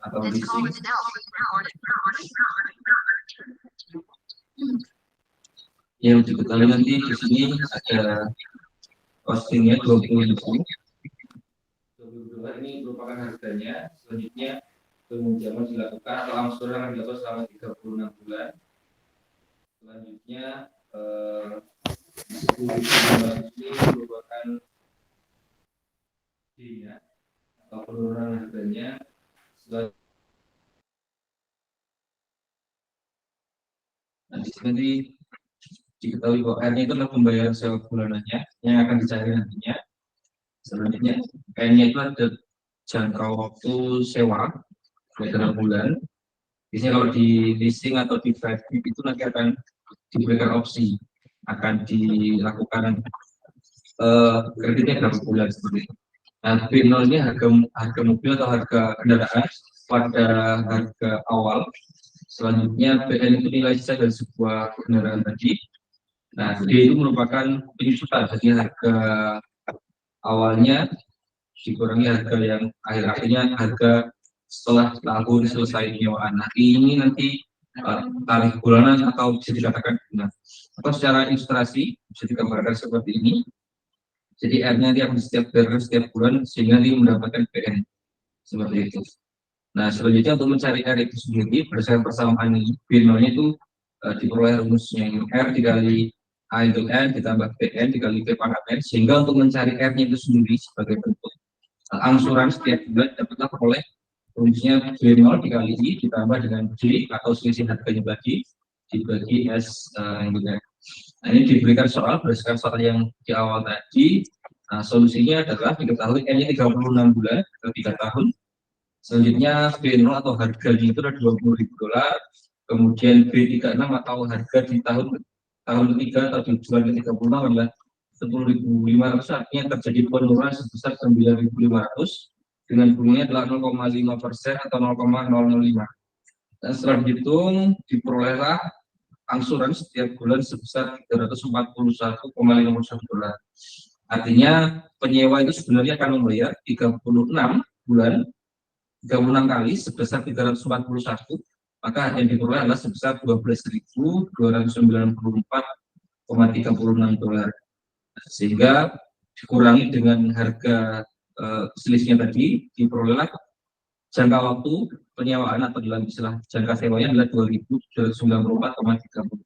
atau leasing. Yang diketahui nanti di sini ada costingnya 20.000. 22 ini merupakan harganya. Selanjutnya peminjaman dilakukan atau angsuran yang dilakukan selama 36 bulan. Selanjutnya ini merupakan fee-nya atau penurunan harganya. Nanti diketahui bahwa R-nya itu adalah pembayaran sewa bulanannya yang akan dicari nantinya. Selanjutnya N-nya itu ada jangka waktu sewa dalam bulan. Biasanya kalau di leasing atau di kredit itu nanti akan diberikan opsi, akan dilakukan kreditnya berapa bulan seperti itu. Nah, B0 ini harga mobil atau harga kendaraan pada harga awal. Selanjutnya BN itu nilai sisa dari sebuah kendaraan tadi. Nah, D itu merupakan penyusutan, jadi harga awalnya dikurangi harga yang akhirnya harga setelah tahun selesai penyewaan. Nah, ini nanti tarif bulanan atau bisa dikatakan bulan. Atau secara ilustrasi bisa digambarkan seperti ini. Jadi R-nya dia akan setiap bulan sehingga dia mendapatkan PN seperti itu. Nah, selanjutnya untuk mencari R itu sendiri berdasarkan persamaan ini, B0-nya itu diperoleh rumusnya R dikali A itu N ditambah PN dikali P pangkat N, sehingga untuk mencari R-nya itu sendiri sebagai bentuk angsuran setiap bulan dapatlah oleh rumusnya B0 dikali I ditambah dengan J atau selisih harganya bagi dibagi S gitu. Nah, ini diberikan soal berdasarkan soal yang di awal tadi. Nah, solusinya adalah diketahui N-nya 36 bulan atau 3 tahun. Selanjutnya B0 atau harganya itu adalah $20.000. Kemudian B36 atau harga di tahun ketiga atau di bulan ke-36 adalah 10.500, artinya terjadi penurunan sebesar 9.500 dengan bunganya adalah 0,5% atau 0,005. Dan setelah dihitung diperolehlah angsuran setiap bulan sebesar $341,51. Artinya penyewa itu sebenarnya akan membayar 36 bulan 36 kali sebesar 341, maka yang diperoleh adalah sebesar $12.294,36. Sehingga dikurangi dengan harga selisihnya tadi, diperolehlah jangka waktu penyewaan atau dalam istilah jangka sewanya adalah 2.294,36.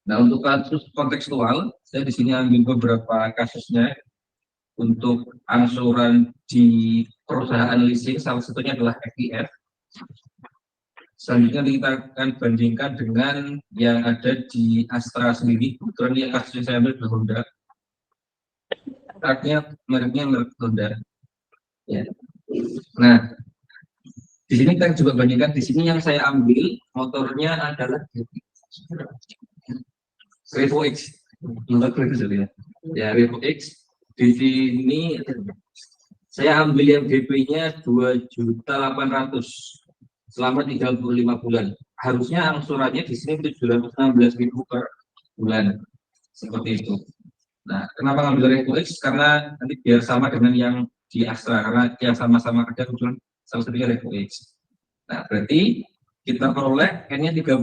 Nah, untuk kasus kontekstual, saya di sini ambil beberapa kasusnya untuk angsuran di perusahaan leasing, salah satunya adalah FIF. Selanjutnya kita akan bandingkan dengan yang ada di Astra sendiri. Kebetulan yang kasus yang saya ambil adalah Honda. Mereknya merek Honda. Ya. Nah, di sini kita coba bandingkan. Di sini yang saya ambil motornya adalah Revo X. Ya, Revo X. Di sini saya ambil yang DP-nya 2.800.000 selama 35 bulan. Harusnya angsurannya di sini 716.000 per bulan. Seperti itu. Nah, kenapa ngambil Revo X? Karena nanti biar sama dengan yang di Astra, karena yang sama-sama kerja kebetulan salah satunya Revo X. Nah, berarti kita peroleh N-nya 35,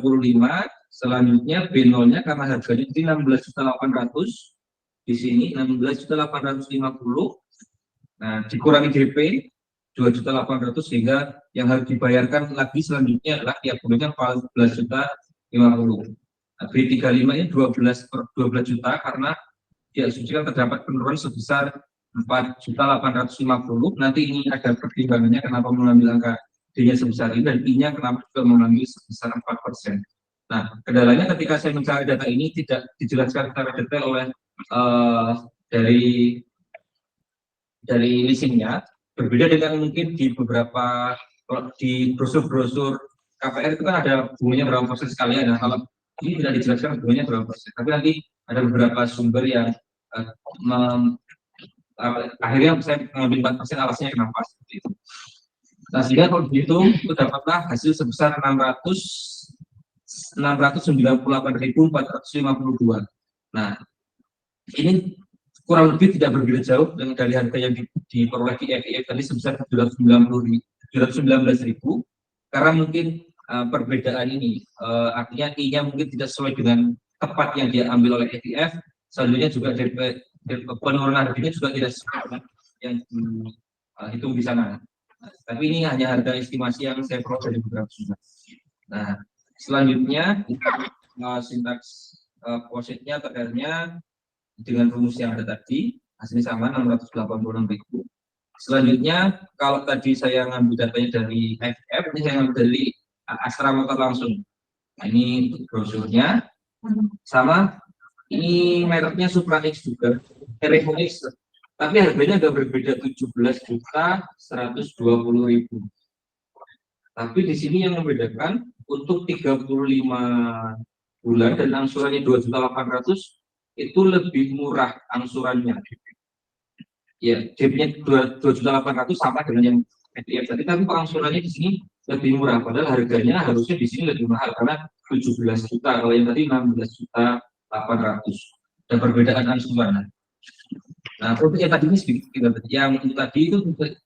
selanjutnya B0-nya karena harganya di 16.800.000, di sini 16.850.000. Nah, dikurangi DP 2.800.000 sehingga yang harus dibayarkan lagi selanjutnya adalah tiap bulannya 14.050.000. Nah, B35 ini 12 juta karena diasumsikan terdapat penurunan sebesar 4.850.000. Nanti ini ada pertimbangannya kenapa mengambil angka D-nya sebesar ini dan I-nya kenapa juga mengambil sebesar 4%. Nah, kendalanya ketika saya mencari data ini tidak dijelaskan secara detail oleh dari leasingnya, berbeda dengan mungkin di beberapa di brosur-brosur KPR itu kan ada bunganya berapa persen sekalian. Nah, kalau ini tidak dijelaskan bunganya berapa persen, tapi nanti ada beberapa sumber yang akhirnya saya mengambil 4%, alasannya kenapa seperti itu. Nah, sehingga kalau dihitung itu dapatlah hasil sebesar 698.452. Nah, ini kurang lebih tidak berbeda jauh dengan dari harga yang diperoleh di FIF tadi sebesar 790.000 719.000 karena mungkin perbedaan ini artinya I-nya mungkin tidak sesuai dengan tepat yang dia ambil oleh ETF. Selanjutnya juga penurunan harganya juga tidak sesuai yang dihitung di sana. Tapi ini hanya harga estimasi yang saya peroleh dari beberapa sumber. Nah, selanjutnya sintaks positnya terkaitnya dengan rumus yang ada tadi, hasilnya sama 686.000. Selanjutnya, kalau tadi saya ngambil datanya dari FF, ini saya ngambil dari Astra Motor langsung. Nah, ini brosurnya, sama ini mereknya Supra X juga, Revo X, tapi harganya agak berbeda 17.120.000. Tapi di sini yang membedakan untuk 35 bulan dan angsurannya 2.800.000 itu lebih murah angsurannya. Ya, DP-nya 2.800.000 sama dengan yang ETF tadi, tapi angsurannya di sini lebih murah. Padahal harganya harusnya di sini lebih mahal karena 17 juta, kalau yang tadi 16.800.000. Dan perbedaan angsuran. Nah, produk yang tadi ini sedikit, yang tadi itu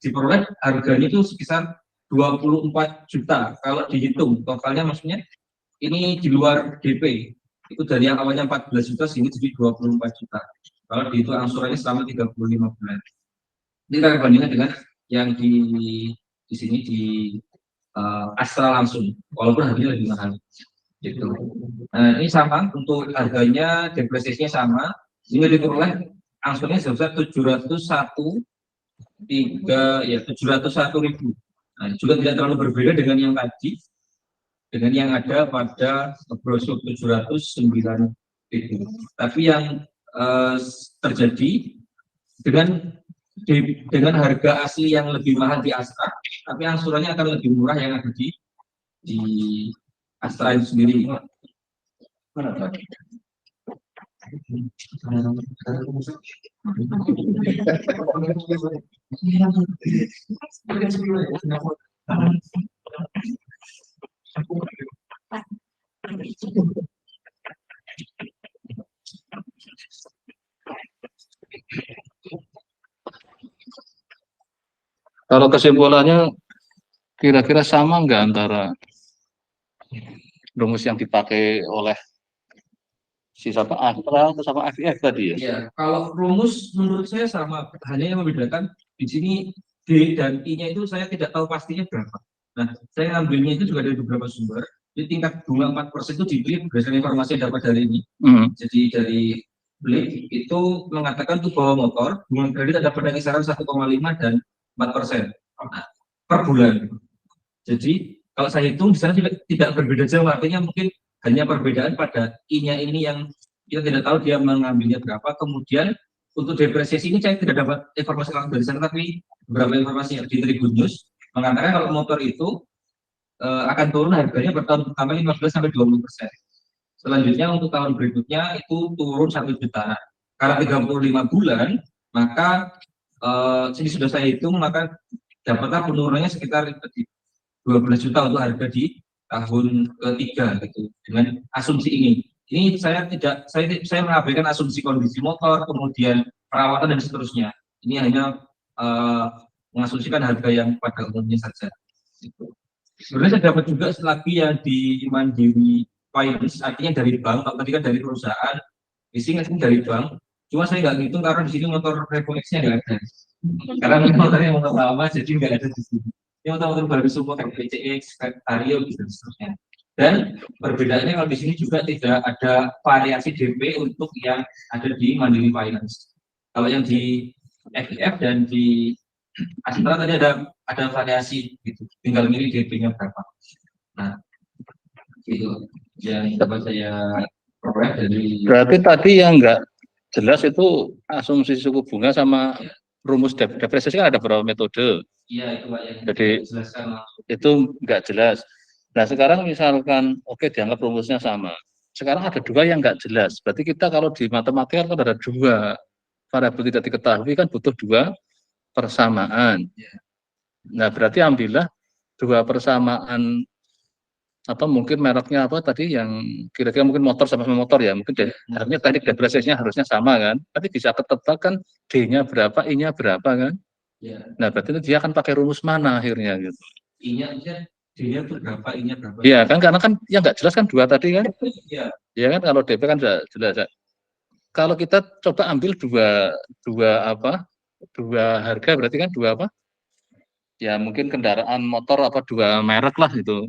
diperoleh harganya itu sekitar 24 juta. Kalau dihitung totalnya maksudnya ini di luar DP. Itu dari yang awalnya 14 juta sini jadi 24 juta. Kalau dihitung angsurannya selama 35 bulan. Ini kita bandingkan dengan yang di sini di Astra langsung, walaupun harganya lebih mahal. Gitu. Nah, ini sama untuk harganya, depresiasinya sama. Ini diperoleh angsurnya sebesar 701.000. Nah, juga tidak terlalu berbeda dengan yang tadi, dengan yang ada pada brosur 709.000. Tapi yang terjadi dengan harga asli yang lebih mahal di Astra, tapi angsurannya akan lebih murah yang ada di Astra itu sendiri. Kalau kesimpulannya kira-kira sama nggak antara rumus yang dipakai oleh si siapa Astra atau sama FIF tadi ya? Ya, kalau rumus menurut saya sama, hanya yang membedakan di sini D dan I-nya itu saya tidak tahu pastinya berapa. Nah, saya ambilnya itu juga dari beberapa sumber. Jadi tingkat bunga 4% itu dibeli berdasarkan informasi yang dapat dari ini. Jadi dari Blik itu mengatakan tuh bahwa motor bunga kredit ada pada kisaran 1,5 dan 4% per bulan. Jadi kalau saya hitung di sana tidak berbeda jauh, artinya mungkin hanya perbedaan pada I-nya ini yang kita tidak tahu dia mengambilnya berapa. Kemudian untuk depresiasi ini saya tidak dapat informasi langsung dari sana, tapi beberapa informasi yang di Tribun News mengatakan kalau motor itu akan turun harganya per tahun pertama 15-20%. Selanjutnya untuk tahun berikutnya itu turun 1 juta. Karena 35 bulan, maka ini sudah saya hitung, maka dapatlah penurunannya sekitar 12 juta untuk harga di tahun ketiga gitu dengan asumsi ini. Ini saya mengabaikan asumsi kondisi motor, kemudian perawatan dan seterusnya. Ini hanya mengasumsikan harga yang pada umumnya saja. Gitu. Sebenarnya saya dapat juga lagi yang di Mandiri Finance, artinya dari bank. Kalau tadi kan dari perusahaan, leasing dari bank. Cuma saya nggak ngitung karena di sini motor Revolex-nya nggak ada. Karena motornya motor lama, jadi nggak ada di sini. Ini motor-motor baru semua kayak PCX, Vario, gitu dan seterusnya. Dan perbedaannya kalau di sini juga tidak ada variasi DP untuk yang ada di Mandiri Finance. Kalau yang di FIF dan di Astra tadi ada variasi gitu, tinggal milih DP-nya berapa. Nah, itu yang dapat saya peroleh dari. Berarti tadi yang nggak jelas itu asumsi suku bunga sama rumus depresiasi kan ada beberapa metode. Iya, itu Pak yang jadi jelaskan. Itu nggak jelas. Nah sekarang misalkan oke dianggap rumusnya sama. Sekarang ada dua yang nggak jelas. Berarti kita kalau di matematika kan ada dua variabel tidak diketahui, kan butuh dua persamaan. Nah berarti ambillah dua persamaan, apa mungkin mereknya apa tadi yang kira-kira mungkin motor sama motor ya, mungkin harusnya teknik depresiasinya harusnya sama kan, tapi bisa ketebak kan D-nya berapa, I-nya berapa kan. Ya. Nah, berarti dia akan pakai rumus mana akhirnya gitu. I-nya D-nya itu berapa, I-nya berapa? Iya kan, karena kan yang nggak jelas kan dua tadi kan. Iya. Ya kan, kalau DP kan sudah jelas. Kalau kita coba ambil dua harga, berarti kan dua apa? Ya mungkin kendaraan motor apa dua merek lah itu.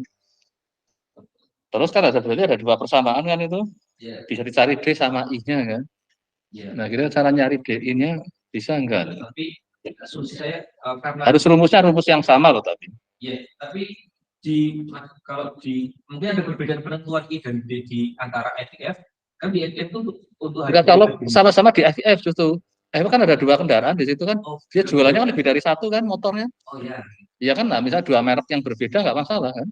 Terus kan berarti ada dua persamaan kan itu. Iya. Bisa dicari D sama I-nya kan. Iya. Nah, kita cara nyari DI-nya bisa enggak? Tapi asumsi saya karena Harus rumus yang sama loh tapi. ya, tapi kalau mungkin ada perbedaan penentuan I dan D di antara FIF. Kan di FIF itu untuk Enggak, kalau sama-sama di FIF justru. Kan ada dua kendaraan di situ kan. Dia jualannya kan lebih dari satu kan motornya. Oh ya. Iya kan, nah misal dua merek yang berbeda nggak masalah kan.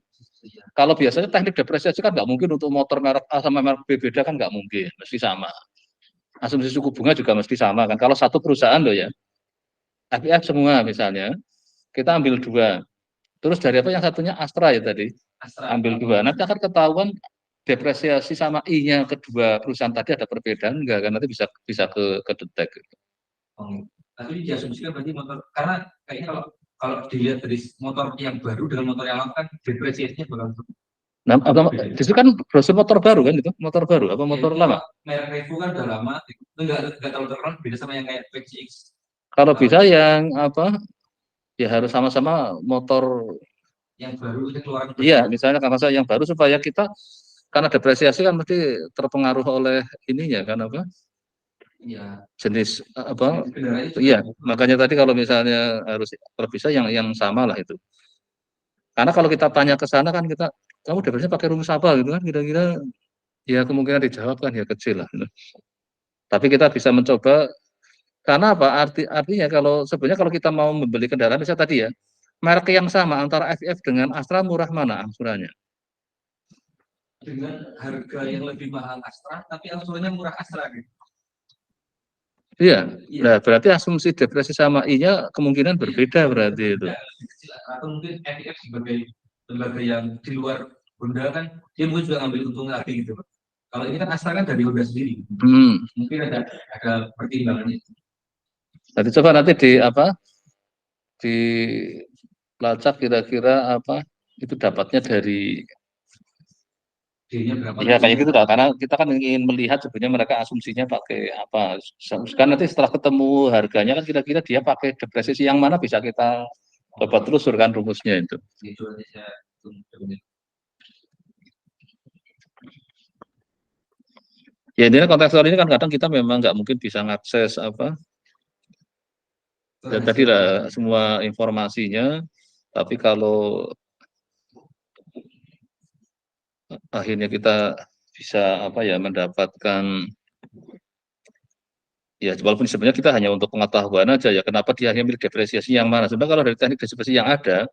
Kalau biasanya teknik depresiasi kan nggak mungkin untuk motor merek A sama merek B beda kan nggak mungkin, mesti sama. Asumsi suku bunga juga mesti sama kan. Kalau satu perusahaan loh ya, FIF semua misalnya, kita ambil dua. Terus dari apa yang satunya Astra ya tadi, ambil dua. Nanti akan ketahuan depresiasi sama I-nya kedua perusahaan tadi ada perbedaan enggak kan, nanti bisa ke detek. Oh, tapi diasumsikan berarti motor, karena kayaknya kalau dilihat dari motor yang baru dengan motor yang lama kan depresiasinya bakal Nah, itu kan brosur motor baru kan itu, motor baru apa motor lama? Merek Revo kan udah lama, enggak terlalu terkenal, beda sama yang kayak PCX. Kalau bisa yang apa? Ya harus sama-sama motor yang baru itu keluaran. Iya, misalnya karena saya yang baru supaya kita karena depresiasi kan mesti terpengaruh oleh ininya kan apa? Iya. Jenis apa? Iya, makanya tadi kalau misalnya harus terpisah yang sama lah itu. Karena kalau kita tanya ke sana kan kamu depresinya pakai rumus apa gitu kan kira-kira ya kemungkinan dijawab kan ya kecil lah. Gitu. Tapi kita bisa mencoba karena apa? Artinya sebenarnya kalau kita mau membeli kendaraan bisa tadi ya merek yang sama antara FF dengan Astra murah mana angsurannya? Dengan harga yang lebih mahal Astra, tapi angsurannya murah Astra gitu. Iya, nah berarti asumsi depresi sama I-nya kemungkinan berbeda berarti itu. Atau mungkin FF sebagai lembaga yang di luar Honda kan, dia mungkin juga ngambil untung lagi gitu. Kalau ini kan Astra kan dari Honda sendiri. Mungkin ada pertimbangannya. Jadi coba nanti di lacak kira-kira apa itu dapatnya dari ya kayak gitu lah, karena kita kan ingin melihat sebenarnya mereka asumsinya pakai apa. Kan nanti setelah ketemu harganya kan kira-kira dia pakai depresiasi yang mana bisa kita coba telusurkan rumusnya itu. Ya intinya kontekstual ini kan kadang kita memang nggak mungkin bisa mengakses apa ya tadi lah semua informasinya, tapi kalau akhirnya kita bisa apa ya mendapatkan ya walaupun sebenarnya kita hanya untuk pengetahuan aja ya kenapa dia hanya milik depresiasi yang mana. Sebenarnya kalau dari teknik depresiasi yang ada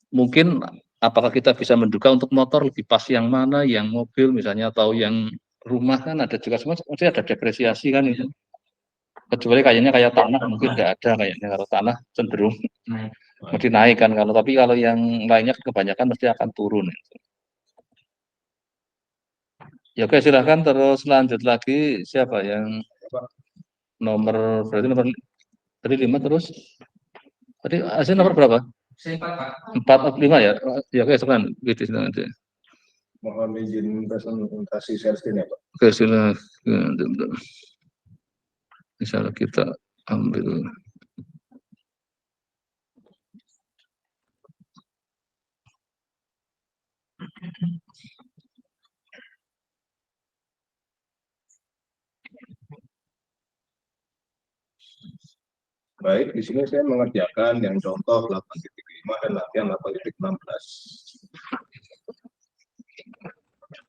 mungkin apakah kita bisa menduga untuk motor lebih pas yang mana, yang mobil misalnya atau yang rumah kan ada juga semua mesti ada depresiasi kan itu. Kecuali kayaknya kayak tanah mungkin nggak ada kayaknya, kalau tanah cenderung mesti naik kan, tapi kalau yang lainnya kebanyakan mesti akan turun. Ya oke silahkan terus lanjut lagi siapa yang nomor berarti nomor tadi 5 terus tadi hasil nomor berapa? 4 atau 5 ya? Ya oke silahkan. Mohon izin presentasi share screen ya Pak. Oke silahkan. Misalnya kita ambil Baik, di sini saya mengerjakan yang contoh 8.5 dan latihan 8.16.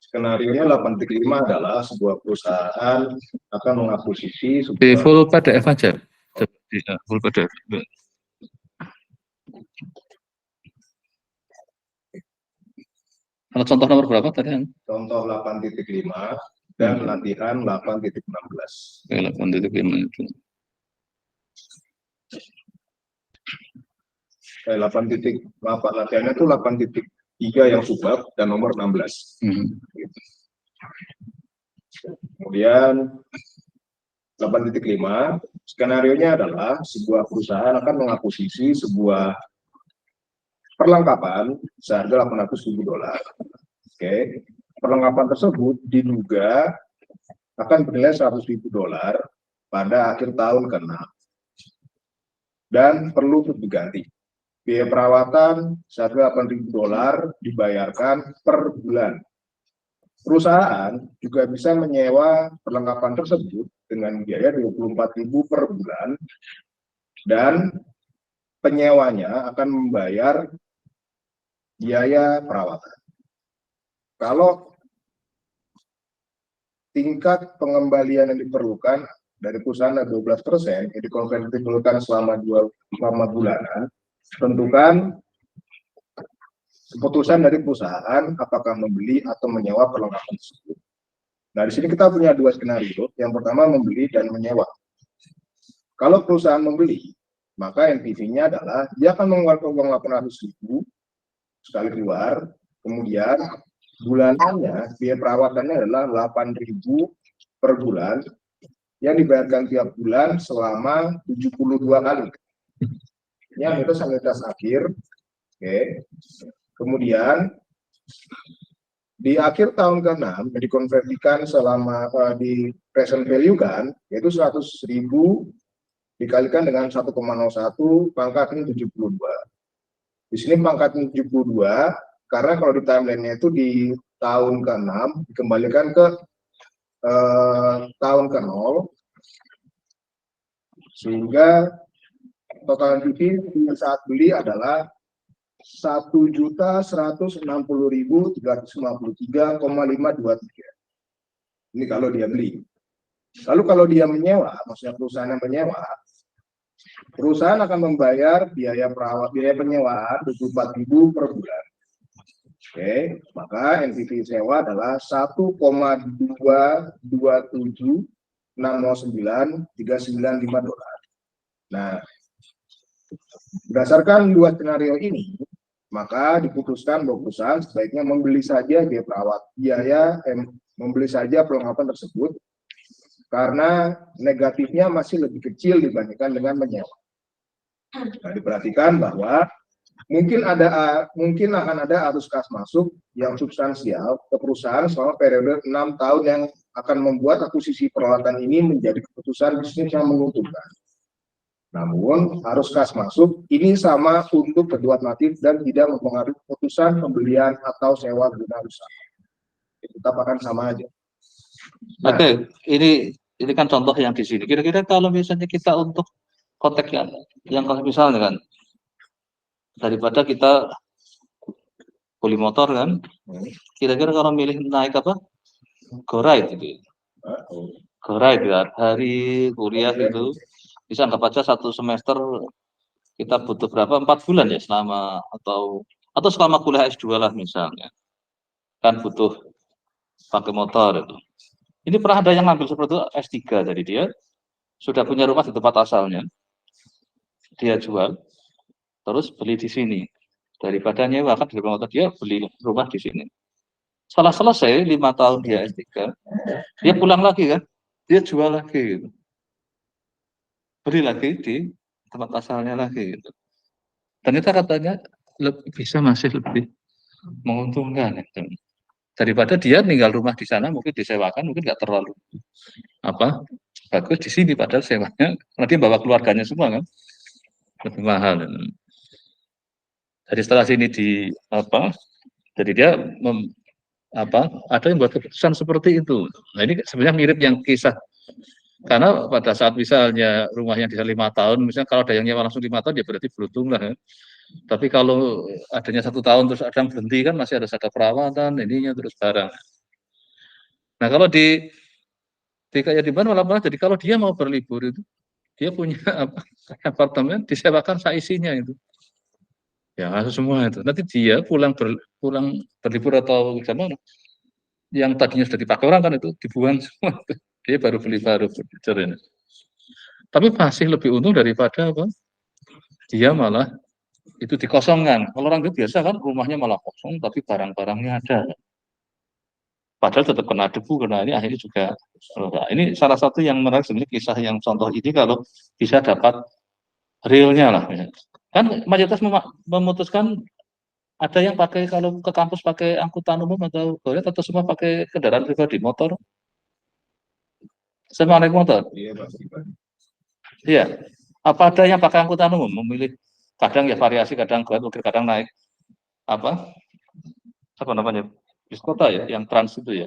Skenario-nya 8.5 adalah sebuah perusahaan akan mengakuisisi di full PDF aja. Full PDF. Kalau contoh nomor berapa tadi? Contoh 8.5 dan latihan 8.16. 8.5 itu. 8.8 latihannya itu 8.3 yang subbab dan nomor 16. Kemudian 8.5 Skenarionya adalah sebuah perusahaan akan mengakuisisi sebuah perlengkapan seharga $800.000. Oke, perlengkapan tersebut diduga akan bernilai $100.000 pada akhir tahun ke-6 dan perlu untuk diganti. Biaya perawatan seharga $8.000 dibayarkan per bulan. Perusahaan juga bisa menyewa perlengkapan tersebut dengan biaya $24.000 per bulan dan penyewanya akan membayar biaya perawatan. Kalau tingkat pengembalian yang diperlukan dari perusahaan adalah 12%, yang dikonvertibilkan selama 2 bulanan, tentukan keputusan dari perusahaan apakah membeli atau menyewa perlengkapan tersebut. Nah, di sini kita punya 2 skenario. Yang pertama membeli dan menyewa. Kalau perusahaan membeli, maka NPV-nya adalah dia akan mengeluarkan uang $800.000 sekali keluar, kemudian bulanannya biaya perawatannya adalah $8.000 per bulan yang dibayarkan tiap bulan selama 72 kali. Ini analitas akhir. Oke. Kemudian di akhir tahun ke-6 dikonversikan selama di present value kan, yaitu 100.000 dikalikan dengan 1,01 pangkatnya 72. Di sini pangkatnya 72 karena kalau di timeline-nya itu di tahun ke-6 dikembalikan ke tahun ke-0 sehingga total NPV saat beli adalah 1.160.353,523. Ini kalau dia beli. Lalu kalau dia menyewa, maksudnya perusahaan yang menyewa, perusahaan akan membayar biaya penyewaan $24.000 per bulan. Oke, maka NPV sewa adalah $1,227.609.395. Nah, berdasarkan 2 skenario ini, maka diputuskan bahwa perusahaan sebaiknya membeli saja membeli saja perlengkapan tersebut karena negatifnya masih lebih kecil dibandingkan dengan menyewa. Nah, diperhatikan bahwa mungkin akan ada arus kas masuk yang substansial ke perusahaan selama periode 6 tahun yang akan membuat akuisisi peralatan ini menjadi keputusan bisnis yang menguntungkan. Namun, arus kas masuk ini sama untuk kedua alternatif dan tidak mempengaruhi keputusan pembelian atau sewa guna usaha. Tetap akan sama aja. Nah, Oke, ini kan contoh yang di sini. Kira-kira kalau misalnya kita untuk konteks yang kalau misalnya kan daripada kita beli motor kan, kira-kira kalau milih naik apa? Go ride gitu. Go ride ya, hari kuliah itu bisa anggap aja 1 semester kita butuh berapa? 4 bulan ya selama atau selama kuliah S2 lah misalnya. Kan butuh pakai motor itu. Ini pernah ada yang ngambil seperti itu S3, jadi dia sudah punya rumah di tempat asalnya. Dia jual, terus beli di sini. Daripada nyewa kan di motor, dia beli rumah di sini. Setelah selesai 5 tahun dia S3, dia pulang lagi kan, dia jual lagi gitu. Beli lagi di tempat asalnya lagi gitu. Ternyata katanya masih lebih menguntungkan gitu. Daripada dia tinggal rumah di sana mungkin disewakan mungkin nggak terlalu bagus di sini padahal sewanya nanti bawa keluarganya semua kan lebih mahal. Jadi setelah sini jadi dia ada yang buat keputusan seperti itu. Nah ini sebenarnya mirip yang kisah. Karena pada saat misalnya rumahnya bisa 5 tahun, misalnya kalau ada yang nyewa langsung 5 tahun, ya berarti beruntung lah. Ya. Tapi kalau adanya 1 tahun terus ada yang berhenti kan masih ada perawatan, ininya terus barang. Nah kalau kayak di mana malah jadi kalau dia mau berlibur itu, dia punya apartemen disewakan seisinya itu. Ya semua itu. Nanti dia pulang berlibur atau gimana? Yang tadinya sudah dipakai orang kan itu dibuang semua. Dia baru beli furniture ini. Tapi masih lebih untung daripada dia malah itu dikosongkan. Kalau orang biasa kan rumahnya malah kosong tapi barang-barangnya ada. padahal tetap kena debu, kena ini akhirnya juga. Nah, ini salah satu yang menarik sebenarnya kisah yang contoh ini kalau bisa dapat realnya lah. Ya. Kan mayoritas memutuskan ada yang pakai kalau ke kampus pakai angkutan umum atau Goret atau semua pakai kendaraan pribadi, motor, semua naik motor. Iya, pasti, Pak. Iya. Apa ada yang pakai angkutan umum memilih kadang ya variasi, kadang Goret, kadang naik apa namanya bis kota ya, yang trans itu ya.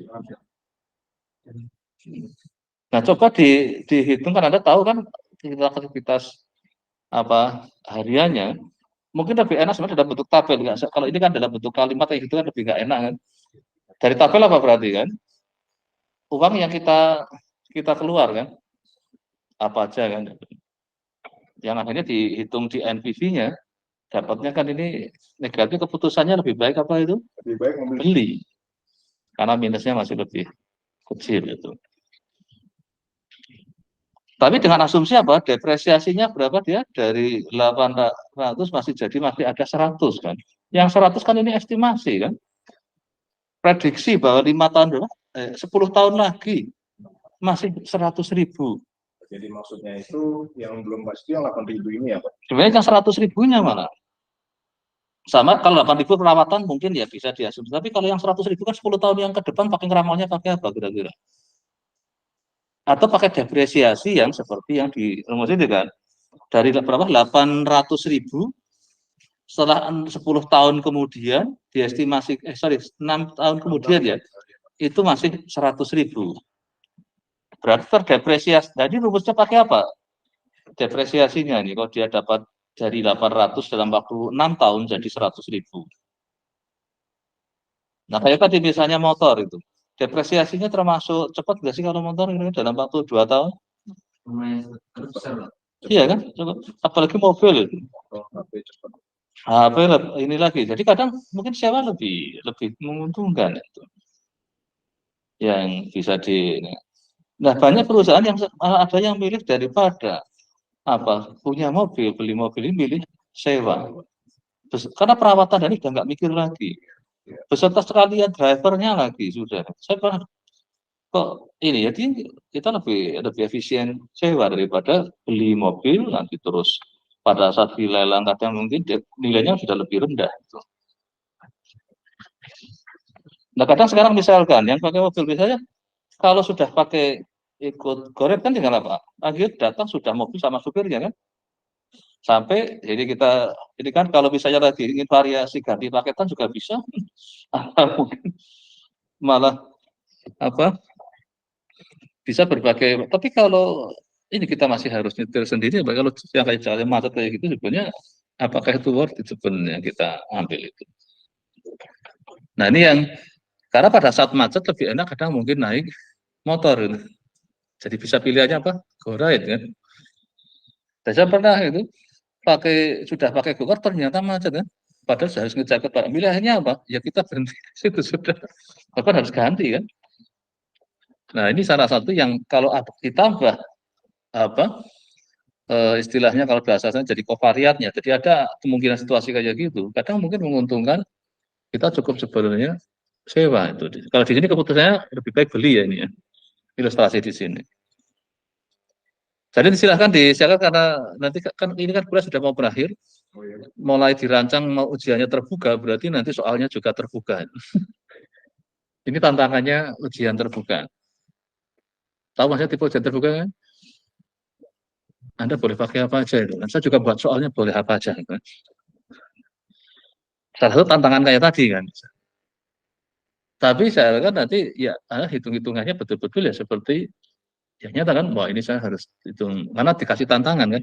Nah coba dihitung kan Anda tahu kan aktivitas apa hariannya mungkin lebih enak sebenarnya dalam bentuk tabel kan. Kalau ini kan dalam bentuk kalimat kayak gitu kan lebih nggak enak kan. Dari tabel apa berarti kan? Uang yang kita keluar kan apa aja kan? Yang akhirnya dihitung di NPV-nya dapatnya kan ini negatif, keputusannya lebih baik apa itu? Lebih baik membeli. Beli. Karena minusnya masih lebih kecil itu. Tapi dengan asumsi apa? Depresiasinya berapa dia? Dari 800 masih ada 100 kan. Yang 100 kan ini estimasi kan. Prediksi bahwa 10 tahun lagi masih 100.000. Jadi maksudnya itu yang belum pasti yang 8.000 ini ya, Pak? Sebenarnya yang 100.000-nya mana? Sama kalau 8.000 perawatan mungkin ya bisa diasumsi. Tapi kalau yang 100.000 kan 10 tahun yang ke depan pakai ngeramalnya pakai apa kira-kira? Atau pakai depresiasi yang seperti yang di rumus itu kan. Dari berapa? 800.000 setelah 10 tahun kemudian diestimasi 6 tahun kemudian ya itu masih 100.000. Berarti terdepresiasi. Jadi rumusnya pakai apa? Depresiasinya nih kalau dia dapat dari 800 dalam waktu 6 tahun jadi 100.000. Nah kayak tadi misalnya motor itu depresiasinya termasuk cepat nggak sih kalau motor ini dalam waktu 2 tahun? Iya kan? Apalagi mobil itu. HP ini lagi. Jadi kadang mungkin sewa lebih menguntungkan itu. Yang bisa Nah, banyak perusahaan yang ada yang milih daripada punya mobil, beli mobil ini milih sewa. Karena perawatan ini udah nggak mikir lagi. Beserta sekalian drivernya lagi sudah. Saya pernah kok ini jadi kita lebih efisien sewa daripada beli mobil nanti terus pada saat dilelang kadang mungkin nilainya sudah lebih rendah. Nah kadang sekarang misalkan yang pakai mobil misalnya kalau sudah pakai ikut Goret kan tinggal apa? Akhirnya datang sudah mobil sama supirnya kan. Sampai jadi kita ini kan kalau misalnya lagi ingin variasi ganti paketan juga bisa. Mungkin malah bisa berbagai. Tapi kalau ini kita masih harus nyetir sendiri, kalau yang kayak jalan macet kayak gitu sebenarnya apakah itu worth it sebenarnya kita ambil itu. Nah ini yang karena pada saat macet lebih enak kadang mungkin naik motor itu. Jadi bisa pilihannya apa? Go-ride kan. Dan saya pernah itu sudah pakai go-kart ternyata macet kan. Padahal saya harus ngecek ke pilihannya apa? Ya kita berhenti situ sudah. Bahkan harus ganti kan. Nah ini salah satu yang kalau ditambah istilahnya kalau bahasanya jadi kovariatnya. Jadi ada kemungkinan situasi kayak gitu. Kadang mungkin menguntungkan kita cukup sebenarnya sewa itu. Kalau di sini keputusannya lebih baik beli ya ini ya. Ilustrasi di sini. Jadi silakan karena nanti kan ini kan kuliah sudah mau berakhir. Mulai dirancang mau ujiannya terbuka berarti nanti soalnya juga terbuka. Ini tantangannya ujian terbuka. Tahu maksudnya tipe ujian terbuka kan? Anda boleh pakai apa aja itu. Saya juga buat soalnya boleh apa aja. Kan? Salah satu tantangan kayak tadi kan. Tapi saya kan nanti ya hitung-hitungannya betul-betul ya seperti ya nyata kan, wah ini saya harus hitung karena dikasih tantangan kan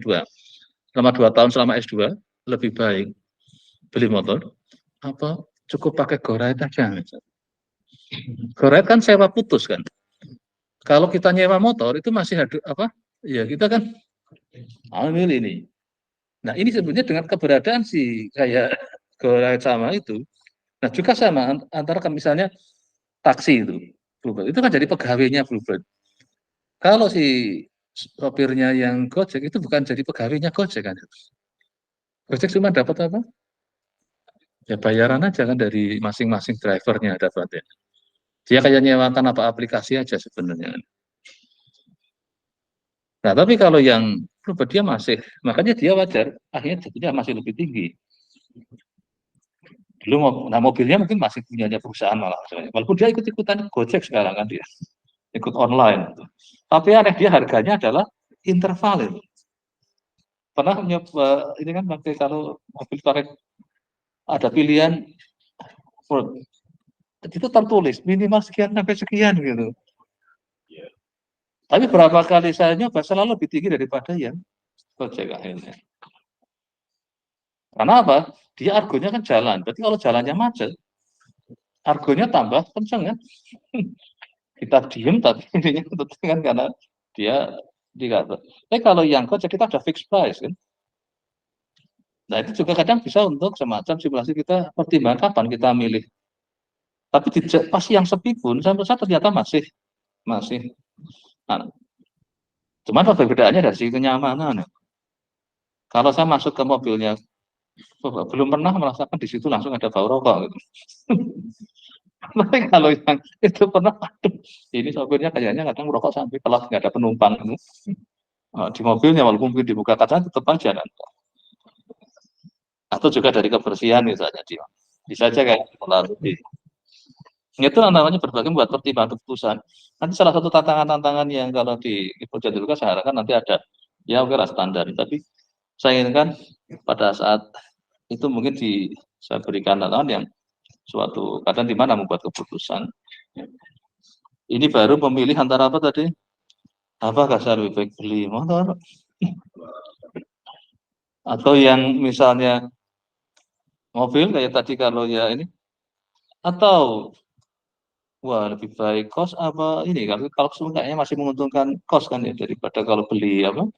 selama 2 tahun selama S2 lebih baik beli motor apa cukup pakai Go-Ride aja. Go-Ride kan sewa putus kan. Kalau kita nyewa motor itu masih ada ya kita kan ambil ini. Nah ini sebenarnya dengan keberadaan si kayak Go-Ride sama itu. Nah juga sama antara misalnya taksi itu Bluebird. Itu kan jadi pegawainya Bluebird. Kalau si sopirnya yang Gojek itu bukan jadi pegawainya Gojek kan. Gojek cuma dapat apa? Ya bayaran aja kan dari masing-masing drivernya dapatnya. Dia kayak nyewakan apa aplikasi aja sebenarnya. Nah, tapi kalau yang dia masih, makanya dia wajar, akhirnya jadinya masih lebih tinggi. Dulu, nah mobilnya mungkin masih punyanya perusahaan malah. Walaupun dia ikut-ikutan Gojek sekarang kan dia, ikut online. Tapi aneh dia harganya adalah interval itu. Pernah nyoba, ini kan pakai kalau mobil pakai ada pilihan, itu tertulis minimal sekian sampai sekian gitu. Tapi berapa kali saya nyoba selalu lebih tinggi daripada yang Gojek akhirnya. Karena apa? Dia argonya kan jalan. Berarti kalau jalannya macet, argonya tambah kenceng kan. Kita diem tapi intinya tentu kan karena dia tidak. Tapi kalau yang Gojek kita ada fixed price kan. Nah itu juga kadang bisa untuk semacam simulasi kita pertimbangkan kapan kita milih. Tapi pas yang sepi pun saya ternyata masih. Nah, cuman perbedaannya dari segi kenyamanan. Kalau saya masuk ke mobilnya, belum pernah merasakan di situ langsung ada bau rokok. Gitu. Tapi kalau yang itu pernah, aduh, ini sopirnya kayaknya kadang merokok sampai kelas nggak ada penumpang. Di mobilnya walaupun mungkin dibuka kaca tetap aja kan. Atau juga dari kebersihan misalnya, bisa aja kayak terlalu. Itu namanya berbagai buat pertimbangan keputusan. Nanti salah satu tantangan-tantangan yang kalau di proyek dulu kan saya harapkan nanti ada ya oke lah standar. Tapi saya inginkan pada saat itu mungkin saya berikan tantangan yang suatu kadang di mana membuat keputusan. Ini baru memilih antara apa tadi? Apakah saya lebih baik beli motor? Atau yang misalnya mobil kayak tadi kalau ya ini, atau wah lebih baik kos apa ini kalau kayaknya masih menguntungkan kos kan ya daripada kalau beli apa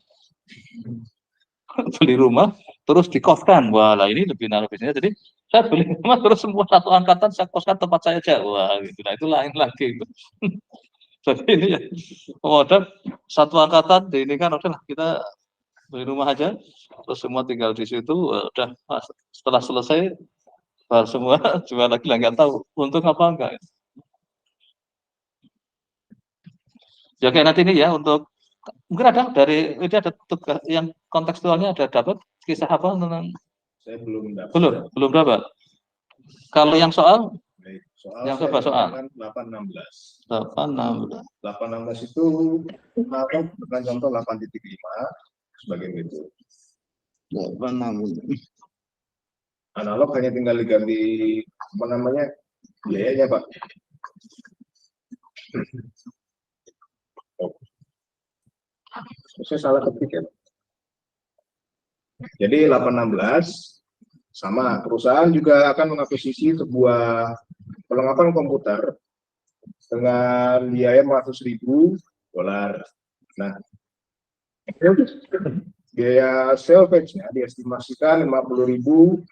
beli rumah terus dikoskan. Wah lah ini lebih naruh bisnisnya. Jadi saya beli rumah terus semua satu angkatan saya koskan tempat saya aja. Wah gitu. Nah itu lain lagi. Jadi ini ya modal satu angkatan ini kan udah kita beli rumah aja terus semua tinggal di situ. Udah setelah selesai semua jual lagi lah nggak tahu untung apa enggak. Ya kayak nanti ini ya untuk mungkin ada dari ini ada tugas yang kontekstualnya ada dapat kisah apa tentang Saya belum dapat. belum dapat. Kalau yang soal Baik, soal yang saya coba soal menggunakan 816. 816 816 itu dengan contoh 8.5 sebagai berikut. 816 Analog hanya tinggal diganti apa namanya biayanya Pak. Saya salah ketik ya. Jadi 816 sama perusahaan juga akan mengakuisisi sebuah perlengkapan komputer dengan biaya $400.000. Nah, biaya salvage-nya diestimasikan 50.000.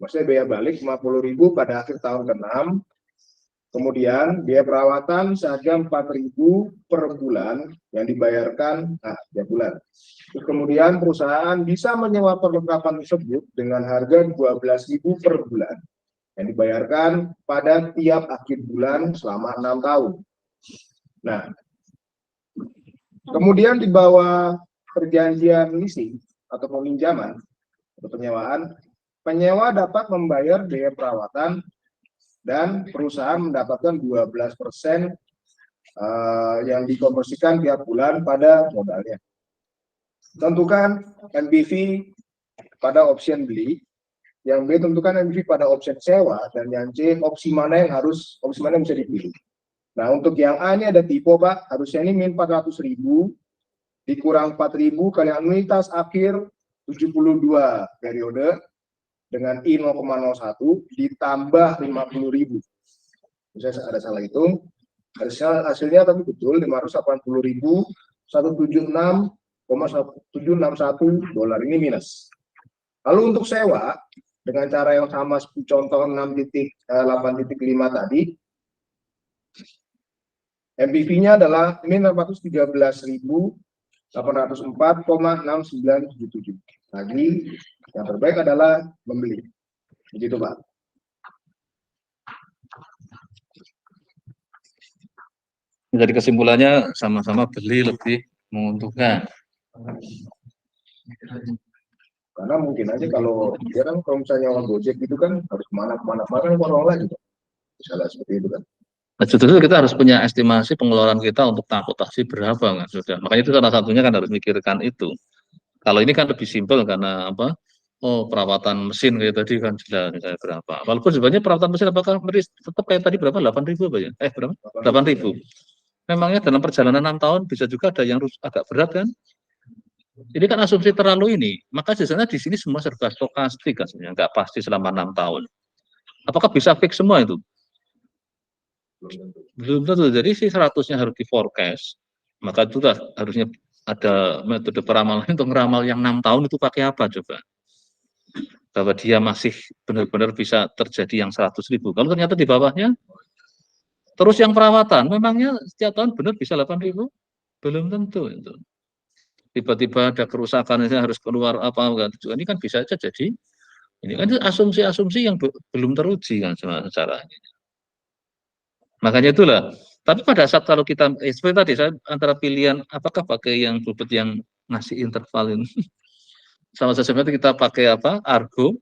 Maksudnya biaya balik 50.000 pada akhir tahun ke-6. Kemudian biaya perawatan seharga 4.000 per bulan yang dibayarkan tiap bulan. Terus kemudian perusahaan bisa menyewa perlengkapan tersebut dengan harga 12.000 per bulan yang dibayarkan pada tiap akhir bulan selama 6 tahun. Nah, kemudian di bawah perjanjian leasing atau peminjaman atau penyewaan, penyewa dapat membayar biaya perawatan dan perusahaan mendapatkan 12% yang dikonversikan tiap bulan pada modalnya. Tentukan NPV pada option beli, yang B tentukan NPV pada option sewa, dan yang C opsi mana yang bisa dipilih. Nah untuk yang A ini ada tipe Pak, harusnya ini min 400.000 dikurang 4.000 kali anuitas akhir 72 periode dengan I 0,01 ditambah 50.000. Misalnya ada salah hitung, hasilnya tapi betul 580.176,761 dolar ini minus. Lalu untuk sewa dengan cara yang sama contoh 8.5 tadi, MPV-nya adalah min 413.804,6977. Lagi yang terbaik adalah membeli. Begitu Pak. Jadi kesimpulannya sama-sama beli lebih menguntungkan. Karena mungkin aja kalau dia kan kalau misalnya nyawa Gojek itu kan harus kemana-kemana kan orang lagi, misalnya seperti itu kan. Nah, justru kita harus punya estimasi pengeluaran kita untuk transportasi berapa, nggak sudah. Makanya itu salah satunya kan harus mikirkan itu. Kalau ini kan lebih simpel karena apa? Oh, perawatan mesin kayak tadi kan jelas misalnya berapa. Walaupun sebenarnya perawatan mesin apakah tetap kayak tadi berapa? 8.000 apa ya? Berapa? 8.000. Memangnya dalam perjalanan 6 tahun bisa juga ada yang agak berat kan? Ini kan asumsi terlalu ini. Maka sebenarnya di sini semua serba stokastik kan sebenarnya, nggak pasti selama 6 tahun. Apakah bisa fix semua itu? Belum tentu. Jadi si 100-nya harus di forecast. Maka itu harusnya ada metode peramalan untuk meramal yang 6 tahun itu pakai apa coba? Bahwa dia masih benar-benar bisa terjadi yang 100.000. Kalau ternyata di bawahnya, terus yang perawatan, memangnya setiap tahun benar bisa 8.000? Belum tentu itu. Tiba-tiba ada kerusakan harus keluar apa enggak. Ini kan bisa aja jadi. Ini kan asumsi-asumsi yang belum teruji kan secara. Makanya itulah. Tapi pada saat kalau kita seperti tadi saya antara pilihan apakah pakai yang bobot yang ngasih interval ini sama sebenarnya kita pakai apa Argo,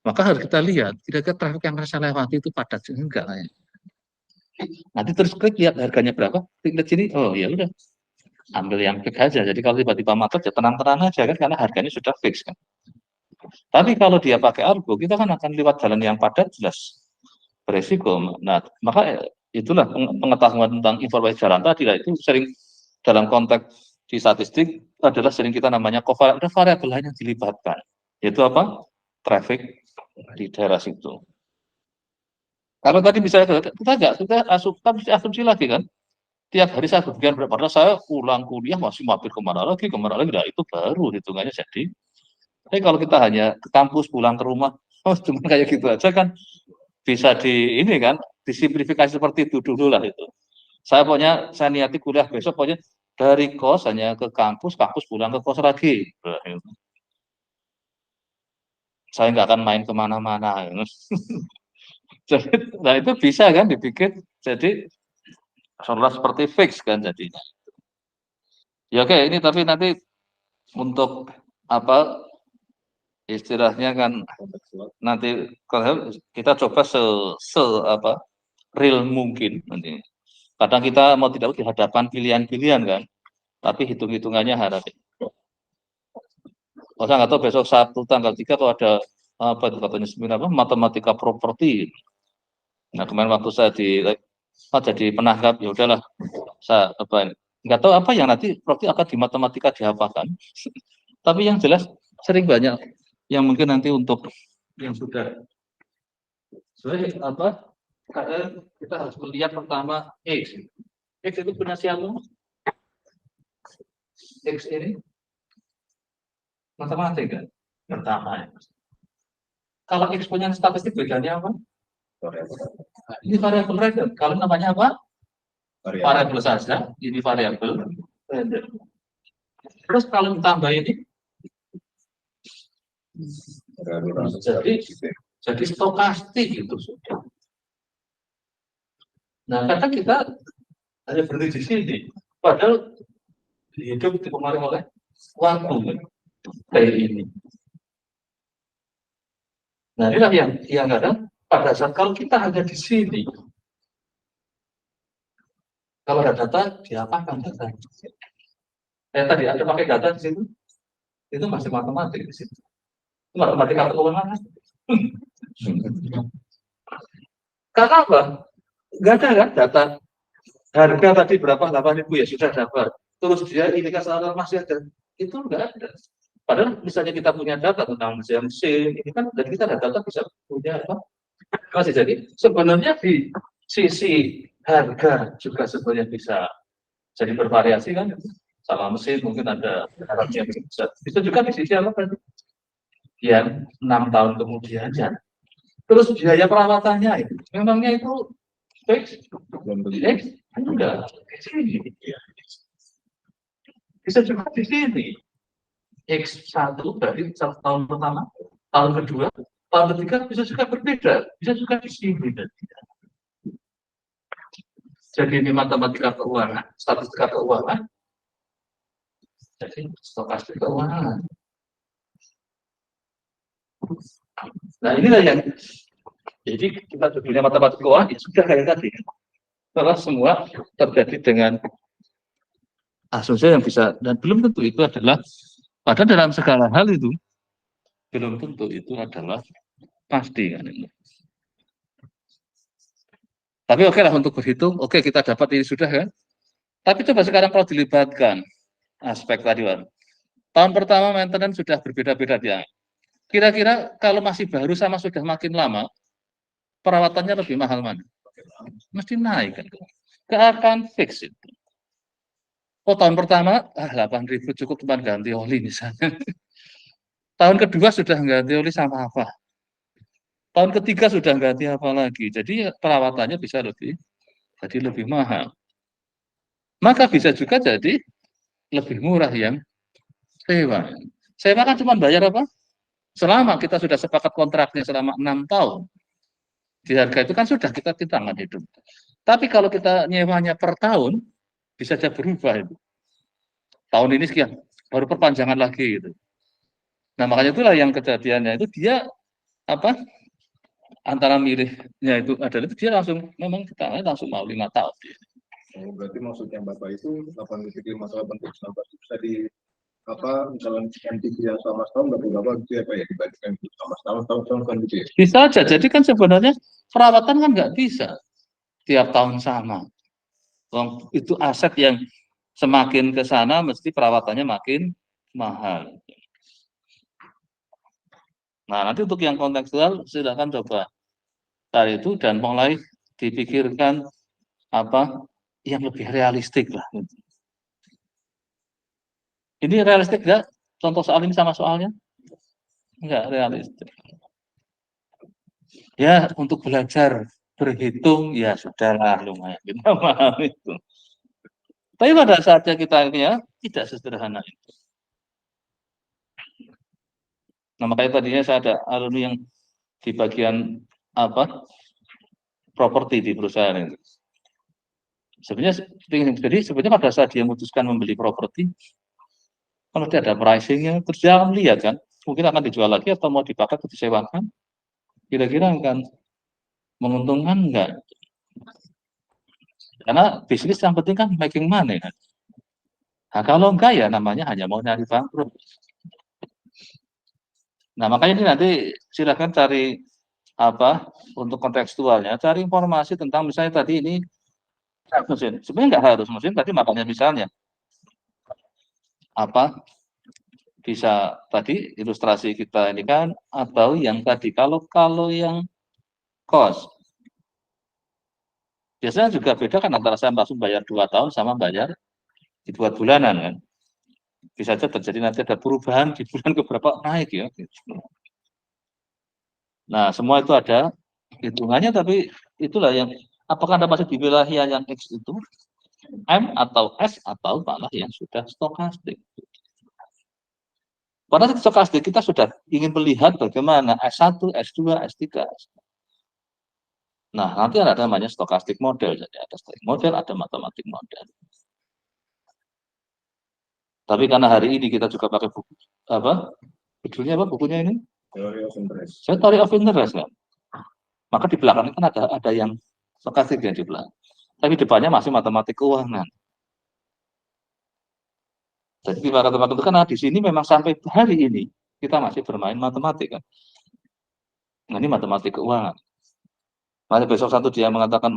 maka harus kita lihat kira-kira trafik yang saya lewati itu padat enggak lah ya. Nanti terus klik lihat harganya berapa, klik lihat sini, oh ya udah ambil yang fix aja. Jadi kalau tiba-tiba macet ya tenang-tenang aja kan karena harganya sudah fix kan. Tapi kalau dia pakai Argo, kita kan akan lewat jalan yang padat jelas beresiko. Nah, maka itulah pengetahuan tentang informasi jalan tadi itu sering dalam konteks di statistik adalah sering kita namanya ada variabel lain yang dilibatkan. Yaitu apa? Traffic di daerah situ. Kalau tadi misalnya kita asumsi lagi kan, tiap hari saya berpergian berapa, padahal saya pulang kuliah masih mampir kemana lagi, nah itu baru hitungannya jadi. Tapi kalau kita hanya ke kampus, pulang ke rumah, cuma kayak gitu aja kan, bisa di ini kan, disimplifikasi seperti itu dulu lah itu. Saya niati kuliah besok, pokoknya dari kos hanya ke kampus pulang ke kos lagi. Saya nggak akan main kemana-mana. Jadi, nah itu bisa kan dibikin jadi seolah seperti fix kan jadinya. Ya oke, ini tapi nanti untuk apa istilahnya kan nanti kita coba apa real mungkin nanti. Kadang kita mau tidak di hadapan pilihan-pilihan kan, tapi hitung-hitungannya harap. Saya nggak tahu besok Sabtu tanggal 3 kalau ada apa itu katanya seminar apa matematika properti. Nah kemarin waktu saya jadi penangkap ya udahlah saya apa nggak tahu apa yang nanti properti akan di matematika diapakan. Tapi yang jelas sering banyak yang mungkin nanti untuk yang sudah apa kita harus melihat pertama X itu punya siapa? X ini matematika pertama. Kalau eksponen statistik bedanya apa? Ini variabel random. Kalau namanya apa? Variabel saja. Ini variabel random. Terus kalau ditambah ini, jadi stokastik itu sudah. Nah, kadang kita hanya berhenti di sini. Padahal hidup dipengaruhi oleh waktu kayak ini. Nah, inilah yang kadang pada saat kalau kita hanya di sini, kalau ada data, diapakan data? Tadi ada pakai data di situ, itu masih matematik di situ. Itu matematika keuangan. Karena apa? Nggak ada kan data harga tadi berapa 8.000 ya sudah dapat. Terus dia indikasi masih ada, itu nggak ada. Padahal misalnya kita punya data tentang mesin, ini kan dan kita ada data bisa punya apa? Masih jadi sebenarnya di sisi harga juga sebenarnya bisa jadi bervariasi kan, sama mesin mungkin ada harapnya bisa juga di sisi apa tadi? Yang 6 tahun kemudian ya. Terus biaya perawatannya memangnya itu fix? Enggak, di sini. Bisa juga di sini. X1 berarti tahun pertama, tahun kedua, tahun ketiga bisa juga berbeda, bisa juga di sini. Jadi ini matematika keuangan, statistika keuangan, jadi stokastik keuangan. Nah inilah yang, jadi kita dunia matematika keuangan ya sudah kayak tadi. Setelah semua terjadi dengan asumsi yang bisa, dan belum tentu itu adalah, padahal dalam segala hal itu, belum tentu itu adalah pasti kan ini. Tapi oke lah untuk berhitung, oke kita dapat ini sudah kan. Tapi coba sekarang kalau dilibatkan aspek tadi, Pak. Tahun pertama maintenance sudah berbeda-beda ya. Kira-kira kalau masih baru sama sudah makin lama, perawatannya lebih mahal mana? Mesti naik kan. Gak akan fix itu. Oh tahun pertama, 8.000 cukup cuma ganti oli misalnya. Tahun kedua sudah ganti oli sama apa? Tahun ketiga sudah ganti apa lagi? Jadi perawatannya bisa lebih mahal. Maka bisa juga jadi lebih murah yang sewa. Sewa kan cuma bayar apa? Selama kita sudah sepakat kontraknya selama 6 tahun. Di harga itu kan sudah kita tangan hidup. Tapi kalau kita nyewanya per tahun, bisa saja berubah itu. Tahun ini sekian, baru perpanjangan lagi gitu. Nah makanya itulah yang kejadiannya itu dia apa? Antara milihnya itu adalah itu dia langsung memang kita langsung mau 5 tahun. Oh, berarti maksudnya Bapak itu 8,5 tahun bentuk sampai bisa di apa misalnya MTQ yang sama setahun berapa gitu ya Pak ya dibandingkan sama tahun kan gitu ya. Bisa aja. Jadi kan sebenarnya perawatan kan nggak bisa tiap tahun sama. Itu aset yang semakin ke sana mesti perawatannya makin mahal. Nah, nanti untuk yang kontekstual silakan coba cari itu dan mulai dipikirkan apa yang lebih realistik lah. Ini realistik nggak? Contoh soal ini sama soalnya? Enggak realistik. Ya, untuk belajar berhitung ya sudahlah lumayan kita paham itu. Tapi pada saatnya kita ya tidak sesederhana itu. Nah makanya tadinya saya ada alumni yang di bagian apa properti di perusahaan itu. Sebenarnya jadi sebenarnya pada saat dia memutuskan membeli properti, kalau dia ada pricingnya, terus dia akan lihat kan, mungkin akan dijual lagi atau mau dipakai atau disewakan, kira-kira akan menguntungkan enggak? Karena bisnis yang penting kan making money kan. Nah kalau enggak ya namanya hanya mau nyari bangkrut. Nah makanya ini nanti silakan cari apa untuk kontekstualnya, cari informasi tentang misalnya tadi ini mesin. Sebenarnya nggak harus mesin, tadi makanya misalnya apa bisa tadi ilustrasi kita ini kan atau yang tadi kalau yang cost biasanya juga beda kan antara saya langsung bayar 2 tahun sama bayar dibuat bulanan kan. Bisa saja terjadi nanti ada perubahan di bulan keberapa naik ya. Nah, semua itu ada hitungannya, tapi itulah yang apakah Anda masih di wilayah yang X itu M atau S atau malah yang sudah stokastik. Pada saat stokastik kita sudah ingin melihat bagaimana S1, S2, S3. Nah, nanti ada namanya stokastik model. Jadi ada stokastik model, ada matematik model. Tapi karena hari ini kita juga pakai buku apa? Judulnya apa bukunya ini? Theory of interest. Saya Theory of interest kan. Maka di belakang kan ada yang stokastik yang di belakang. Tapi depannya masih matematik keuangan. Jadi di matematik itu karena di sini memang sampai hari ini kita masih bermain matematik kan. Nah ini matematik keuangan. Nanti besok satu dia mengatakan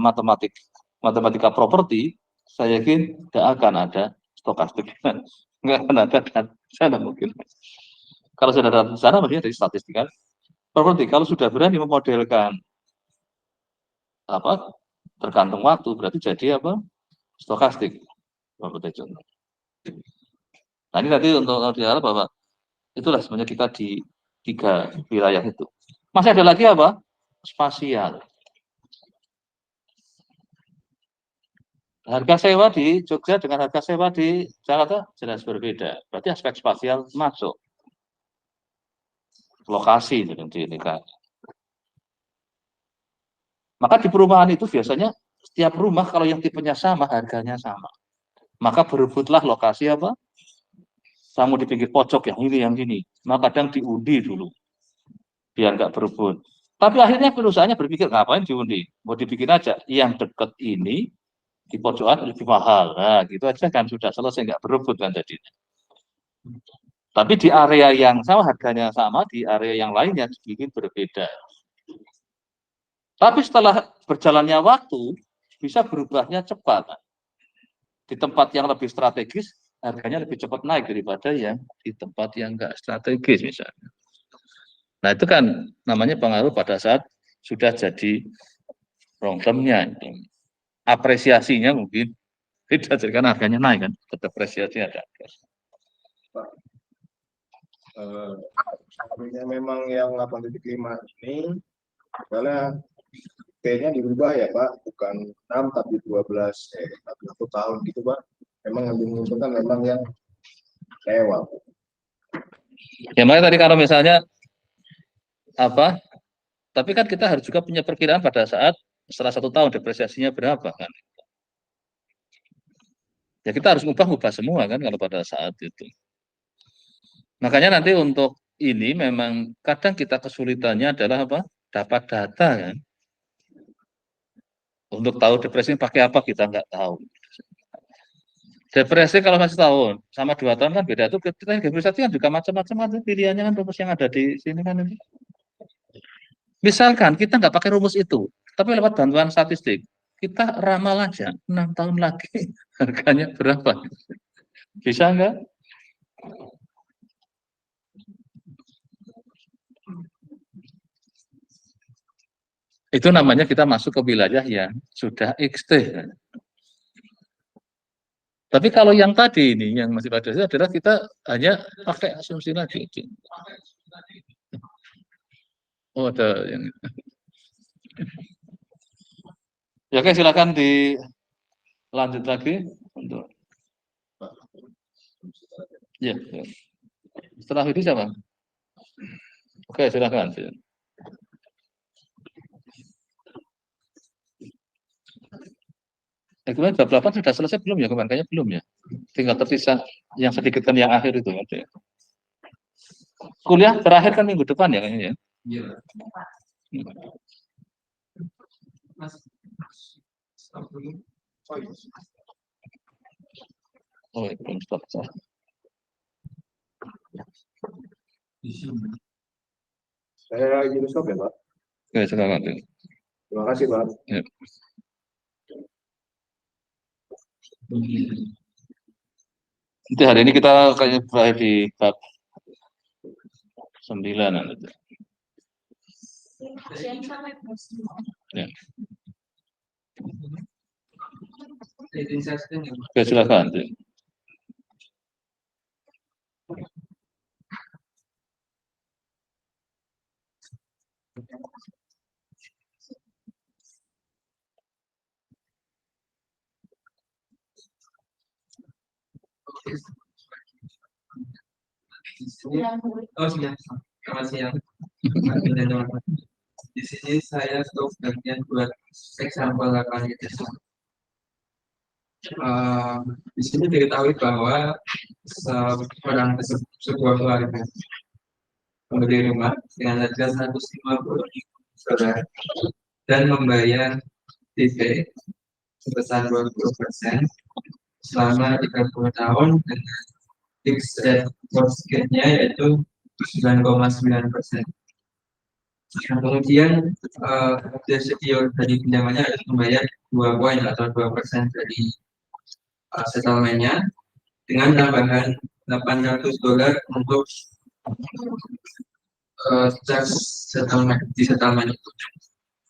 matematika properti, saya yakin tidak akan ada stokastik. Nggak akan ada dan sana mungkin. Kalau sudah ada sana mungkin dari statistik kan. Properti kalau sudah berani memodelkan apa tergantung waktu berarti jadi apa stokastik. Nah ini nanti untuk diharap bahwa itulah sebenarnya kita di 3 wilayah itu. Masih ada lagi apa? Spasial. Harga sewa di Jogja dengan harga sewa di Jakarta jelas berbeda. Berarti aspek spasial masuk. Lokasi seperti ini kan. Maka di perumahan itu biasanya setiap rumah kalau yang tipenya sama, harganya sama. Maka berebutlah lokasi apa? Kamu di pinggir pojok yang ini. Maka kadang diundi dulu, biar nggak berebut. Tapi akhirnya perusahaannya berpikir, ngapain diundi? Mau dibikin aja. Yang deket ini, di pojokan lebih mahal. Nah, gitu aja kan sudah selesai, nggak berebut kan jadinya. Tapi di area yang sama, harganya sama, di area yang lainnya dibikin berbeda. Tapi setelah berjalannya waktu, bisa berubahnya cepat. Di tempat yang lebih strategis, harganya lebih cepat naik daripada yang di tempat yang enggak strategis misalnya. Nah itu kan namanya pengaruh pada saat sudah jadi long term-nya. Apresiasinya mungkin tidak jadi karena harganya naik kan, tetap apresiasi ada. Sebenarnya memang yang 8.5 ini karena T-nya dirubah ya Pak, bukan 6 tapi 12 tapi 1 tahun gitu Pak. Memang lebih menguntungkan memang yang sewa. Ya makanya tadi kalau misalnya apa? Tapi kan kita harus juga punya perkiraan pada saat setelah 1 tahun depresiasinya berapa kan? Ya kita harus ngubah semua kan kalau pada saat itu. Makanya nanti untuk ini memang kadang kita kesulitannya adalah apa? Dapat data kan. Untuk tahu depresi pakai apa kita nggak tahu. Depresi kalau masih tahun sama 2 tahun kan beda. Itu kita depresi kan juga macam-macam kan pilihannya kan rumus yang ada di sini kan ini. Misalkan kita nggak pakai rumus itu, tapi lewat bantuan statistik, kita ramal aja 6 tahun lagi harganya berapa? Bisa nggak? Itu namanya kita masuk ke wilayah yang sudah XT. Tapi kalau yang tadi ini, yang masih pada itu adalah kita hanya pakai asumsi lagi. Oh, ada yang ya, oke, silakan dilanjut lagi untuk ya. Setelah itu siapa? Oke, silakan. Kemarin bab 8 sudah selesai belum ya kemarin? Kayaknya belum ya. Tinggal terpisah yang sedikit kan yang akhir itu. Kuliah terakhir kan minggu depan ya kayaknya ya. Iya. Mas. Oh, belum stop. Saya izin stop ya Pak. Oke, silakan. Terima kasih Pak. Ya. Nanti hari ini kita kayaknya berakhir di bab 9 nanti. Ya. Oke, silakan. Oh, siap. Selamat siang. Di sini saya stok bagian buat sampel 8 itu. Di sini diketahui bahwa sebuah keluarga membeli rumah dengan harga 150 dan membayar DP sebesar 20% selama 30 tahun dengan fixed rate mortgage-nya yaitu 9,9%. Nah, kemudian desio dari pinjamannya harus membayar 2 poin atau 2% dari settlement-nya dengan tambahan $800 untuk charge settlement itu.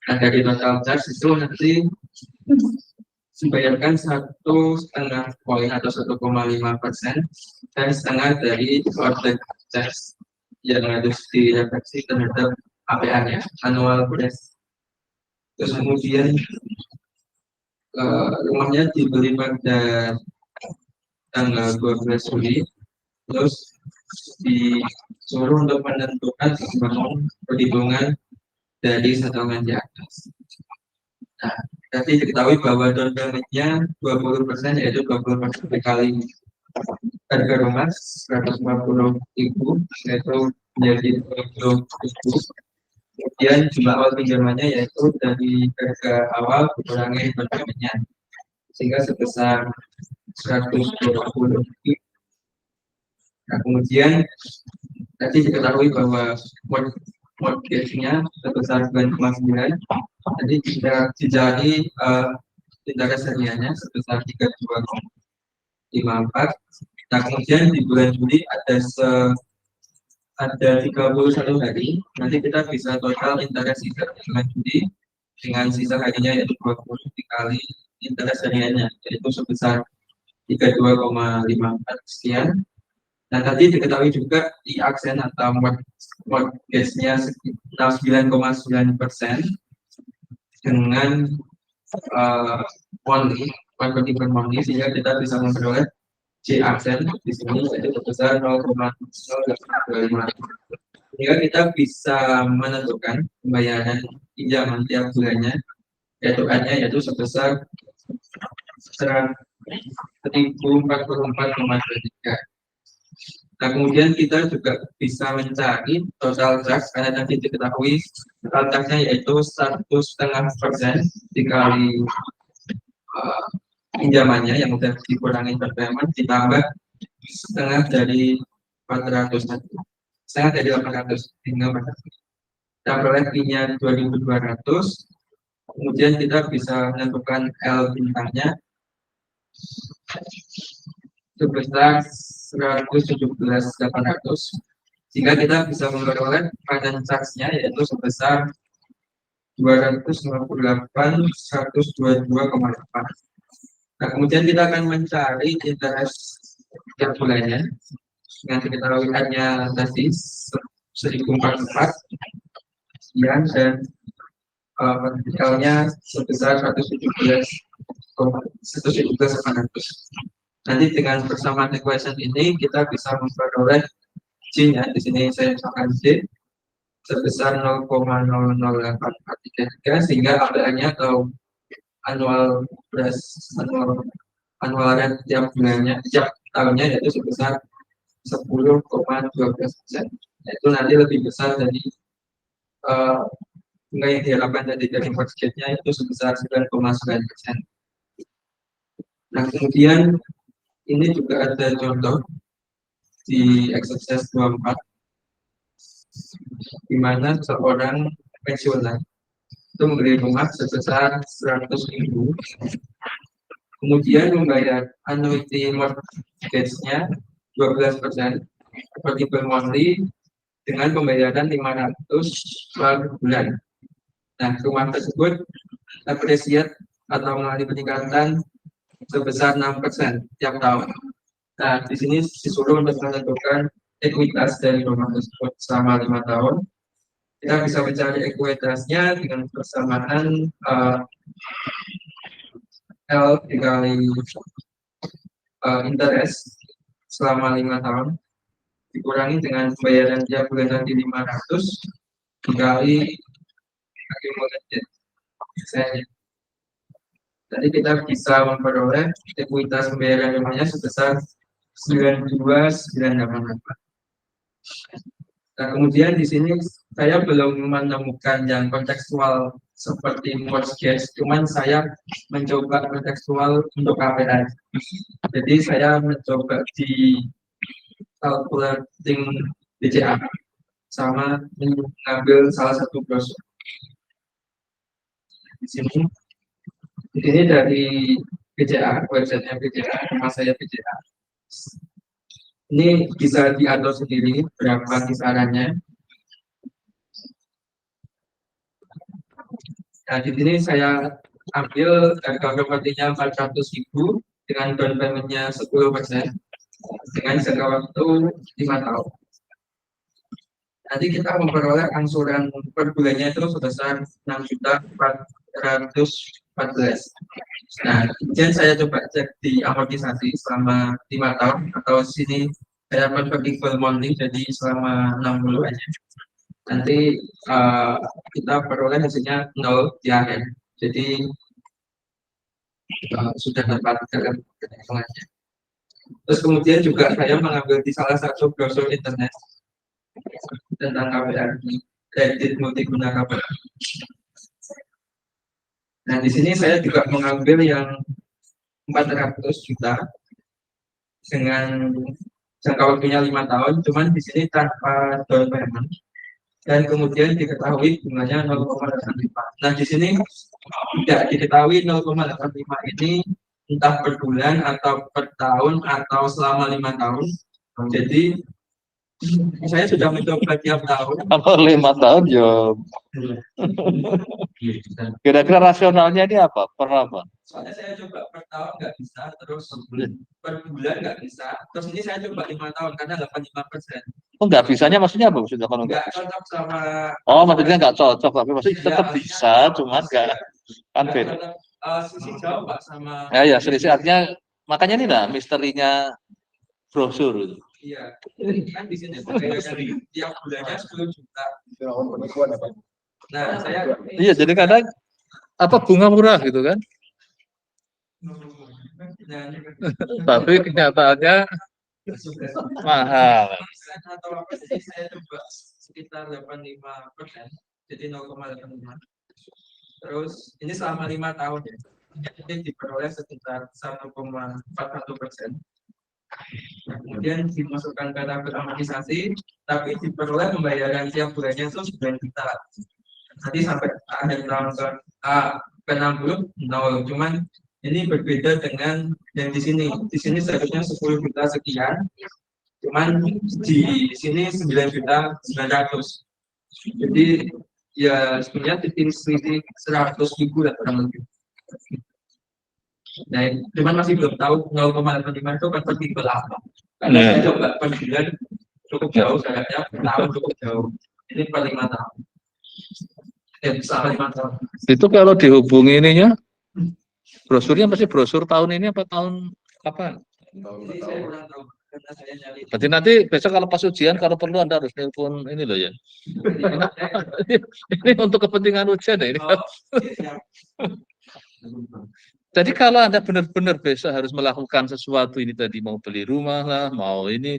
Nah, dari total charge itu nanti dibayarkan 1,5 poin atau 1,5% dan setengah dari order charge yang harus diredaksi terhadap APR-nya, annual price. Terus kemudian rumahnya dibeli pada tanggal 12 Juli, terus disuruh untuk menentukan perhitungan dari settlement di atas. Nah, Tadi diketahui bahwa down payment-nya 20%, yaitu 20% dikali harga rumah 150.000, yaitu menjadi 20.000. Kemudian jumlah awal pinjamannya yaitu dari harga awal dikurangi down payment-nya, sehingga sebesar 120.000. Nah, kemudian tadi diketahui bahwa mortgage-nya sebesar 9,9. Jadi kita dicari interest hariannya sebesar 32,54. Nah, kemudian di bulan Juli ada 31 hari. Nanti kita bisa total interest sisa di bulan Juli dengan sisa harinya yaitu 20 dikali interest hariannya, yaitu sebesar 32,54 sekian. Nah, tadi diketahui juga di aksen atau mortgage-nya 9,9% dengan monthly, convertible monthly, sehingga kita bisa memperoleh J aksen di sini yaitu sebesar 0,025. Sehingga kita bisa menentukan pembayaran pinjaman tiap bulannya, yaitu sebesar 1.044,23. Nah, kemudian kita juga bisa mencari total charge, karena tadi diketahui total charge-nya yaitu 1,5% dikali pinjamannya yang sudah dikurangi down payment ditambah setengah dari 400, setengah dari 800 hingga 400. Kita peroleh P-nya 2.200. Kemudian kita bisa menentukan L bintangnya sebesar 117.800, sehingga kita bisa memperoleh finance charge-nya yaitu sebesar 258.122,8. Nah, kemudian kita akan mencari interest tiap bulannya. Dengan diketahui hanya tadi 1.044 sekian dan vertikalnya sebesar 117.800. Nanti dengan persamaan equation ini kita bisa memperoleh J-nya, di sini saya misalkan J sebesar 0,00843, sehingga APR-nya atau annual rate tiap bulannya, tiap tahunnya yaitu sebesar 10,12%. Itu nanti lebih besar dari bunga yang diharapkan dari mortgage-nya itu sebesar 9,9%. Nah, kemudian ini juga ada contoh di exercise 24 di mana seorang pensiunan itu membeli rumah sebesar 100.000, kemudian membayar annuity mortgage-nya 12% convertible monthly dengan pembayaran 500 per bulan. Nah, rumah tersebut appreciate atau mengalami peningkatan sebesar 6% tiap tahun. Nah, di sini disuruh untuk menentukan ekuitas dari rumah tersebut selama 5 tahun. Kita bisa mencari ekuitasnya dengan persamaan L dikali interest selama 5 tahun dikurangi dengan pembayaran tiap bulan nanti 500 dikali accumulated. Jadi kita bisa memperoleh ekuitas pembayaran rumahnya sebesar 92.988. Nah, kemudian di sini saya belum menemukan yang kontekstual seperti mortgage, cuman saya mencoba kontekstual untuk KPR. Jadi saya mencoba di calculating BCA sama mengambil salah satu brosur. Di sini dari BCA, website BCA, rumah saya BCA. Ini bisa diatur sendiri berapa kisarannya. Nah, di sini saya ambil harga propertinya 400.000 dengan down payment-nya 10% dengan jangka waktu 5 tahun. Nanti kita memperoleh angsuran per bulannya itu sebesar 6.414. Nah, kemudian saya coba cek di amortisasi selama 5 tahun atau sini saya convertible monthly jadi selama 60 aja. Nanti kita peroleh hasilnya 0 di akhir. Jadi sudah dapat keterangannya. Terus kemudian juga saya mengambil di salah satu browser internet tentang KPR, kredit multiguna KPR. Nah, di sini saya juga mengambil yang 400 juta dengan jangka waktunya 5 tahun, cuman di sini tanpa down payment, dan kemudian diketahui bunganya 0,85. Nah, di sini tidak diketahui 0,85 ini entah per bulan atau per tahun atau selama 5 tahun. Jadi saya sudah mencoba tiap tahun. Kalau 5 tahun ya kira-kira rasionalnya ini apa? Per apa? Soalnya saya coba per tahun nggak bisa, terus per bulan nggak bisa. Terus ini saya coba 5 tahun karena 85%. Oh, nggak bisanya maksudnya apa? Maksudnya kalau Nggak cocok sama. oh, maksudnya nggak cocok, tapi maksudnya Ya, tetap bisa, cuman nggak kan nggak beda. cocok, sisi jauh Pak sama. Ya, selisih artinya makanya ini lah misterinya brosur itu. Iya, kan di sini tiap bulannya 10 juta. Penipuan apa? Nah, saya Iya, jadi kadang apa bunga murah gitu kan, nah, tapi kenyataannya mahal. atau apa sih saya coba sekitar 85%, jadi 0,85. Terus ini selama 5 tahun ya, jadi diperoleh sekitar 1,41%. Kemudian dimasukkan ke tabel amortisasi, tapi diperoleh pembayaran tiap bulannya itu 9 juta. Nanti sampai akhir tahun ke-60 nol. Cuman ini berbeda dengan yang di sini. Di sini seharusnya 10 juta sekian, cuman di sini 9.900.000. Jadi ya sebenarnya selisih 100.000 lah kurang lebih. Nah, cuman masih belum tahu 0,85 itu konversi ke apa. Karena saya coba per bulan cukup jauh, jaraknya per tahun cukup jauh. Ini per 5 tahun. Selama 5 tahun. Itu kalau dihubungi ininya, brosurnya pasti brosur tahun ini apa tahun kapan? Jadi saya kurang tahu karena saya nyari. Berarti nanti besok kalau pas ujian, kalau perlu Anda harus telepon ini loh ya. Ini untuk kepentingan ujian ya. Ini. Jadi kalau Anda benar-benar besok harus melakukan sesuatu ini tadi, mau beli rumah lah, mau ini,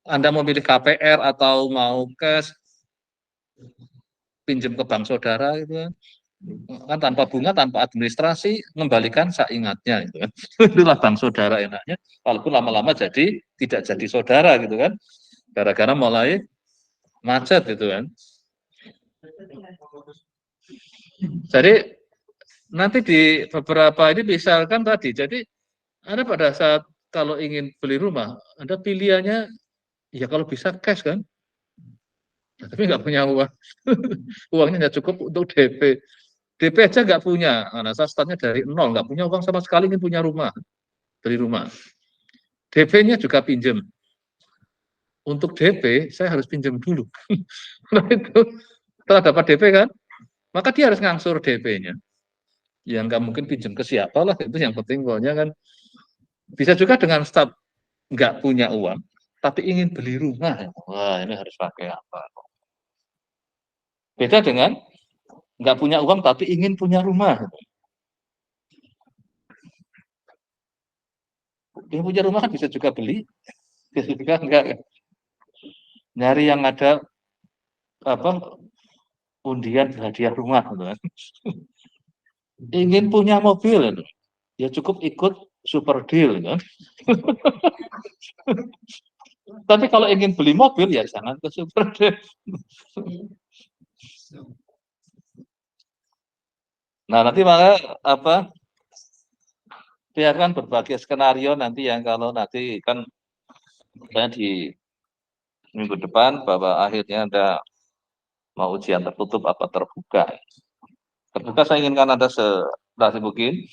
Anda mau pilih KPR atau mau cash, pinjam ke bank saudara gitu kan tanpa bunga, tanpa administrasi, mengembalikan seingatnya gitu kan. Itulah bank saudara enaknya, walaupun lama-lama jadi tidak jadi saudara gitu kan. Gara-gara mulai macet gitu kan. Jadi nanti di beberapa ini misalkan tadi, jadi Anda pada saat kalau ingin beli rumah, Anda pilihannya ya kalau bisa cash kan, nah, tapi nggak punya uang, uangnya nggak cukup untuk DP. DP aja nggak punya, nah, saya startnya dari nol, nggak punya uang sama sekali, ingin punya rumah, beli rumah. DP-nya juga pinjam. Untuk DP, saya harus pinjam dulu. Nah itu, setelah dapat DP kan, maka dia harus ngangsur DP-nya. Yang nggak mungkin pinjam ke siapa lah, itu yang penting pokoknya kan. Bisa juga dengan start nggak punya uang, tapi ingin beli rumah. Wah, ini harus pakai apa? Beda dengan nggak punya uang, tapi ingin punya rumah. Ingin punya rumah kan bisa juga beli, bisa juga enggak. Nyari yang ada apa undian hadiah rumah. Ingin punya mobil, ya cukup ikut super deal. Kan? Tapi kalau ingin beli mobil, ya jangan ke super deal. Nah, nanti maka apa? Biarkan berbagai skenario nanti yang kalau nanti kan di minggu depan bahwa akhirnya Anda mau ujian tertutup apa terbuka. Terbuka saya inginkan Anda selasi mungkin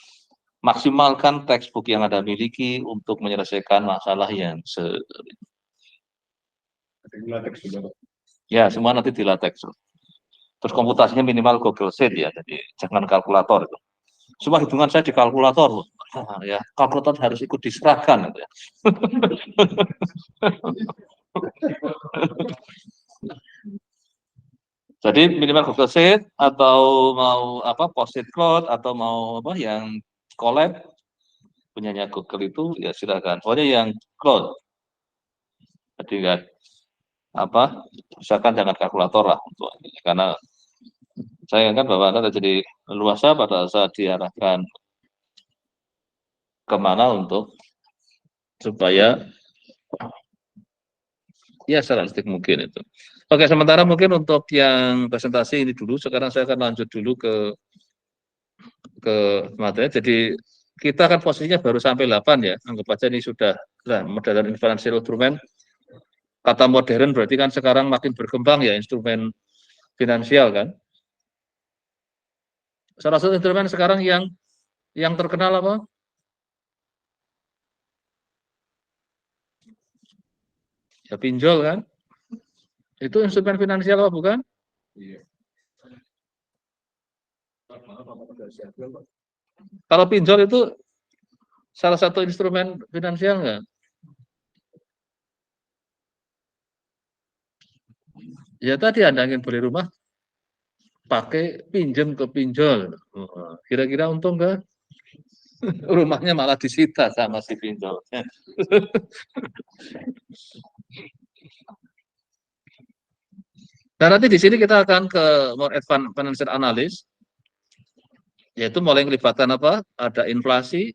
maksimalkan textbook yang Anda miliki untuk menyelesaikan masalah yang ya semua nanti di latex. Terus komputasinya minimal Google Sheet ya, jadi jangan kalkulator itu. Semua hitungan saya di kalkulator, ya kalkulator harus ikut diserahkan. Gitu ya. Jadi minimal Google Sheet atau mau apa post-it code atau mau apa yang collab punyanya Google itu ya silakan. Pokoknya yang cloud. Jadi enggak apa, misalkan jangan kalkulator lah untuk karena saya ingatkan bahwa Anda jadi leluasa pada saat diarahkan kemana untuk supaya ya realistik mungkin itu. Oke, sementara mungkin untuk yang presentasi ini dulu, sekarang saya akan lanjut dulu ke materi. Jadi kita kan posisinya baru sampai 8 ya, anggap aja ini sudah nah, modern financial instrument. Kata modern berarti kan sekarang makin berkembang ya instrumen finansial kan. Salah satu instrumen sekarang yang terkenal apa? Ya pinjol kan. Itu instrumen finansial apa bukan? Iya. Kalau pinjol itu salah satu instrumen finansial nggak? Ya tadi Anda ingin beli rumah, pakai pinjam ke pinjol. Kira-kira untung nggak? Rumahnya malah disita sama si pinjol. Nah nanti di sini kita akan ke more advanced financial analysis, yaitu mulai melibatkan apa? Ada inflasi,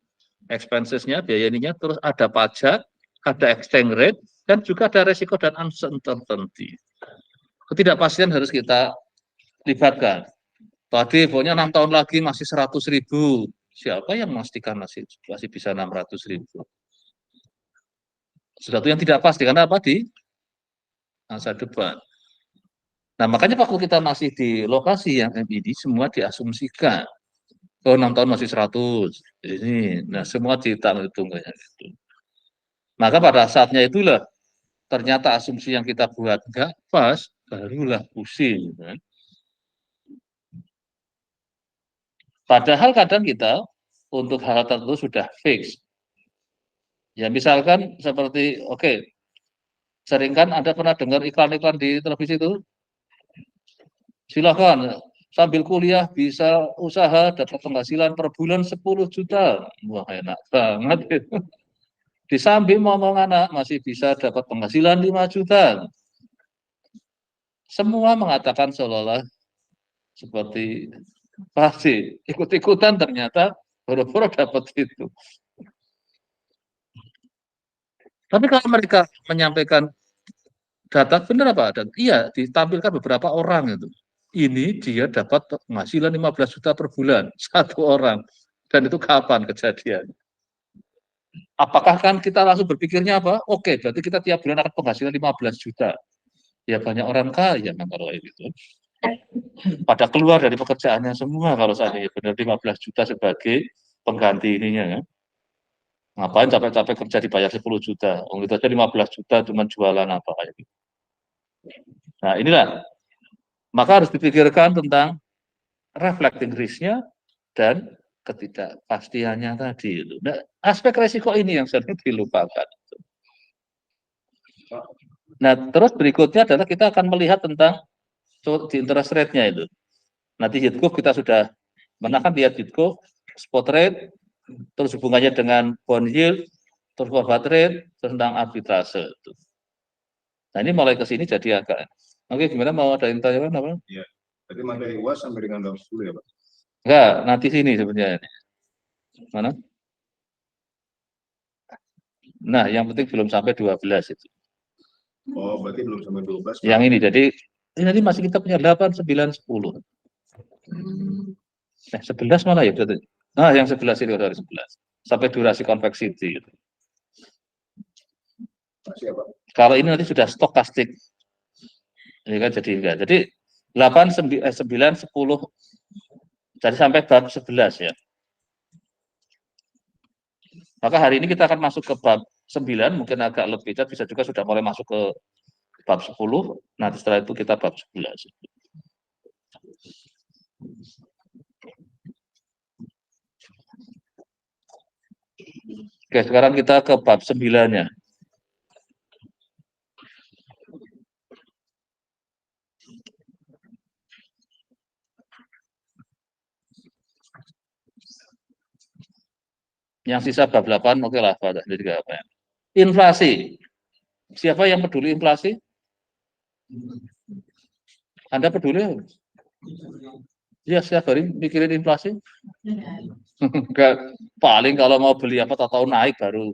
expenses-nya, biaya ininya, terus ada pajak, ada exchange rate, dan juga ada resiko dan uncertainty. Ketidakpastian harus kita libatkan. Tadi pokoknya 6 tahun lagi masih 100.000. Siapa yang memastikan masih bisa 600.000? Sesuatu yang tidak pasti, karena apa? Di masa depan. Nah, makanya waktu kita masih di lokasi yang MID, semua diasumsikan. Oh, 6 tahun masih 100. Ini, nah semua dihitung kayak gitu. Maka pada saatnya itulah, ternyata asumsi yang kita buat nggak pas, barulah pusing. Kan? Padahal kadang kita, untuk hal tertentu sudah fix. Ya misalkan seperti, oke, sering kan Anda pernah dengar iklan-iklan di televisi itu? Silakan, sambil kuliah bisa usaha dapat penghasilan per bulan 10 juta. Wah enak banget. Di samping ngomong anak masih bisa dapat penghasilan 5 juta. Semua mengatakan seolah-olah seperti pasti ikut-ikutan ternyata boro-boro dapat itu. Tapi kalau mereka menyampaikan data benar apa? Dan iya, ditampilkan beberapa orang itu. Ini dia dapat penghasilan 15 juta per bulan, satu orang. Dan itu kapan kejadian? Apakah kan kita langsung berpikirnya apa? Oke, berarti kita tiap bulan akan penghasilan 15 juta. Ya banyak orang kaya kan kalau itu. Pada keluar dari pekerjaannya semua kalau seandainya benar 15 juta sebagai pengganti ininya. Ya. Ngapain capek-capek kerja dibayar 10 juta? Oh, itu aja 15 juta cuma jualan apa kayak gitu. Nah, inilah maka harus dipikirkan tentang reflecting risk-nya dan ketidakpastiannya tadi. Nah, aspek resiko ini yang sering dilupakan. Nah, terus berikutnya adalah kita akan melihat tentang di interest rate-nya itu. Nanti yield curve kita sudah menakan lihat yield curve, spot rate, terus hubungannya dengan bond yield, terus forward rate, tentang arbitrase. Nah, ini mulai ke sini jadi agak. Oke, gimana mau ada intinya apa? Iya. Jadi materi UAS sampai dengan tahun 10 ya, Pak? Enggak, nanti sini sebenarnya. Mana? Nah, yang penting belum sampai 12 itu. Oh, berarti belum sampai 12. Yang ini, jadi ini nanti masih kita punya 8, 9, 10. 11 mana ya? Nah, yang 11 ini dari 11. Sampai durasi konveksiti. Gitu. Masih ya, Pak? Kalau ini nanti sudah stokastik. Ini kan jadi enggak. Jadi 8, 9, 10. Jadi sampai bab 11 ya. Maka hari ini kita akan masuk ke bab 9, mungkin agak lebih, bisa juga sudah mulai masuk ke bab 10, nanti setelah itu kita bab 11. Oke, sekarang kita ke bab 9-nya. Yang sisa bab 8, oke lah, Pak. Jadi juga apa ya? Inflasi. Siapa yang peduli inflasi? Anda peduli? Ya, setiap hari mikirin inflasi. Enggak, paling kalau mau beli apa tahu naik baru.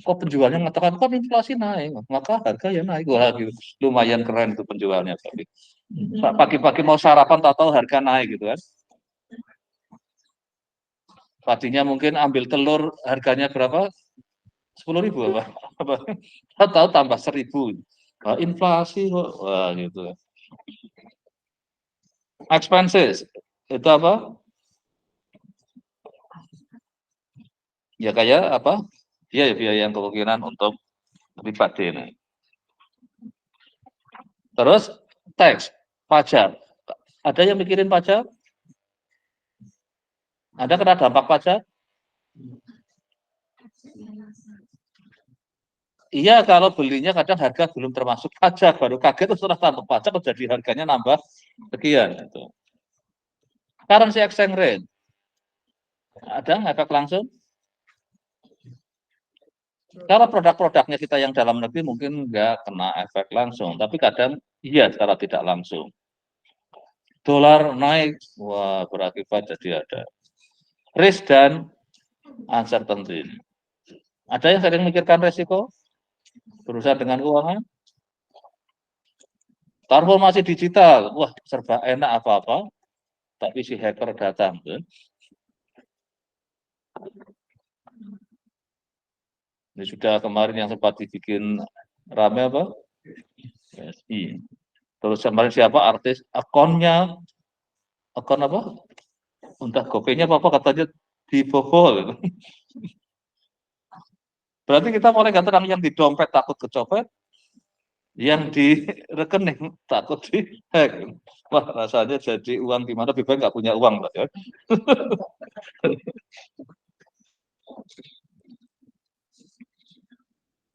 Kok penjualnya mengatakan kok inflasi naik, maka harga ya naik. Wah, gitu. Lumayan keren itu penjualnya. Pagi-pagi mau sarapan tahu harga naik gitu kan. Tadinya mungkin ambil telur harganya berapa? 10.000 apa? Tahu tambah 1.000. Wah, inflasi kok. Wah, gitu. Expenses itu apa? Ya kayak apa? Biaya yang kemungkinan untuk pribadi ini. Terus tax, pajak. Ada yang mikirin pajak? Ada kena dampak pajak? Iya, kalau belinya kadang harga belum termasuk pajak, baru kaget setelah tambah pajak jadi harganya nambah sekian. Gitu. Currency exchange rate, ada efek langsung? Kalau produk-produknya kita yang dalam negeri mungkin nggak kena efek langsung, tapi kadang iya secara tidak langsung. Dolar naik, wah berakibat jadi ada risk dan uncertainty. Ada yang sering memikirkan resiko berusaha dengan keuangan? Transformasi digital, wah serba enak apa-apa, tapi si hacker datang. Ini sudah kemarin yang sempat dibikin rame apa? PSI. Terus kemarin siapa artis akunnya, akun apa? Entah GoPay-nya apa katanya dibobol. Berarti kita mulai nggak tenang, yang di dompet takut kecopet, yang di rekening takut di hack. Wah rasanya jadi uang di mana lebih baik nggak punya uang lah ya.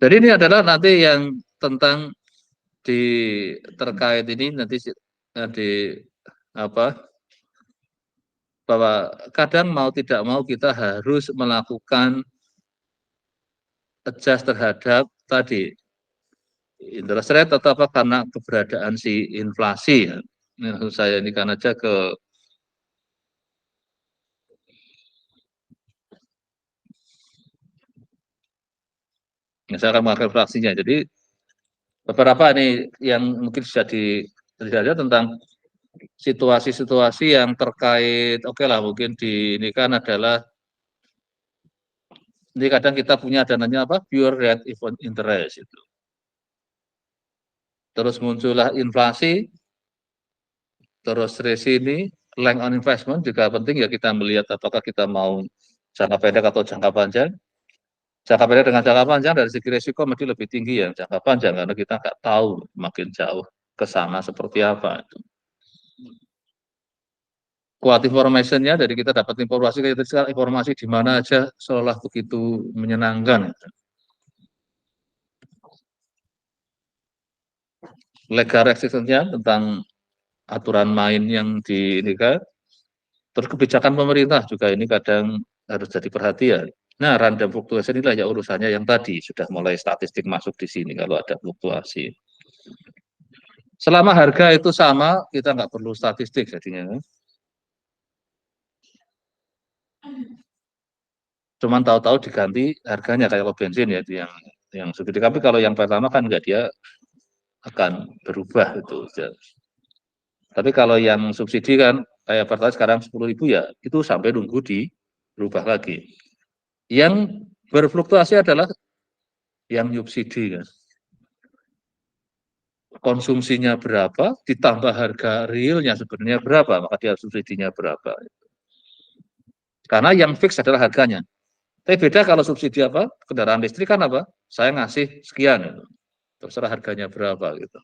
Jadi ini adalah nanti yang tentang di terkait ini nanti di apa bahwa kadang mau tidak mau kita harus melakukan adjust terhadap tadi interest rate atau apa karena keberadaan si inflasi. Maksud saya ini kan aja ke misalkan mengakhiri fraksinya. Jadi beberapa ini yang mungkin sudah dilihat tentang situasi-situasi yang terkait, oke lah mungkin di ini kan adalah ini kadang kita punya dananya apa pure rate of interest itu. Terus muncullah inflasi, terus resini, length on investment juga penting ya kita melihat apakah kita mau jangka pendek atau jangka panjang. Jangka pendek dengan jangka panjang dari segi risiko mesti lebih tinggi ya jangka panjang karena kita nggak tahu makin jauh ke sana seperti apa. Quote information-nya dari kita dapat informasi di mana aja seolah begitu menyenangkan. Legal resistance-nya tentang aturan main yang di ini kan. Terus kebijakan pemerintah juga ini kadang harus jadi perhatian. Nah, random fluktuasi inilah ya urusannya yang tadi sudah mulai statistik masuk di sini kalau ada fluktuasi. Selama harga itu sama, kita nggak perlu statistik jadinya. Cuman tahu-tahu diganti harganya kayak kalau bensin ya itu yang subsidi. Tapi kalau yang pertama kan enggak, dia akan berubah itu. Tapi kalau yang subsidi kan kayak pertalite sekarang 10.000 ya itu sampai nunggu berubah lagi. Yang berfluktuasi adalah yang subsidi kan. Konsumsinya berapa ditambah harga realnya sebenarnya berapa, maka dia subsidinya berapa. Karena yang fix adalah harganya. Tapi beda kalau subsidi apa kendaraan listrik kan apa? Saya ngasih sekian, gitu. Terserah harganya berapa gitu.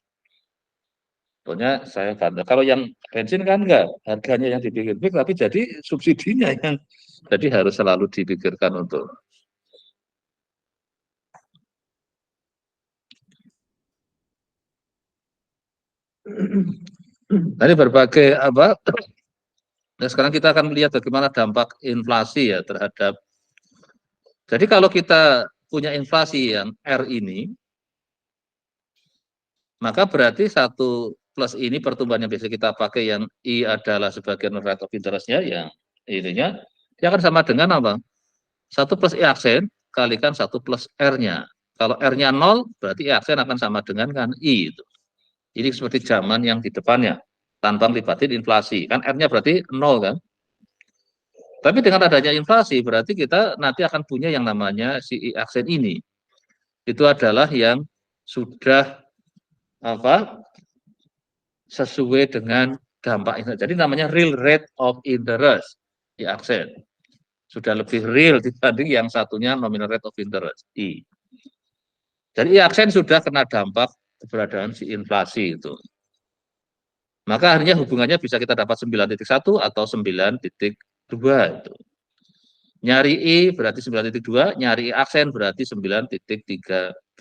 Pokoknya saya kan. Kalau yang bensin kan enggak, harganya yang dibikin fix, tapi jadi subsidinya yang jadi harus selalu dipikirkan untuk. Tadi berbagai apa? Nah, sekarang kita akan melihat bagaimana dampak inflasi ya terhadap Jadi kalau kita punya inflasi yang R ini, maka berarti 1 plus ini pertumbuhan yang biasa kita pakai yang I adalah sebagian rate of interest-nya, yang ininya, dia akan sama dengan apa? 1 plus I aksen kalikan 1 plus R-nya. Kalau R-nya 0, berarti I aksen akan sama dengan kan I. Itu. Ini seperti zaman yang di depannya, tanpa melibatin inflasi. Kan R-nya berarti 0 kan? Tapi dengan adanya inflasi, berarti kita nanti akan punya yang namanya si I aksen ini. Itu adalah yang sudah apa sesuai dengan dampak. Jadi namanya real rate of interest di aksen. Sudah lebih real dibanding yang satunya nominal rate of interest I. Jadi I aksen sudah kena dampak keberadaan si inflasi itu. Maka akhirnya hubungannya bisa kita dapat 9.1 atau 9.2 itu. Nyari I berarti 9.2, nyari I aksen berarti 9.3B.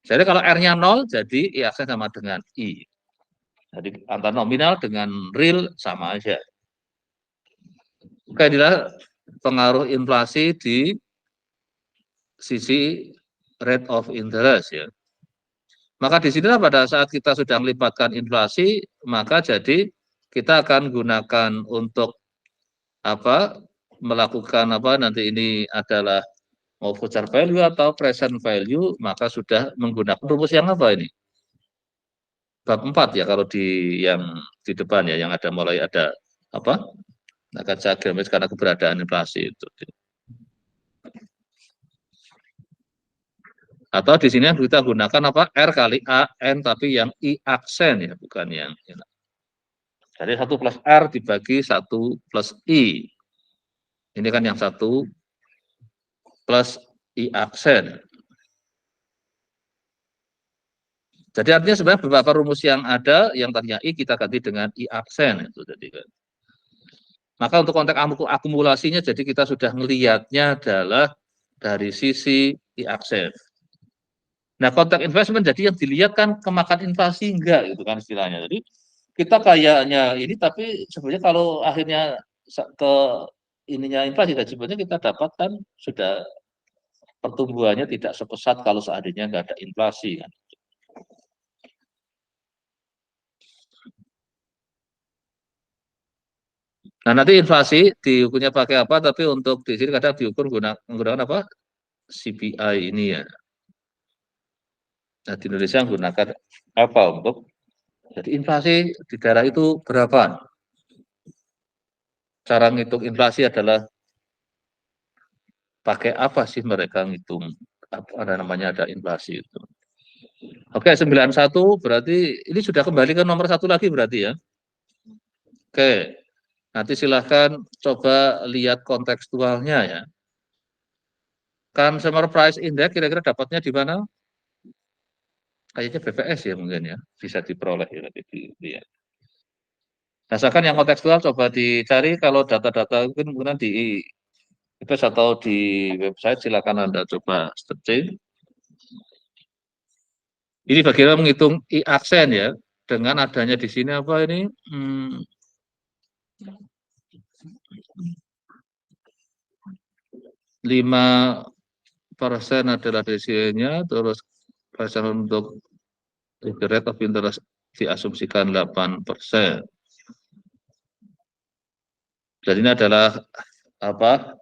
Jadi kalau R-nya 0, jadi I aksen sama dengan I. Jadi antara nominal dengan real sama aja. Oke, inilah pengaruh inflasi di sisi rate of interest ya. Maka di sini pada saat kita sudah melibatkan inflasi, maka jadi kita akan gunakan untuk apa? Melakukan apa nanti ini adalah mau future value atau present value, maka sudah menggunakan rumus yang apa ini? Bab 4 ya kalau di yang di depan ya, yang ada mulai ada apa? Kaca geometris karena keberadaan inflasi itu. Atau di sini kita gunakan apa? R kali A, N, tapi yang I aksen ya, bukan yang ini. Jadi 1 plus R dibagi 1 plus I. Ini kan yang 1 plus I aksen. Jadi artinya sebenarnya beberapa rumus yang ada, yang tadinya I kita ganti dengan I aksen. Itu jadi kan. Maka untuk konteks akumulasinya, jadi kita sudah melihatnya adalah dari sisi I aksen. Nah, konteks investment jadi yang dilihat kan kemakan inflasi enggak gitu kan istilahnya. Jadi kita kayaknya ini tapi sebenarnya kalau akhirnya ke ininya inflasi dan sebetulnya kita dapatkan sudah pertumbuhannya tidak sepesat kalau seandainya enggak ada inflasi kan. Nah, nanti inflasi diukurnya pakai apa, tapi untuk di sini kadang diukur menggunakan apa? CPI ini ya. Nah, di Indonesia menggunakan apa untuk jadi inflasi di daerah itu berapa? Cara ngitung inflasi adalah pakai apa sih mereka ngitung ada namanya ada inflasi itu. Oke, 91 berarti ini sudah kembali ke nomor 1 lagi berarti ya. Oke, nanti silahkan coba lihat kontekstualnya ya. Consumer Price Index kira-kira dapatnya di mana? Kayaknya BPS ya mungkin ya, bisa diperoleh ya nanti dilihat. Misalkan yang kontekstual coba dicari kalau data-data mungkin di BPS atau di website silakan Anda coba searching. Ini bagaimana menghitung I aksen ya, dengan adanya di sini apa ini? 5% adalah DCE-nya, terus persen untuk rate of interest diasumsikan 8%. Jadi ini adalah apa?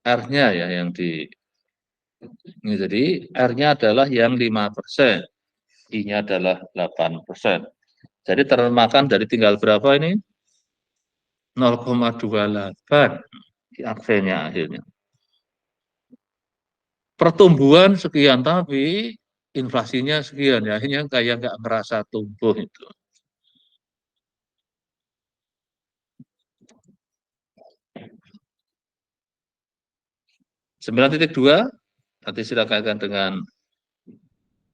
R-nya ya yang di ini, jadi R-nya adalah yang 5%, I-nya adalah 8%. Jadi termakan dari tinggal berapa ini? 0,28 di aksennya akhirnya. Pertumbuhan sekian tapi inflasinya sekian ya, akhirnya kayak nggak merasa tumbuh itu. (9.2) nanti silakan dengan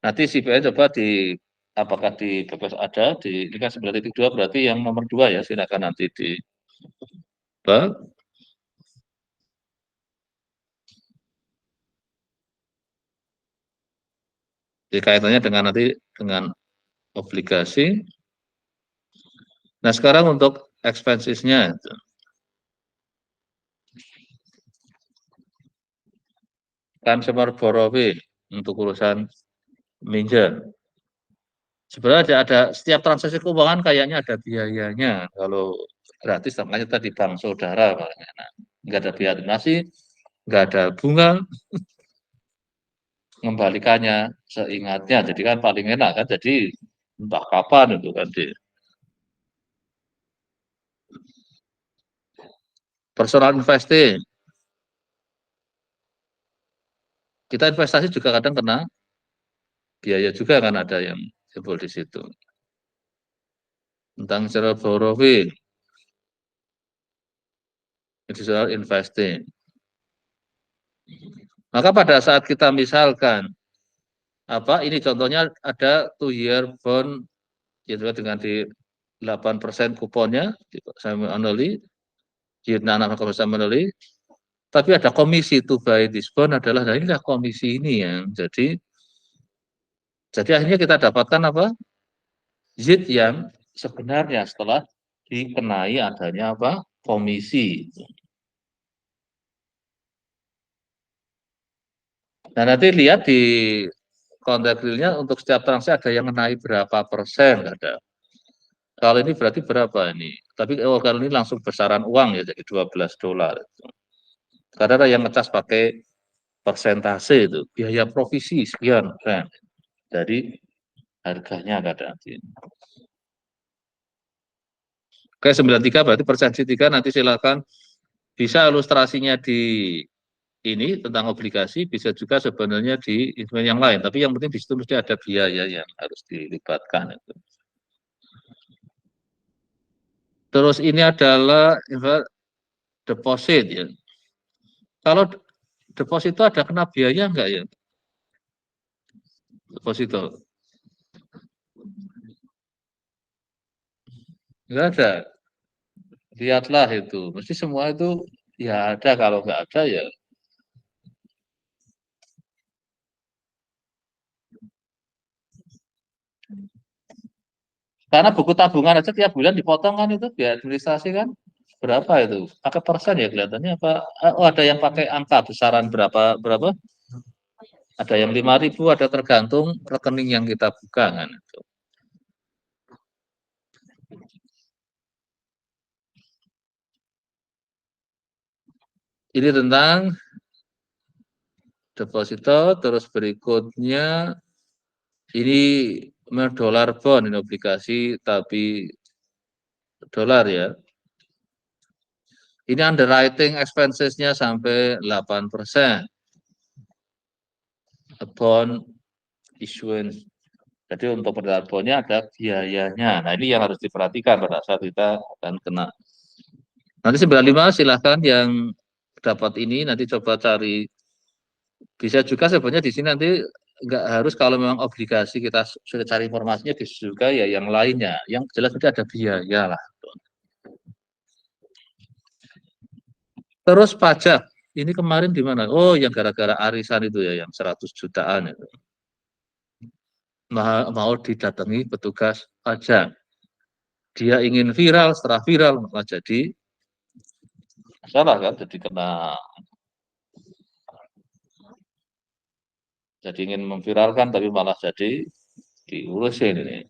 nanti CPI coba di apakah di BPS ada di ini kan 9.2 berarti yang nomor 2 ya, silakan nanti di kaitannya dengan nanti dengan obligasi. Nah, sekarang untuk expenses-nya. consumer borrowing untuk urusan minjem. Sebenarnya ada setiap transaksi keuangan kayaknya ada biayanya. Kalau gratis, makanya tadi bank saudara, makanya. Nah, nggak ada biaya donasi, nggak ada bunga, mengembalikannya seingatnya. Jadi kan paling enak kan. Jadi entah kapan itu kan. Personal investing. Kita investasi juga kadang kena biaya juga kan, ada yang jebol di situ. Tentang cara borrowing, additional investing. Maka pada saat kita misalkan ini contohnya ada 2-year bond gitu dengan di 8% kuponnya semi annually, yield semi annually, tapi ada komisi to buy this bond adalah, nah inilah komisi ini yang jadi akhirnya kita dapatkan apa? Yield yang sebenarnya setelah dikenai adanya apa? Komisi. Nah, nanti lihat di kontrak realnya untuk setiap transaksi ada yang naik berapa persen, ada. Kalau ini berarti berapa ini? Tapi kalau ini langsung besaran uang ya, jadi $12. Karena ada yang ngecas pakai persentase itu, biaya provisi sekian kan. Jadi harganya kadang. Oke, 93 berarti persensi 3, nanti silakan bisa ilustrasinya di ini tentang obligasi, bisa juga sebenarnya di instrumen yang lain. Tapi yang penting di situ mesti ada biaya yang harus dilibatkan. Terus ini adalah deposit ya. Kalau deposito ada kena biaya enggak ya? Deposito. Enggak ada. Lihatlah itu. Mesti semua itu ya ada, kalau enggak ada ya. Karena buku tabungan aja tiap bulan dipotong kan itu biaya administrasi kan. Berapa itu? Pakai persen ya kelihatannya apa? Oh, ada yang pakai angka besaran berapa? Ada yang 5.000, ada tergantung rekening yang kita buka kan. Ini tentang deposito, terus berikutnya ini dolar bond, ini obligasi tapi dolar ya. Ini underwriting expenses-nya sampai 8%. Bond issuance. Jadi untuk pendanaan bondnya ada biayanya. Nah ini yang harus diperhatikan pada saat kita akan kena. Nanti 95 silahkan yang dapat ini nanti coba cari. Bisa juga sebenarnya di sini nanti nggak harus, kalau memang obligasi kita sudah cari informasinya, bisa juga ya yang lainnya. Yang jelas nanti ada biaya lah. Terus pajak. Ini kemarin di mana? Oh, yang gara-gara arisan itu ya, yang 100 jutaan itu. Mau didatangi petugas pajak. Dia ingin viral, setelah viral maka jadi salah kan, jadi kena. Jadi ingin memviralkan tapi malah jadi diurusin ini.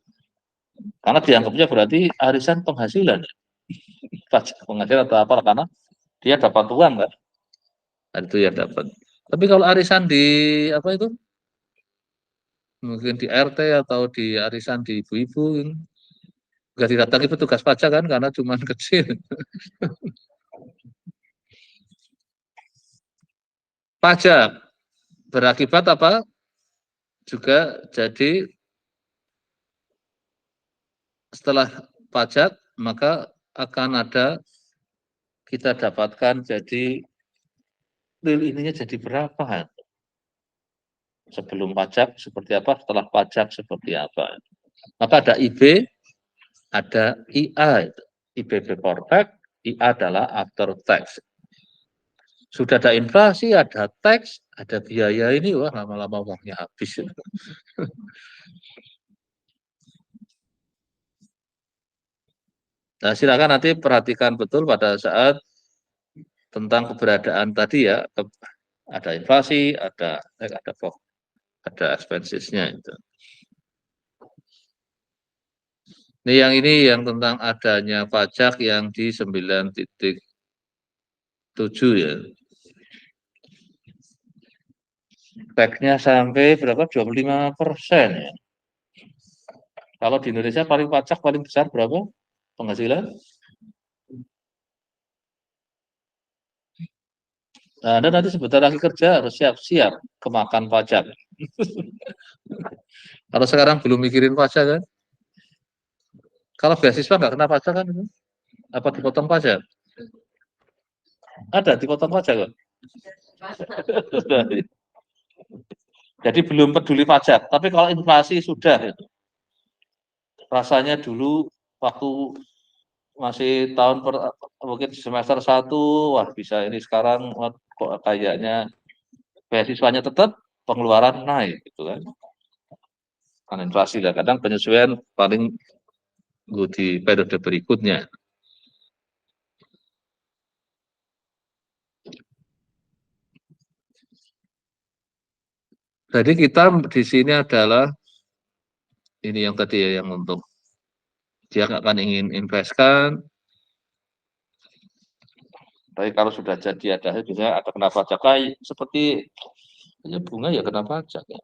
Karena dianggapnya berarti arisan penghasilan. Pajak penghasilan atau apa, karena dia dapat uang kan. Dan itu yang dapat. Tapi kalau arisan di apa itu? Mungkin di RT atau di arisan di ibu-ibu, nggak didatangi petugas pajak kan, karena cuma kecil. Pajak berakibat apa? Juga jadi setelah pajak maka akan ada, kita dapatkan jadi real ininya jadi berapa? Sebelum pajak seperti apa, setelah pajak seperti apa. Maka ada IB, ada IA, IB before tax, IA adalah after tax. Sudah ada inflasi, ada tax, ada biaya ini, wah lama-lama uangnya habis. Nah, silakan nanti perhatikan betul pada saat tentang keberadaan tadi ya, Ada inflasi, ada expensesnya itu. Ini yang tentang adanya pajak yang di 9.7 ya. Tax-nya sampai berapa? 25% ya. Kalau di Indonesia pajak paling besar berapa penghasilan? Nah, Anda nanti sebentar lagi kerja harus siap-siap kemakan pajak. Kalau sekarang belum mikirin pajak kan? Kalau beasiswa nggak kena pajak kan? Apa dipotong pajak? Ada dipotong pajak kok. Jadi belum peduli pajak. Tapi kalau inflasi sudah itu. Rasanya dulu waktu masih mungkin semester 1, wah bisa ini sekarang kok kayaknya beasiswanya tetap, pengeluaran naik gitu kan. Kan inflasi lah, kadang penyesuaian paling di periode berikutnya. Jadi kita di sini adalah ini yang tadi ya, yang untuk dia akan ingin investkan. Tapi kalau sudah jadi ada biasanya ada kena pajak, kayak seperti bunga ya kena pajak ya.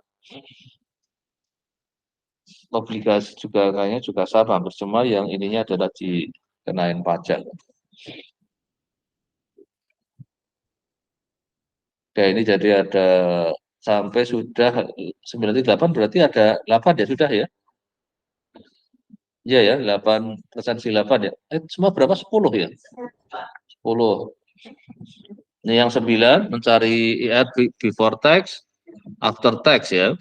Obligasi juga kayaknya juga sama, cuma yang ininya adalah dikenain pajak. Nah, ini jadi ada sampai sudah 98 berarti ada 8 ya sudah ya. Iya ya, 8% 8 ya. Semua berapa? 10 ya? 10. Ini yang 9 mencari IR before tax, after tax ya.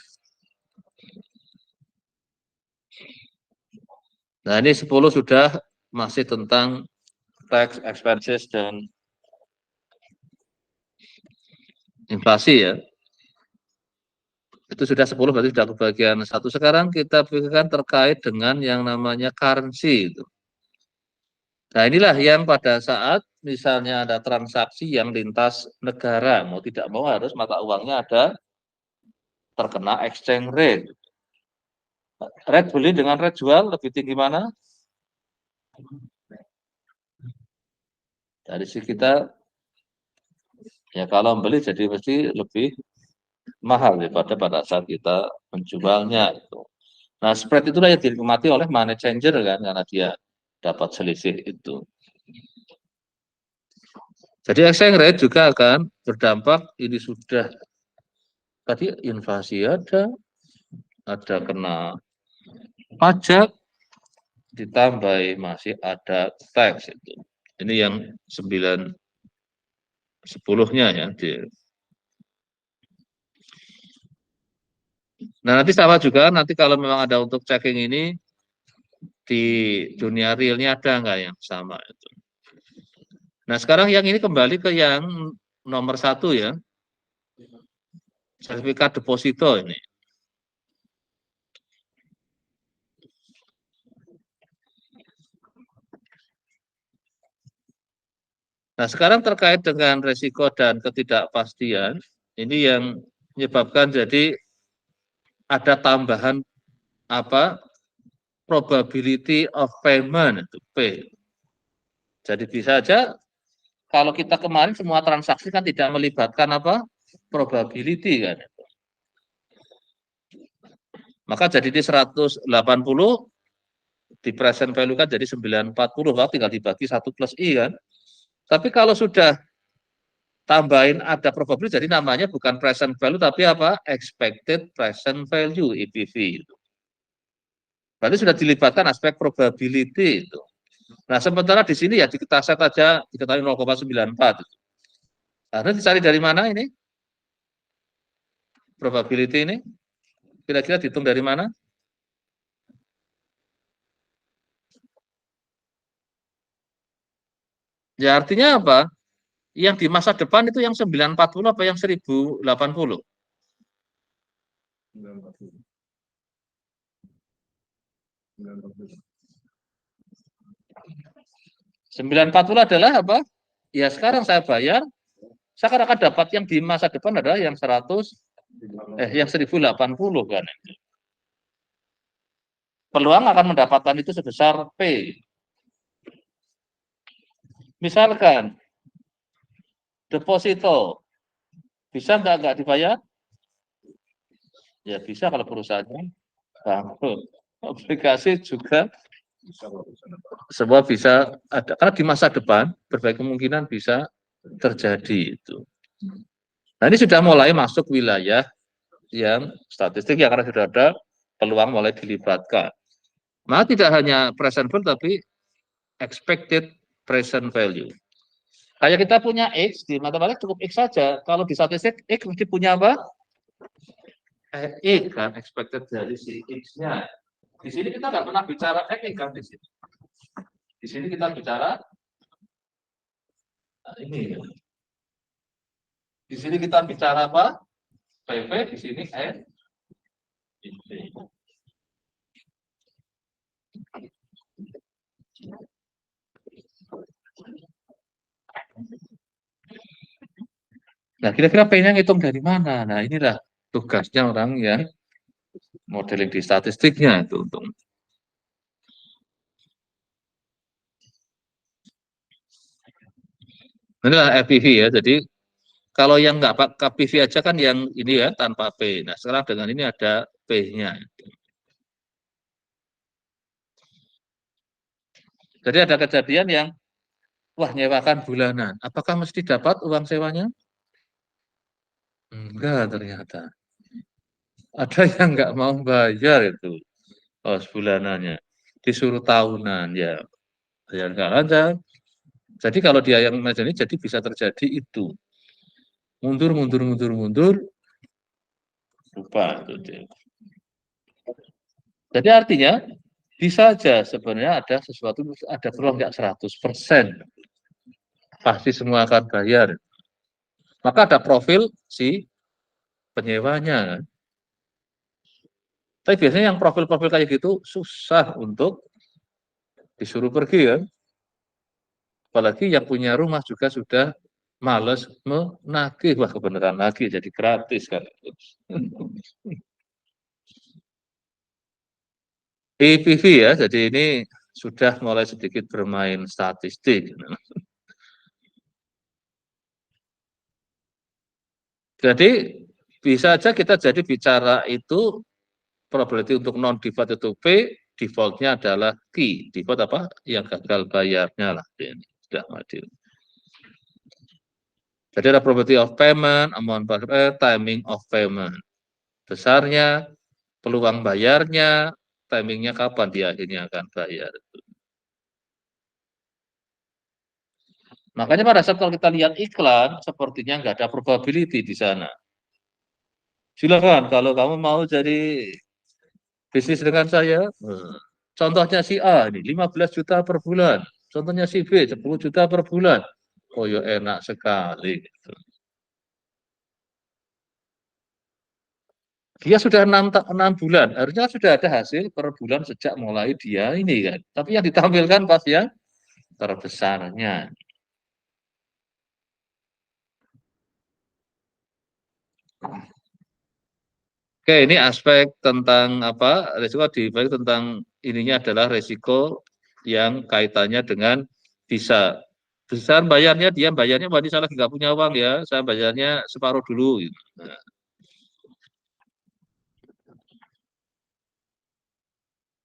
Nah, ini 10 sudah masih tentang tax, expenses, dan inflasi ya. Itu sudah 10 berarti sudah kebagian 1. Sekarang kita pikirkan terkait dengan yang namanya currency itu. Nah, inilah yang pada saat misalnya ada transaksi yang lintas negara, mau tidak mau harus mata uangnya ada terkena exchange rate. Rate beli dengan rate jual lebih tinggi mana? Dari sisi kita, ya kalau beli jadi mesti lebih mahal daripada pada saat kita menjualnya. Nah, spread itulah yang dinikmati oleh money changer kan, karena dia dapat selisih itu. Jadi exchange rate juga akan berdampak, ini sudah tadi inflasi ada kena pajak, ditambah masih ada tax itu. Ini yang 9/10-nya ya. Nah, nanti sama juga nanti kalau memang ada untuk checking ini di dunia realnya ada nggak yang sama itu. Nah, sekarang yang ini kembali ke yang nomor 1 ya. Sertifikat deposito ini. Nah, sekarang terkait dengan resiko dan ketidakpastian, ini yang menyebabkan jadi ada tambahan probability of payment itu P. Jadi bisa saja kalau kita kemarin semua transaksi kan tidak melibatkan probability kan. Maka jadi di 180 di present value kan jadi 940, tinggal dibagi 1 plus I kan. Tapi kalau sudah tambahin ada probability, jadi namanya bukan present value tapi expected present value EPV itu. Berarti sudah dilibatkan aspek probability itu. Nah, sementara di sini ya kita set aja diketahui 0,94 itu. Nah, dicari dari mana ini? Probability ini kira-kira dihitung dari mana? Ya artinya apa? Yang di masa depan itu yang 940 apa yang 1080? 940 adalah apa? Ya sekarang saya bayar Saya akan dapat yang di masa depan adalah yang 1080 kan. Peluang akan mendapatkan itu sebesar P. Misalkan deposito bisa nggak dibayar? Ya bisa kalau perusahaannya bangkrut. Obligasi juga semua bisa ada. Karena di masa depan berbagai kemungkinan bisa terjadi itu. Nah ini sudah mulai masuk wilayah yang statistik ya karena sudah ada peluang mulai dilibatkan. Maka tidak hanya present value tapi expected present value. Kayak kita punya X di matematik cukup X saja. Kalau di statistik X mesti punya apa? X kan expected dari si X-nya. Di sini kita nggak pernah bicara X kan di sini. Di sini kita bicara ini. Di sini kita bicara apa? PV, di sini N. Nah, kira-kira P-nya ngitung dari mana? Nah, inilah tugasnya orang yang modeling di statistiknya itu untuk inilah FPV ya. Jadi kalau yang nggak pakai PV aja kan yang ini ya tanpa P. Nah, sekarang dengan ini ada P-nya. Jadi ada kejadian yang wah nyewakan bulanan. Apakah mesti dapat uang sewanya? Enggak ternyata. Ada yang nggak mau bayar itu sebulanannya. Disuruh tahunan ya. Ya enggak ada. Jadi kalau dia yang manajer ini jadi bisa terjadi itu. Mundur, lupa. Jadi artinya bisa aja sebenarnya ada sesuatu, ada peluang nggak 100%. Pasti semua akan bayar. Maka ada profil si penyewanya. Tapi biasanya yang profil-profil kayak gitu susah untuk disuruh pergi kan. Apalagi yang punya rumah juga sudah males menagih. Wah kebenaran lagi jadi gratis kan. EPV ya, jadi ini sudah mulai sedikit bermain statistik. Jadi bisa aja kita jadi bicara itu probability untuk non default itu P, defaultnya adalah Q. Default apa? Yang gagal bayarnya lah. Ini sudah maju. Jadi ada probability of payment, amount timing of payment. Besarnya, peluang bayarnya, timingnya kapan dia akhirnya akan bayar. Makanya pada saat kalau kita lihat iklan, sepertinya nggak ada probability di sana. Silakan kalau kamu mau jadi bisnis dengan saya, contohnya si A ini 15 juta per bulan, contohnya si B 10 juta per bulan. Oh ya enak sekali. Dia sudah 6 bulan, harusnya sudah ada hasil per bulan sejak mulai dia ini kan. Tapi yang ditampilkan pas yang terbesarnya. Oke, ini aspek tentang apa? Risiko dibalik tentang ininya adalah risiko yang kaitannya dengan bisa besar bayarnya, dia bayarnya berarti saya lagi nggak punya uang ya, saya bayarnya separuh dulu. Gitu. Nah.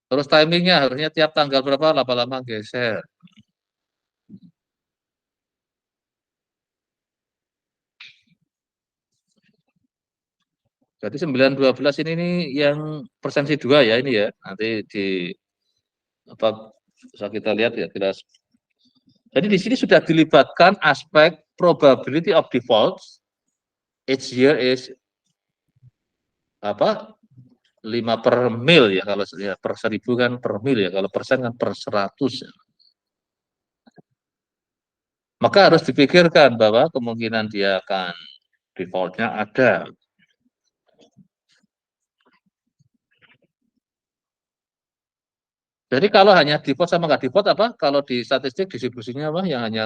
Terus timingnya harusnya tiap tanggal berapa lama-lama geser. Jadi 9-12 ini nih yang persensi 2 ya ini ya. Nanti di apa bisa kita lihat ya kita. Jadi di sini sudah dilibatkan aspek probability of default. Each year is apa 5 per mil ya kalau ya, per 1000 kan per mil ya kalau persen kan per 100 ya. Maka harus dipikirkan bahwa kemungkinan dia akan defaultnya ada. Jadi kalau hanya default sama nggak default apa? Kalau di statistik distribusinya apa? Yang hanya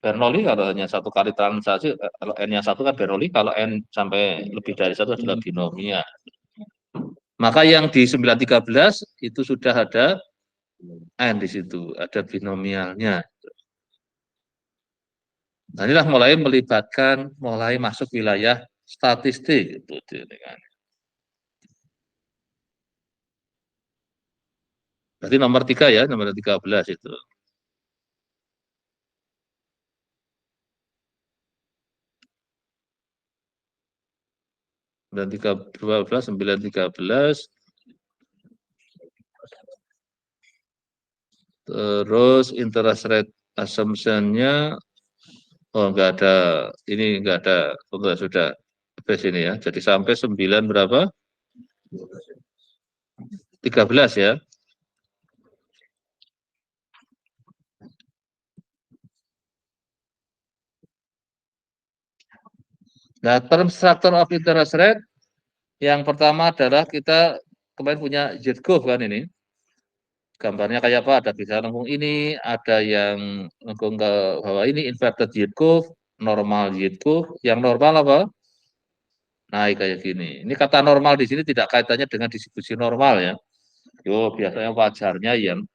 Bernoulli kalau hanya satu kali transaksi, kalau N-nya satu kan Bernoulli, kalau N sampai lebih dari satu adalah binomial. Maka yang di 913 itu sudah ada N di situ, ada binomialnya. Nah, inilah mulai melibatkan, mulai masuk wilayah statistik. Itu. Berarti nomor 3 ya, nomor 13 itu. Dan 12, 9, 13. Terus interest rate assumption-nya, oh enggak ada, ini enggak ada, sudah habis ini ya. Jadi sampai 9 berapa? 13 ya. Nah, term structure of interest rate, yang pertama adalah kita kemarin punya yield curve kan ini. Gambarnya kayak apa? Ada bisa lengkung ini, ada yang lengkung ke bawah ini, inverted yield curve, normal yield curve. Yang normal apa? Naik kayak gini. Ini kata normal di sini tidak kaitannya dengan distribusi normal ya. Yo, biasanya wajarnya yang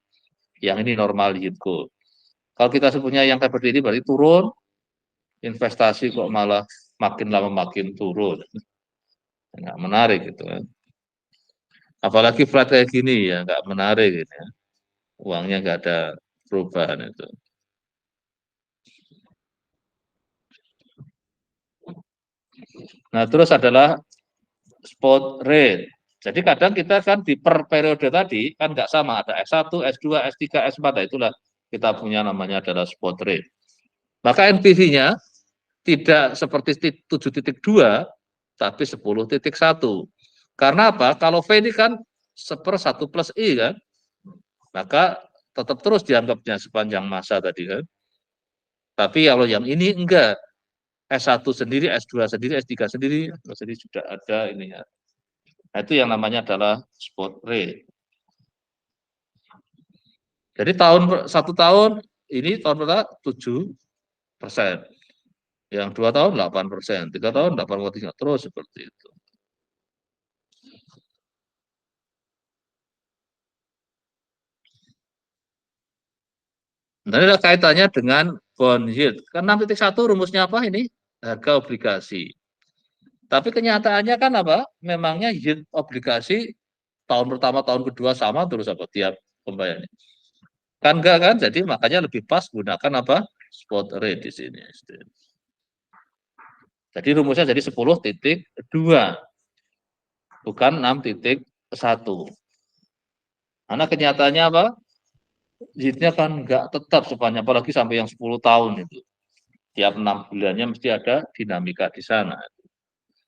ini normal yield curve. Kalau kita sebutnya yang seperti ini berarti turun, investasi kok malah makin lama makin turun. Nggak menarik gitu kan. Apalagi flat kayak gini ya, nggak menarik gitu ya. Uangnya nggak ada perubahan itu. Nah, terus adalah spot rate. Jadi kadang kita kan di per periode tadi kan nggak sama, ada S1, S2, S3, S4, nah itulah kita punya namanya adalah spot rate. Maka NPV-nya tidak seperti 7.2, tapi 10.1. Karena apa? Kalau V ini kan 1/1 plus I kan, maka tetap terus dianggapnya sepanjang masa tadi kan. Tapi kalau yang ini enggak, S1 sendiri, S2 sendiri, S3 sendiri, jadi sudah ada ini ya. Nah, itu yang namanya adalah spot rate. Jadi satu tahun ini tahun pertama 7%, yang 2 tahun 8%, 3 tahun 8,3, terus seperti itu. Nah, ini ada kaitannya dengan bond yield. Kan 6.1 rumusnya apa ini? Harga obligasi. Tapi kenyataannya kan apa? Memangnya yield obligasi tahun pertama, tahun kedua sama terus apa tiap pembayarannya? Kan enggak kan? Jadi makanya lebih pas gunakan apa? Spot rate di sini. Jadi rumusnya jadi 10.2, bukan 6.1. Karena kenyataannya apa? Yieldnya kan enggak tetap sepanjang, apalagi sampai yang 10 tahun itu. Tiap 6 bulannya mesti ada dinamika di sana.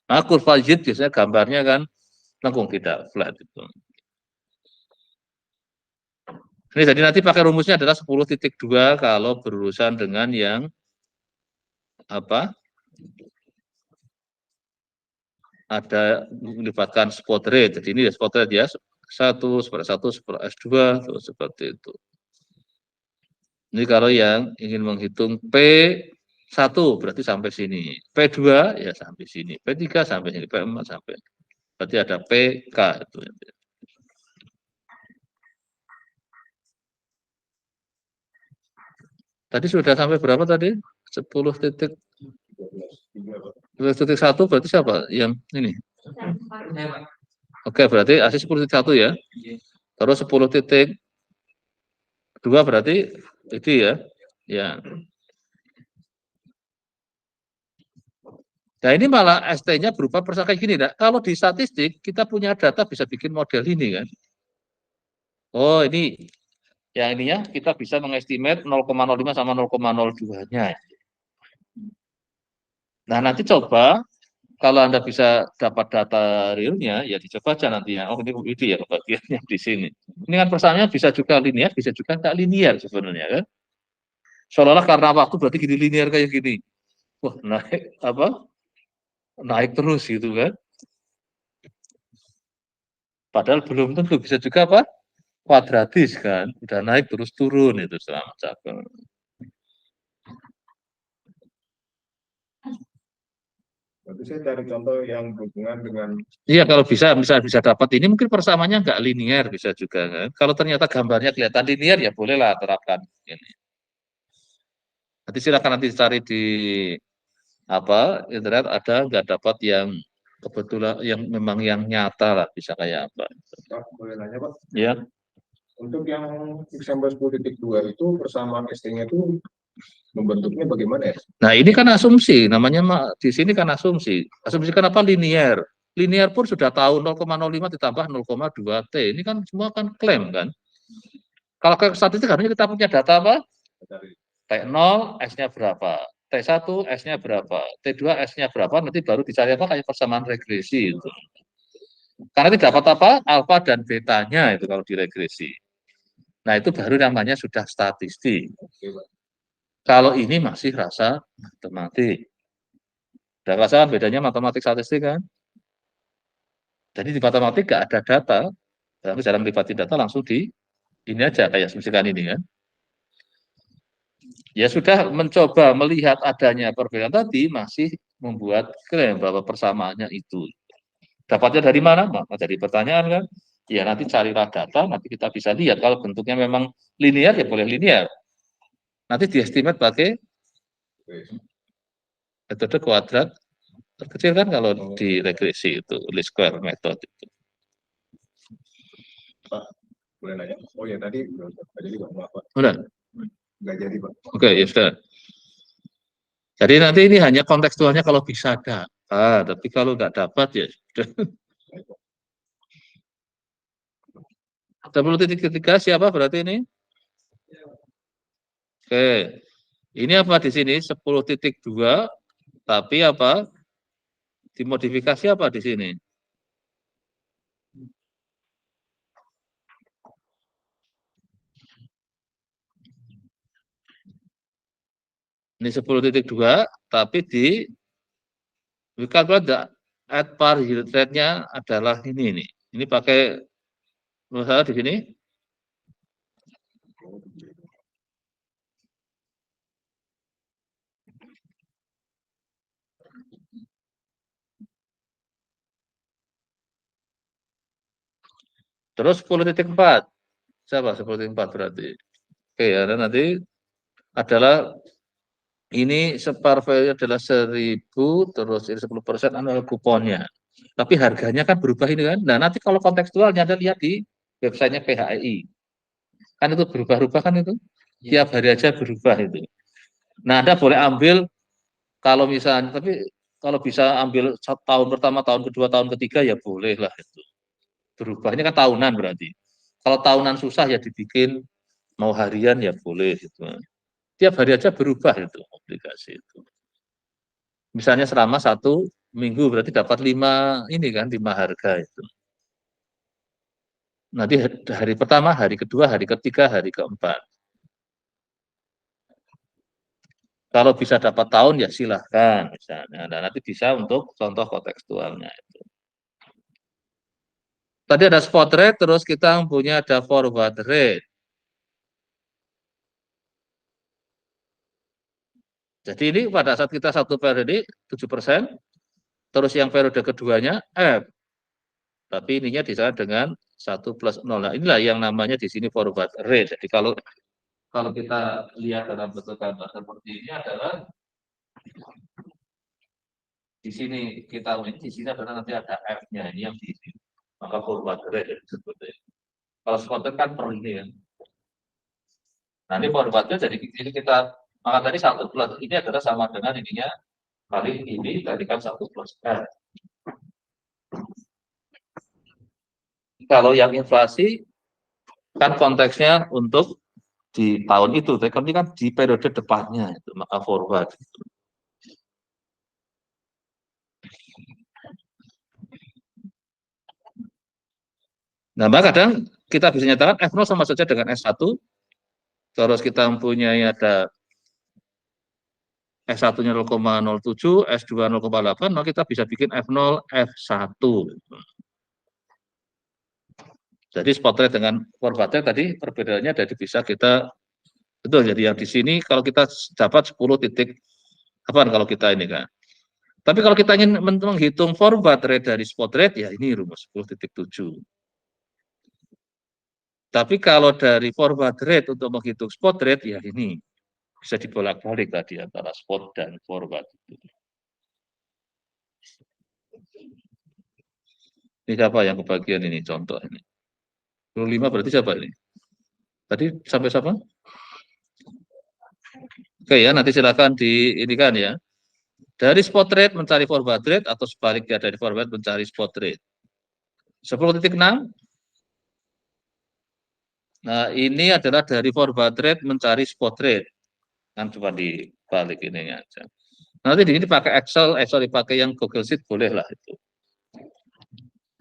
Nah, kurva yield biasanya gambarnya kan lengkung, tidak flat itu. Ini jadi nanti pakai rumusnya adalah 10.2 kalau berurusan dengan yang apa? Ada melibatkan spot rate. Jadi ini ya spot rate ya, 1/1, 1/S2, seperti itu. Ini kalau yang ingin menghitung P1 berarti sampai sini. P2 ya sampai sini. P3 sampai sini. P4 sampai. Berarti ada PK itu. Tadi sudah sampai berapa tadi? 10.1 berarti siapa? Yang ini. Oke, berarti AC 10.1 ya. Terus 10.2 berarti itu ya. Ya. Nah, ini malah ST-nya berupa persangka gini. Nah, kalau di statistik kita punya data bisa bikin model ini kan. Oh, ini yang ininya kita bisa mengestimate 0,05 sama 0,02-nya. Nah, nanti coba kalau Anda bisa dapat data realnya, ya dicoba aja nantinya. Oh, ini ya bagiannya di sini. Ini kan persamaan bisa juga linear, bisa juga nggak linear sebenarnya kan. Seolah-olah karena waktu berarti gini linear kayak gini. Wah, naik apa? Naik terus gitu kan. Padahal belum tentu, bisa juga apa? Kuadratis kan. Udah naik terus turun itu selama cakup. Berarti saya cari contoh yang berhubungan dengan Iya, kalau bisa dapat ini mungkin persamaannya nggak linear bisa juga kan. Kalau ternyata gambarnya kelihatan linear ya bolehlah terapkan ini. Nanti silakan nanti cari di internet ada nggak dapat yang kebetulan yang memang yang nyata lah bisa kayak apa. Pak, boleh nanya Pak, Ya. untuk yang example 10.2 itu persamaan ST-nya itu membentuknya bagaimana ya? Nah, ini kan asumsi, namanya di sini kan asumsi. Asumsi kenapa linear? Linear pun sudah tahu 0,05 ditambah 0,2 T. Ini kan semua kan klaim kan. Kalau ke statistik harusnya kita punya data apa? T0 S-nya berapa? T1 S-nya berapa? T2 S-nya berapa? Nanti baru dicari apa kayak persamaan regresi itu. Karena tidak dapat apa? Alfa dan betanya itu kalau diregresi. Nah, itu baru namanya sudah statistik. Kalau ini masih rasa matematik. Dan rasa kan bedanya matematik statistik kan. Jadi di matematik nggak ada data, tapi jarang melibatkan data langsung di ini aja kayak misalkan ini kan. Ya sudah mencoba melihat adanya perbedaan tadi masih membuat klaim bahwa persamaannya itu. Dapatnya dari mana? Maka dari pertanyaan kan. Ya nanti carilah data, nanti kita bisa lihat kalau bentuknya memang linear ya boleh linear. Nanti diestimate pakai metode kuadrat terkecil kan kalau di regresi itu least square method itu. Pak, boleh nanya? Oh ya tadi nggak jadi Pak, maaf Pak. Udah. Nggak jadi Pak. Oke, ya sudah. Jadi nanti ini hanya kontekstualnya kalau bisa dapat, tapi kalau nggak dapat ya sudah. 10.3 siapa berarti ini? Oke, ini apa di sini 10.2, tapi apa? Dimodifikasi apa di sini? Ini 10.2, tapi di kalkulator at par yield rate-nya adalah ini nih. Ini pakai menurut saya di sini. Terus 10.4. Siapa 10.4 berarti? Oke, ya, dan nanti adalah ini par value adalah 1.000, terus ini 10% adalah kuponnya. Tapi harganya kan berubah ini kan. Nah, nanti kalau kontekstualnya Anda lihat di websitenya PHI. Kan itu berubah-ubah kan itu. Tiap hari aja berubah itu. Nah, Anda boleh ambil kalau misalnya, tapi kalau bisa ambil tahun pertama, tahun kedua, tahun ketiga ya boleh lah itu. Berubah. Ini kan tahunan berarti. Kalau tahunan susah ya dibikin mau harian ya boleh gitu. Tiap hari aja berubah itu aplikasi itu. Misalnya selama 1 minggu berarti dapat 5 ini kan 5 harga itu. Nanti hari pertama, hari kedua, hari ketiga, hari keempat. Kalau bisa dapat tahun ya silahkan misalnya. Nah, nanti bisa untuk contoh kontekstualnya itu. Tadi ada spot rate, terus kita punya ada forward rate. Jadi ini pada saat kita satu periode 7%, terus yang periode keduanya F. Tapi ininya di sana dengan 1+0. Nah, inilah yang namanya di sini forward rate. Jadi kalau kita lihat dalam bentuk gambar seperti ini adalah di sini kita di sini adalah nanti ada F-nya ini yang di sini. Maka forward rate seperti ini. Kalau spot kan per ini ya. Nah, ini forward rate jadi ini kita maka tadi 1+ ini adalah sama dengan ininya kali ini tadi kan 1+F. Kalau yang inflasi kan konteksnya untuk di tahun itu, tapi kan di periode depannya itu maka forward. Nah, maka kadang kita bisa nyatakan F0 sama saja dengan S1, terus kita mempunyai ada S1-nya 0,07, S2 0,8, maka kita bisa bikin F0, F1. Jadi spot rate dengan forward rate tadi perbedaannya jadi bisa kita betul. Jadi yang di sini kalau kita dapat 10 titik apa kalau kita ini kan Tapi kalau kita ingin menghitung forward rate dari spot rate, ya ini rumus 10.7. Tapi kalau dari forward rate untuk menghitung spot rate, ya ini bisa dibolak-balik tadi antara spot dan forward. Ini siapa yang kebagian ini contoh ini? 25 berarti siapa ini? Tadi sampai siapa? Oke ya, nanti silakan di ini kan ya. Dari spot rate mencari forward rate atau sebaliknya dari forward mencari spot rate. 10.6. Nah, ini adalah dari forward rate mencari spot rate. Kan cuma dibalik ini aja. Nanti di ini pakai Excel, dipakai yang Google Sheet boleh lah itu.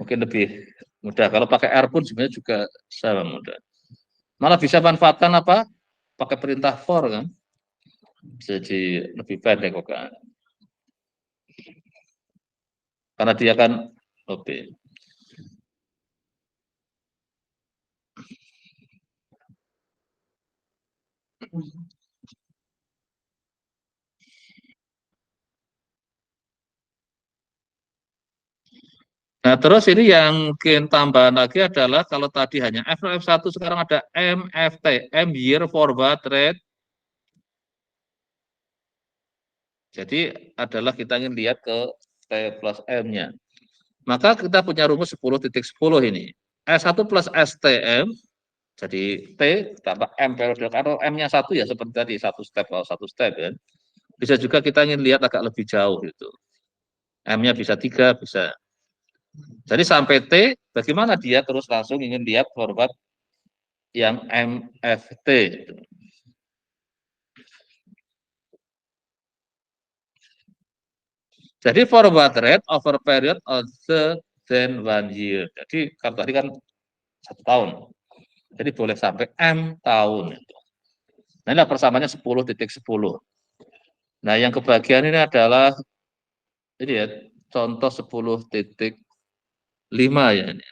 Mungkin lebih mudah. Kalau pakai R pun sebenarnya juga sama mudah. Malah bisa manfaatkan apa? Pakai perintah for kan. Jadi lebih pendek kok kan. Karena dia kan oke. Nah, terus ini yang mungkin tambahan lagi adalah kalau tadi hanya F1, sekarang ada MFT, M year forward rate. Jadi adalah kita ingin lihat ke T plus M-nya. Maka kita punya rumus 10.10 ini. S1 plus STM, jadi T tambah M periode. Kalau M-nya 1 ya seperti tadi, satu step kalau satu step kan. Bisa juga kita ingin lihat agak lebih jauh gitu. M-nya bisa 3, bisa. Jadi sampai T, bagaimana dia terus langsung ingin lihat forward yang MFT. Jadi forward rate over period other than 1 year. Jadi kalau tadi kan 1 tahun. Jadi boleh sampai M tahun. Nah, ini persamaannya 10.10. Nah, yang kebagian ini adalah ini ya, contoh 10.5 ya ini.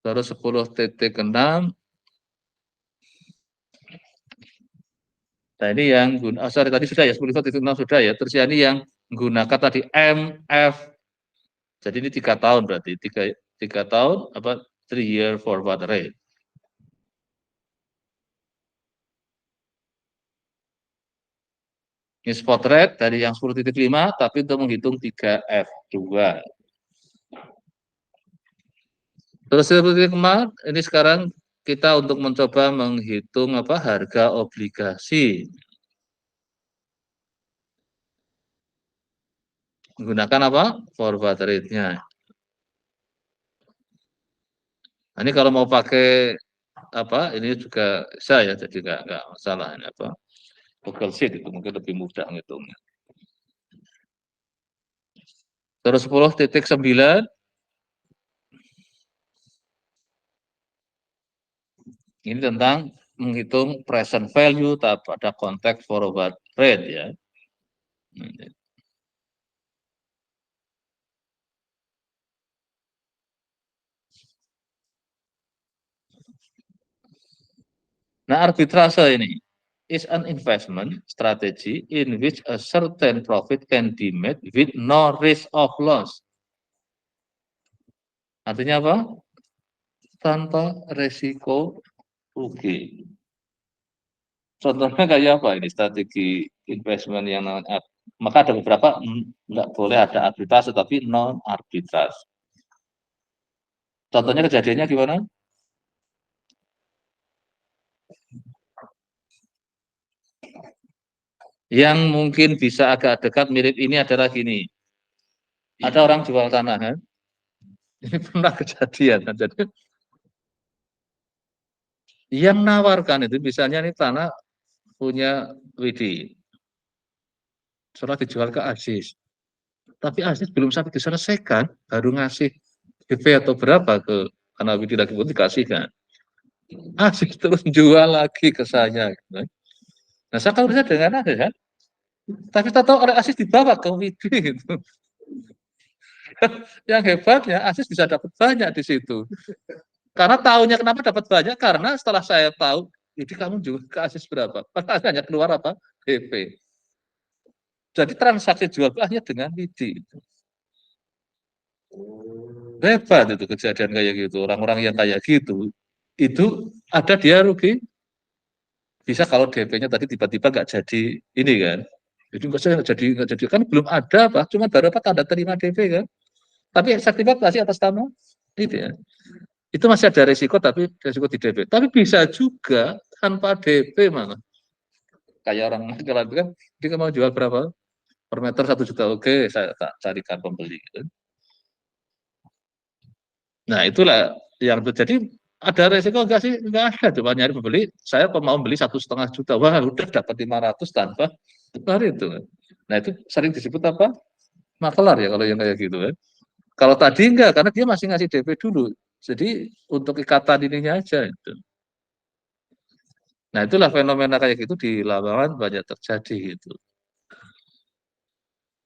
Terus 10.6. Nah, ini yang sorry tadi sudah ya 10.6 sudah ya. Terus ini yang menggunakan tadi MF. Jadi ini 3 tahun berarti 3 tahun apa 3 year forward rate. Ini spot rate dari yang 10.5 tapi untuk menghitung 3F2. Terus seperti kemarin ini sekarang kita untuk mencoba menghitung apa harga obligasi. Menggunakan apa? Forward rate-nya. Nah, ini kalau mau pakai apa ini juga bisa ya, jadi nggak masalah ini apa Google Sheet itu mungkin lebih mudah ngitungnya. Terus 10.9 ini tentang menghitung present value pada konteks forward rate ya. Nah, arbitrase ini is an investment strategy in which a certain profit can be made with no risk of loss. Artinya apa? Tanpa resiko rugi. Contohnya kayak apa ini strategi investment yang namanya? Maka ada beberapa nggak boleh ada arbitrase tapi non arbitrase. Contohnya kejadiannya gimana? Yang mungkin bisa agak dekat mirip ini adalah gini. Ada orang jual tanah kan? Ini pernah kejadian. Jadi yang nawarkan itu misalnya ini tanah punya Widi. Setelah dijual ke Aziz. Tapi Aziz belum sampai diselesaikan, baru ngasih DP atau berapa ke karena Widi lagi pun dikasihkan. Aziz terus jual lagi ke saya. Gitu. Nah, saya kalau bisa dengan Aziz kan. Tapi kita tahu oleh Aziz dibawa ke Widi gitu. Yang hebatnya Aziz bisa dapat banyak di situ. Karena tahunya kenapa dapat banyak karena setelah saya tahu Jadi kamu juga kasih berapa? Padahal hanya keluar apa? DP. Jadi transaksi jual beli hanya dengan WIDI. Hebat itu kejadian kayak gitu. Orang-orang yang kayak gitu, itu ada dia rugi. Bisa kalau DP-nya tadi tiba-tiba nggak jadi ini kan. Jadi nggak jadi kan belum ada apa, cuma baru apa tanda terima DP kan. Tapi sertifikat masih atas nama itu ya. Itu masih ada resiko tapi resiko di DP. Tapi bisa juga tanpa DP malah. Kayak orang kalau itu kan dia mau jual berapa per meter 1 juta, oke saya tak carikan pembeli gitu. Nah itulah yang terjadi. Ada resiko enggak sih? Enggak ada, coba nyari pembeli saya mau beli 1,5 juta, wah udah dapat 500 tanpa hari itu. Nah itu sering disebut apa, makelar ya kalau yang kayak gitu kan. Kalau tadi enggak, karena dia masih ngasih DP dulu, jadi untuk ikatan ininya aja itu. Nah itulah fenomena kayak gitu di lapangan banyak terjadi gitu.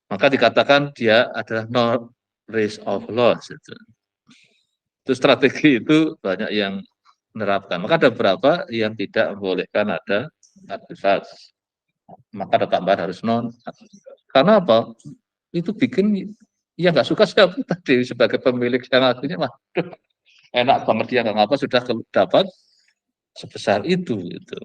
Maka dikatakan dia adalah no risk of loss itu. Itu strategi itu banyak yang menerapkan. Maka ada beberapa yang tidak membolehkan ada arbitrase. Maka ada tambahan harus non. Karena apa? Itu bikin ya nggak suka siapa tadi sebagai pemilik yang akhirnya waduh, enak banget dia nggak ngapa sudah dapat sebesar itu gitu.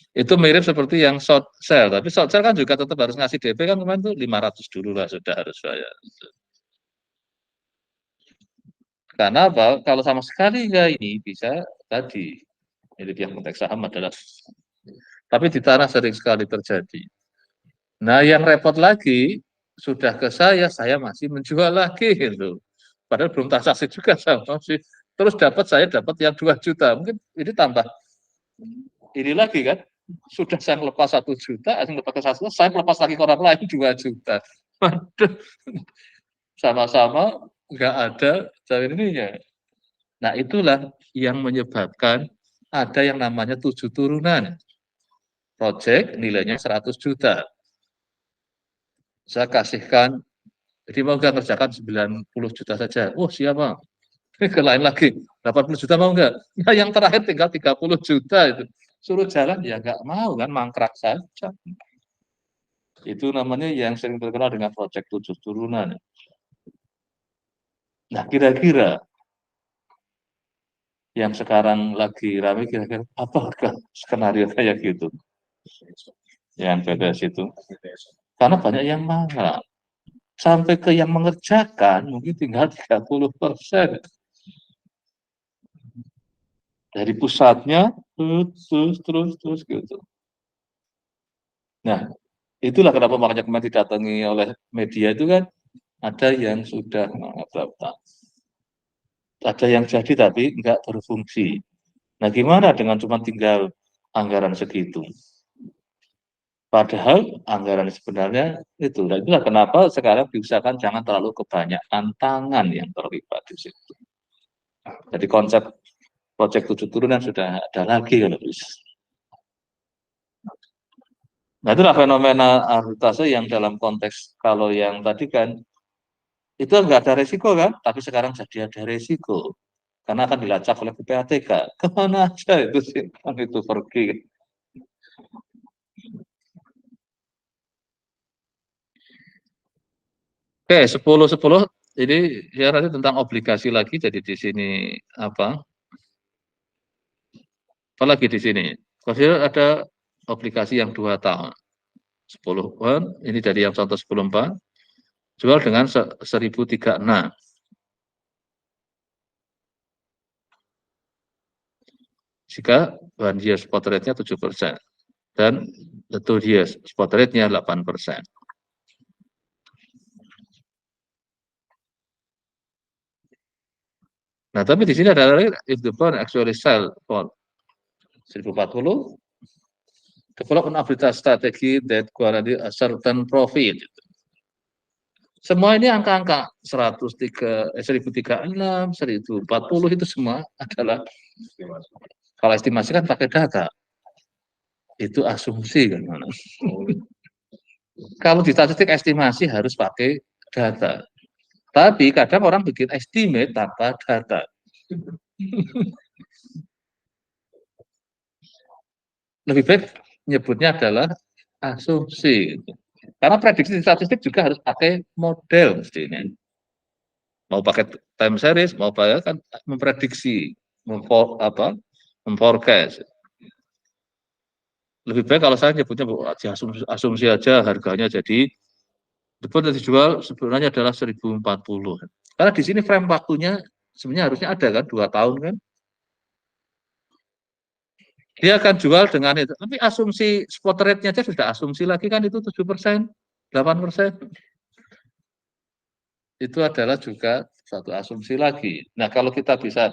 Itu mirip seperti yang short sale, tapi short sale kan juga tetap harus ngasih DP kan kemarin tuh 500 dulu lah sudah harus bayar. Karena apa? Kalau sama sekali nggak ini bisa tadi. Ini yang konteks saham adalah. Tapi di tanah sering sekali terjadi. Nah yang repot lagi, sudah ke saya masih menjual lagi gitu. Padahal belum transaksi juga sama sih. Terus saya dapat yang 2 juta. Mungkin ini tambah ini lagi kan. Sudah saya lepas 1 juta, saya lepas ke 1 juta, saya lepas lagi ke orang lain 2 juta. Waduh, sama-sama nggak ada jaminan ininya. Nah itulah yang menyebabkan ada yang namanya 7 turunan. Project nilainya 100 juta. Saya kasihkan, jadi mau nggak kerjakan 90 juta saja. Oh siapa? Ke lain lagi, 80 juta mau nggak? Nah, yang terakhir tinggal 30 juta itu. Suruh jalan, ya nggak mau kan, mangkrak saja. Itu namanya yang sering terkenal dengan proyek 7 turunan. Nah kira-kira yang sekarang lagi ramai kira-kira apakah skenario kayak gitu? Yang BTS itu. Karena banyak yang marah. Sampai ke yang mengerjakan mungkin tinggal 30%. Dari pusatnya terus gitu. Nah, itulah kenapa makanya kemarin didatangi oleh media itu kan ada yang sudah mendaftar. Ada yang jadi tapi enggak berfungsi. Nah, gimana dengan cuma tinggal anggaran segitu? Padahal anggaran sebenarnya itu. Dan itulah kenapa sekarang diusahakan jangan terlalu kebanyakan tangan yang terlibat di situ. Jadi konsep proyek 7 turunan sudah ada lagi kalau bisa. Nah itulah fenomena arbitrase yang dalam konteks kalau yang tadi kan itu enggak ada resiko kan, tapi sekarang jadi ada resiko karena akan dilacak oleh PPATK. Kemana aja itu sih kan itu pergi. Oke, 10-10 ini ya nanti tentang obligasi lagi. Jadi di sini apa? Apalagi di sini. Kalau ada obligasi yang 2 tahun. 10 pound, ini dari yang contoh 10.4, jual dengan 1036. Jika 1 year spot rate-nya 7%. Dan the 2 years spot rate-nya 8%. Nah, tapi di sini ada lagi, if the bond actually sell for 1040, develop an arbitrage strategy that guarantee a certain profit. Semua ini angka-angka 1036, 1040 itu semua adalah kalau estimasi kan pakai data. Itu asumsi kan mana. Kalau di statistik estimasi harus pakai data. Tapi kadang orang bikin estimate tanpa data. lebih baik nyebutnya adalah asumsi. Gitu. Karena prediksi statistik juga harus pakai model mestinya. Mau pakai time series, mau pakai kan memprediksi, memforecast. Lebih baik kalau saya nyebutnya asumsi, asumsi aja harganya jadi depan dijual sebenarnya adalah 1040. Karena di sini frame waktunya sebenarnya harusnya ada kan 2 tahun kan. Dia akan jual dengan itu. Tapi asumsi spot rate-nya aja sudah asumsi lagi kan itu 7%, 8%. Itu adalah juga satu asumsi lagi. Nah, kalau kita bisa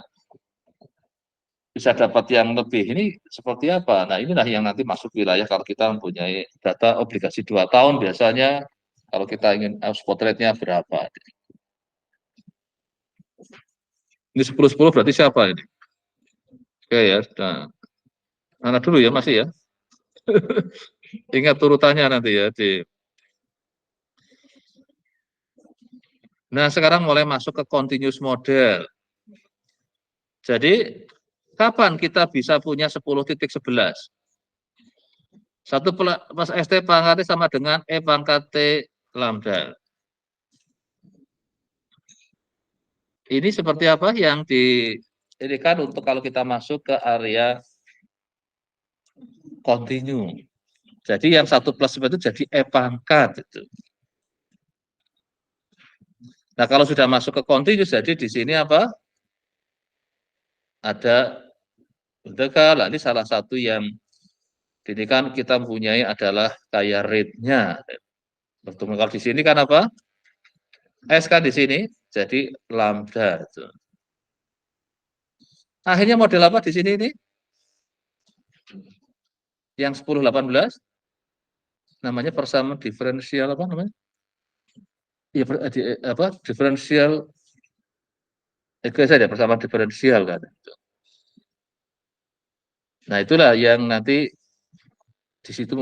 dapat yang lebih ini seperti apa? Nah, inilah yang nanti masuk wilayah kalau kita mempunyai data obligasi 2 tahun biasanya kalau kita ingin spot rate-nya berapa. Ini 10-10 berarti siapa ini? Oke ya, nah. Mana dulu ya masih ya. Ingat urutannya nanti ya. Nah, sekarang mulai masuk ke continuous model. Jadi, kapan kita bisa punya 10.11? 1 plus ST pangkat T sama dengan E pangkat T lambda. Ini seperti apa yang diberikan untuk kalau kita masuk ke area continue. Jadi yang 1 plus itu jadi E pangkat. Itu. Nah, kalau sudah masuk ke continuous, jadi di sini apa? Ada dekal, ini salah satu yang ini kan kita mempunyai adalah kayak rate-nya. Kalau di sini kan apa? S kan di sini, jadi lambda. Akhirnya model apa di sini ini? Yang 10-18, namanya persamaan diferensial apa namanya? Ya, apa? Diferensial, saja persamaan diferensial kan. Nah, itulah yang nanti di situ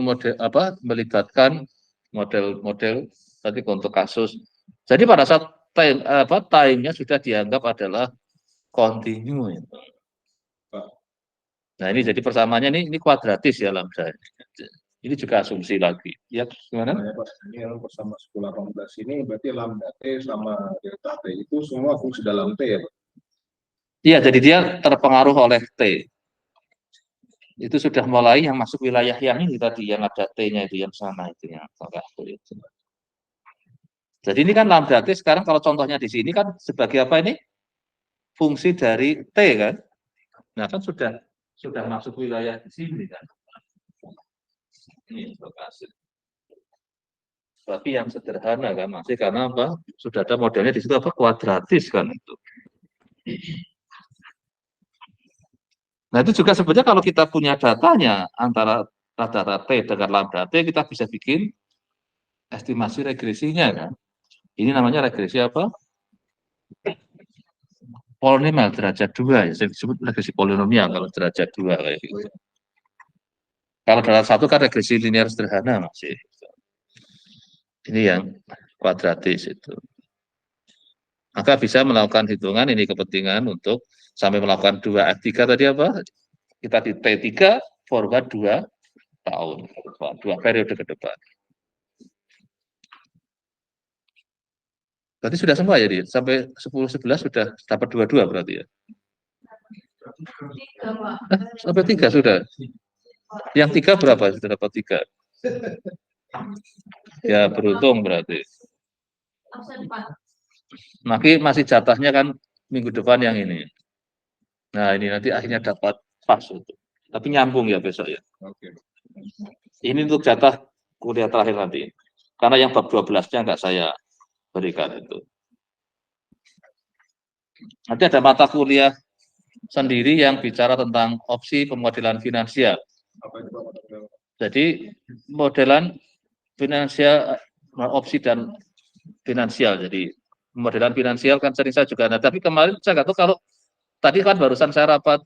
melibatkan model-model tadi untuk kasus. Jadi pada saat time-nya sudah dianggap adalah continue. Nah, ini jadi persamaannya ini kuadratis ya lambda. Ini juga asumsi lagi. Ya, gimana? Ini yang bersama 10-18 ini berarti lambda T sama delta T itu semua fungsi dalam T ya Pak? Iya, jadi dia terpengaruh oleh T. Itu sudah mulai yang masuk wilayah yang ini tadi, yang ada T-nya itu, yang sana itu. Jadi ini kan lambda T sekarang kalau contohnya di sini kan sebagai apa ini? Fungsi dari T kan? Nah kan sudah masuk wilayah di sini kan? Ini lokasi. Tapi yang sederhana kan masih karena apa? Sudah ada modelnya di situ apa? Kuadratis kan itu. Nah itu juga sebenarnya kalau kita punya datanya antara rata-rata T dengan lambda T, kita bisa bikin estimasi regresinya kan. Ini namanya regresi apa? Polinomial derajat 2 ya, saya disebut regresi polinomial kalau derajat 2 kayak gitu. Kalau derajat 1 kan regresi linear sederhana masih. Ini yang kuadratis itu. Maka bisa melakukan hitungan ini kepentingan untuk sampai melakukan 2F3 tadi apa? Kita di T3 forward 2 tahun, 2 periode ke depan. Berarti sudah semua ya, Di? Sampai 10-11 sudah dapat 22 berarti ya? Sampai 3 sudah. Yang 3 berapa? Sudah dapat 3. Ya beruntung berarti. Masih jatahnya kan minggu depan yang ini. Nah ini nanti akhirnya dapat pas itu. Tapi nyambung ya besok ya. Oke. Ini untuk jatah kuliah terakhir nanti. Karena yang bab 12-nya nggak saya berikan itu. Nanti ada mata kuliah sendiri yang bicara tentang opsi pemodelan finansial. Jadi modelan finansial, opsi dan finansial. Jadi modelan finansial kan sering saya juga ada. Tapi kemarin saya nggak tahu kalau tadi kan barusan saya rapat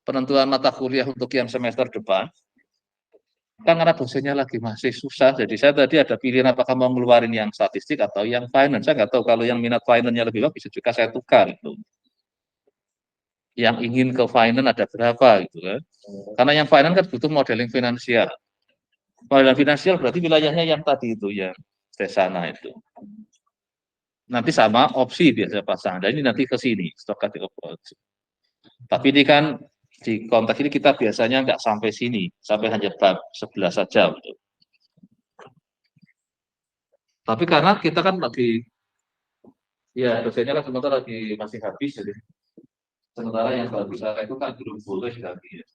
penentuan mata kuliah untuk yang semester depan. Kan karena dosennya lagi masih susah, jadi saya tadi ada pilihan apakah mau ngeluarin yang statistik atau yang finance. Saya nggak tahu kalau yang minat finance-nya lebih bagus, bisa juga saya tukar itu. yang ingin ke finance ada berapa gitu kan. Karena yang finance kan butuh modeling finansial. Modeling finansial berarti wilayahnya yang tadi itu, yang sana itu. Nanti sama opsi biasa pasang. Dan ini nanti ke sini, stochastic approach. Tapi ini kan di konteks ini kita biasanya nggak sampai sini, sampai hanya bab 11 saja. Gitu. Tapi karena kita kan lagi, ya dosennya kan sementara lagi masih habis, jadi sementara yang baru bisa itu kan belum boleh lagi ya.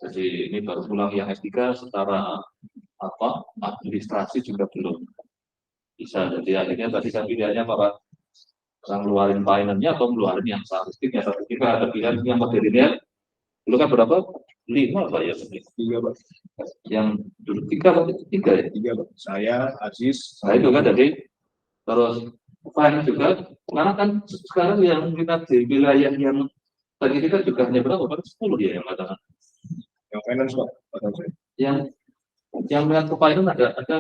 Jadi ini baru pulang yang S3 secara apa administrasi juga belum bisa. Jadi akhirnya tadi saya pilihannya para yang ngeluarin finance-nya atau ngeluarin yang statistiknya. Tapi kita ada pilihan yang modelnya dulu kan berapa? 5 Pak ya? 3 Pak. Yang dulu 3 ya? 3 Pak. Saya, Aziz. Nah itu kan jadi terus finance juga. Karena kan sekarang yang kita di wilayah yang tadi kita juga hanya berapa? 10 ya yang katakan. Yang finance Pak. Yang minat ke finance ada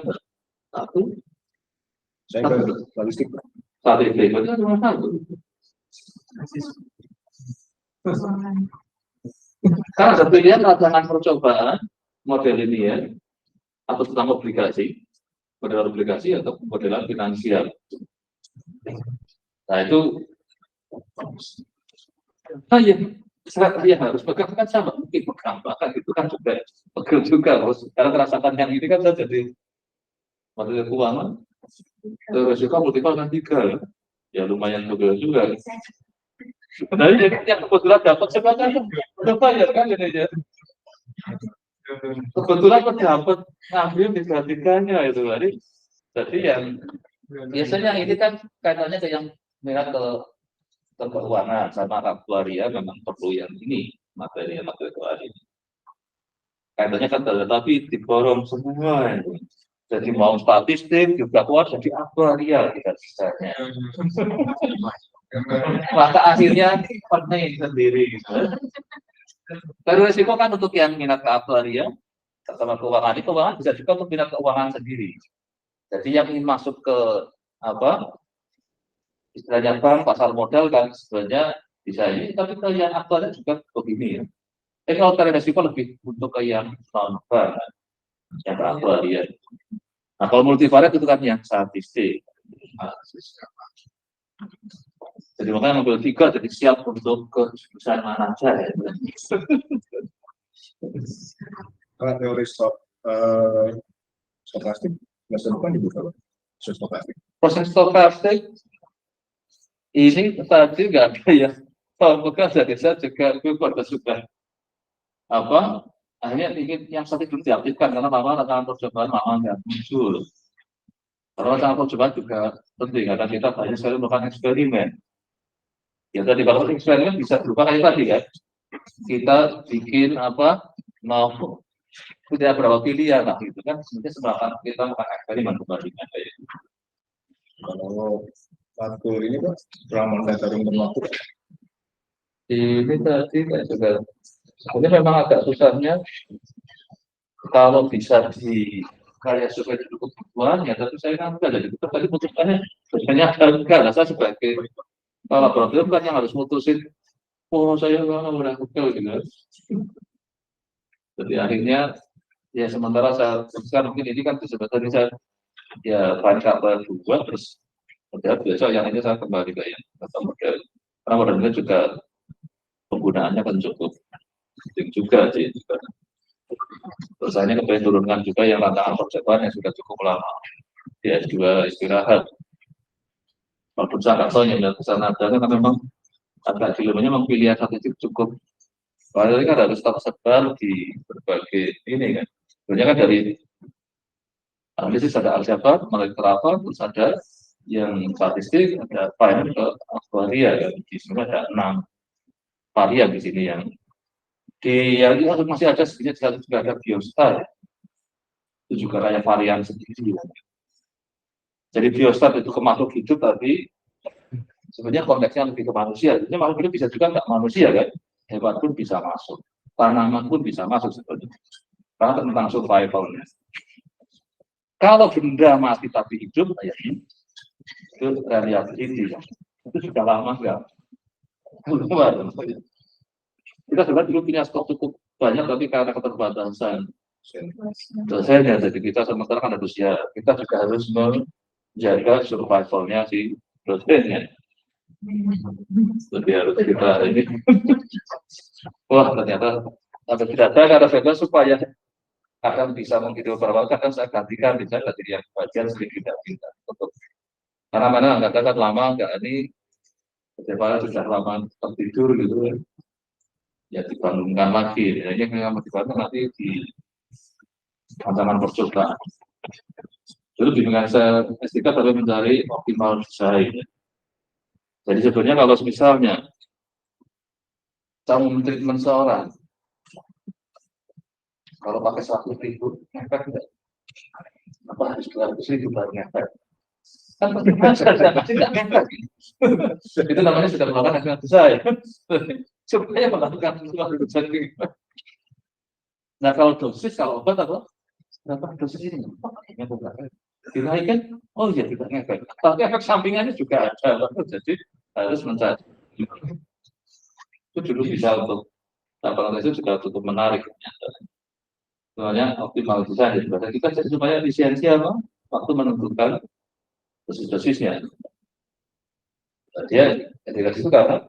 satu. Saya ke statistik Pak. Statistik itu cuma satu. Karena ada pilihan rancangan percobaan model ini ya, atau tentang obligasi, model obligasi atau modelan finansial. Nah itu, saya harus pegang kan sama mungkin pegang bahkan itu kan juga pegel juga. Karena terasakan yang ini kan saya jadi model keuangan, resiko multiple kan 3 ya lumayan pegel juga. Nah, yang kebetulan dapat sebenarnya udah bayar kan ini ya. Kebetulan dapat ngambil tiga-tiganya itu tadi. Jadi yang biasanya ini kan kaitannya ke yang minat ke keuangan sama aktuaria memang perlu yang ini materi ini. Kaitannya kan tapi diborong semua. Jadi mau statistik juga keluar jadi aktuaria kita misalnya. Maka akhirnya pening sendiri. Terus resiko kan untuk yang minat ke aktuaria sama keuangan bisa juga untuk minat keuangan sendiri. Jadi yang ingin masuk ke apa istilahnya bank, pasar modal kan sebenarnya bisa ini, tapi ke yang aktuaria juga begini ya. Kalau dari resiko lebih untuk ke yang non bank, yang ke aktuaria. Nah kalau multivariate itu kan yang statistik. Jadi makanya ngambil 3 jadi siap untuk ke jurusan mana saja. Kalau teori stokastik, masa depan dibuka stokastik. Proses stokastik ini tadi nggak ada ya. Kalau bukan jadi saya juga pada suka apa akhirnya ingin yang satu belum diaktifkan karena mama rancangan percobaan mama nggak muncul. Karena rancangan percobaan juga penting karena kita banyak sekali melakukan eksperimen. Ya tadi kalau eksperimen bisa berupa kayak tadi ya. Kita bikin apa mau tidak berapa pilihan lah gitu kan. Sebenarnya sebenarnya kita melakukan eksperimen kembalikan kayak itu. Kalau waktu ini Pak, selama monitoring waktu Ini tadi juga ini memang agak susahnya kalau bisa di karya supaya cukup kebutuhan ya, tapi saya kan enggak jadi tadi putusannya sebenarnya enggak lah, saya sebagai laboratorium kan yang harus mutusin saya udah betul gitu. Jadi akhirnya ya sementara saya putuskan mungkin ini kan sebetulnya saya ya baca dua terus model besok yang ini saya kembali ke yang kata model karena modelnya juga penggunaannya kan cukup penting juga sih. Terus akhirnya kemudian turunkan juga yang rancangan percobaan yang sudah cukup lama di S2 istirahat. Walaupun saya nggak tahu yang melihat kesana kan memang agak dilemanya memang pilihan statistik cukup. Padahal kan harus tersebar di berbagai ini kan. Sebenarnya kan dari analisis ada aljabar, molekular, terus ada yang statistik, ada finance ke aktuaria ya. Di sini ada 6 varian di sini yang di yang masih ada sedikit juga ada biostat. Itu juga kayak varian sendiri. Jadi biostat itu ke makhluk hidup tapi sebenarnya konteksnya lebih ke manusia. Jadi makhluk hidup bisa juga nggak manusia kan. Hewan pun bisa masuk, tanaman pun bisa masuk sebetulnya. Karena tentang survivalnya. Kalau benda mati tapi hidup, ya itu reliability. Itu sudah lama enggak. keluar. Kita sebenarnya dulu punya stok cukup banyak, tapi karena keterbatasan dosennya, jadi kita sementara kan harus ya, kita juga harus menjaga survivalnya si dosennya. Jadi harus kita ini, wah ternyata ada tidak ada karena saya supaya akan bisa menghidup beberapa akan saya gantikan misalnya dari yang bagian sedikit tidak untuk karena mana nggak kan lama nggak ini bagaimana sudah lama tertidur gitu ya dibangunkan lagi ya, ini yang dibangun nanti di ancaman percobaan. Jadi bimbingan saya S3 tapi mencari optimal desain. Jadi sebenarnya kalau misalnya cara treatment seorang kalau pakai 100.000 efek enggak? Apa harus 200.000 baru efek? Kan pasti tidak efek. Itu namanya sudah melakukan hasil desain. Supaya melakukan sesuatu desain. Nah kalau dosis, kalau obat apa? Berapa dosis ini? Dinaikkan? Oh iya tidak efek. Tapi efek sampingannya juga ada. Jadi harus mencari. Itu dulu bisa untuk laporan itu juga cukup menarik. Soalnya optimal desain jadi kita jadi supaya efisiensi apa? Waktu menentukan dosis-dosisnya. Dia ketika itu karena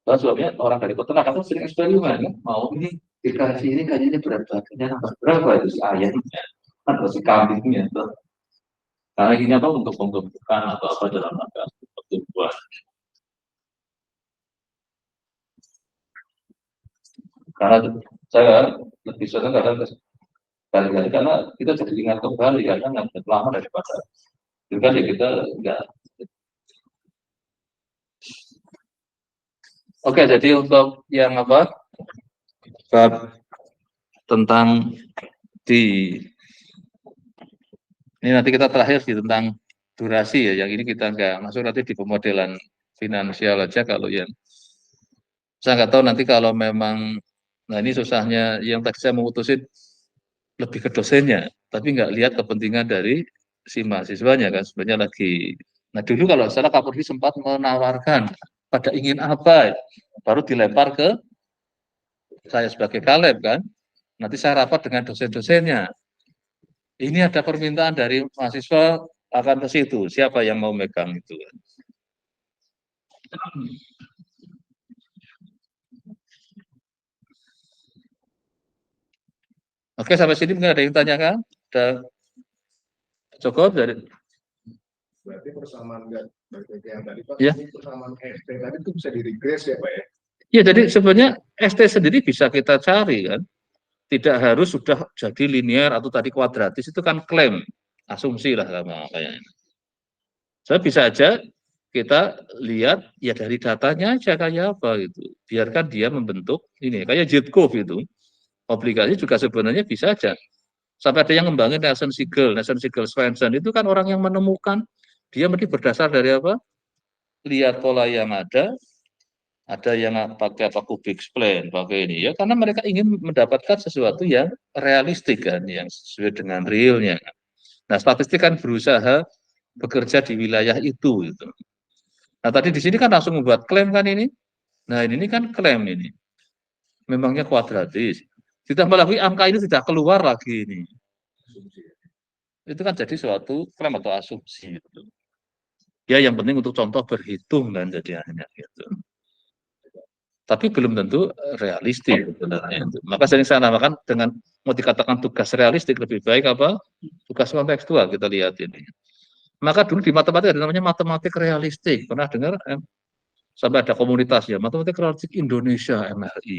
sebabnya orang dari peternak itu sering eksperimen ya. Mau ini dikasih ini kayaknya berat badannya nambah berapa itu si ayamnya atau si kambingnya itu. Karena ini apa untuk pembentukan atau apa dalam rangka pertumbuhan. Karena saya lebih senang kali-kali karena kita jadi ingat kembali karena nggak lama daripada juga ya kita nggak. Oke, jadi untuk yang apa bab tentang di ini nanti kita terakhir di tentang durasi ya, yang ini kita nggak masuk nanti di pemodelan finansial aja kalau yang saya nggak tahu nanti kalau memang nah ini susahnya yang tadi saya memutusin lebih ke dosennya, tapi nggak lihat kepentingan dari si mahasiswanya kan sebenarnya lagi. Nah dulu kalau salah Kapolri sempat menawarkan pada ingin apa, baru dilempar ke saya sebagai Kaleb kan. Nanti saya rapat dengan dosen-dosennya. Ini ada permintaan dari mahasiswa akan ke situ. Siapa yang mau megang itu? Oke, sampai sini mungkin ada yang tanyakan? Ada cukup dari Berarti persamaan yang tadi Pak, ya. Persamaan ST tadi itu bisa diregres ya Pak ya? Ya, jadi sebenarnya ST sendiri bisa kita cari kan. Tidak harus sudah jadi linear atau tadi kuadratis, itu kan klaim, asumsi lah sama kayaknya. Saya bisa aja kita lihat ya dari datanya aja kayak apa gitu. Biarkan dia membentuk ini kayak jet curve itu. Obligasi juga sebenarnya bisa aja. Sampai ada yang ngembangin Nelson Sigel Svensson itu kan orang yang menemukan dia mesti berdasar dari apa? Lihat pola yang ada yang pakai apa kubik spline, pakai ini ya karena mereka ingin mendapatkan sesuatu yang realistik kan, yang sesuai dengan realnya. Nah, statistik kan berusaha bekerja di wilayah itu gitu. Nah, tadi di sini kan langsung membuat klaim kan ini. Nah, ini kan klaim ini. Memangnya kuadratis. Ditambah lagi angka ini tidak keluar lagi ini. Itu kan jadi suatu klaim atau asumsi gitu. Ya yang penting untuk contoh berhitung dan jadi hanya gitu. Tapi belum tentu realistik sebenarnya. Maka sering saya namakan dengan mau dikatakan tugas realistik lebih baik apa? Tugas kontekstual kita lihat ini. Maka dulu di matematika ada namanya matematik realistik. Pernah dengar? Sampai ada komunitasnya, matematik realistik Indonesia MRI.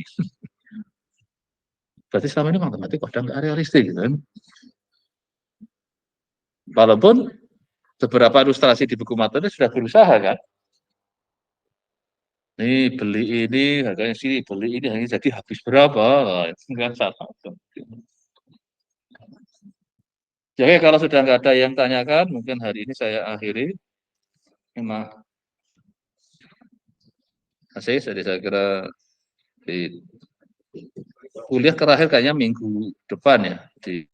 Berarti selama ini matematik kadang nggak realistik kan? Walaupun beberapa ilustrasi di buku matematik sudah berusaha kan? Nih beli ini harganya sini, beli ini hanya jadi habis berapa? Nah, itu kan sama. Jadi kalau sudah nggak ada yang tanyakan, mungkin hari ini saya akhiri. Terima kasih. Jadi saya kira di kuliah terakhir kayaknya minggu depan ya di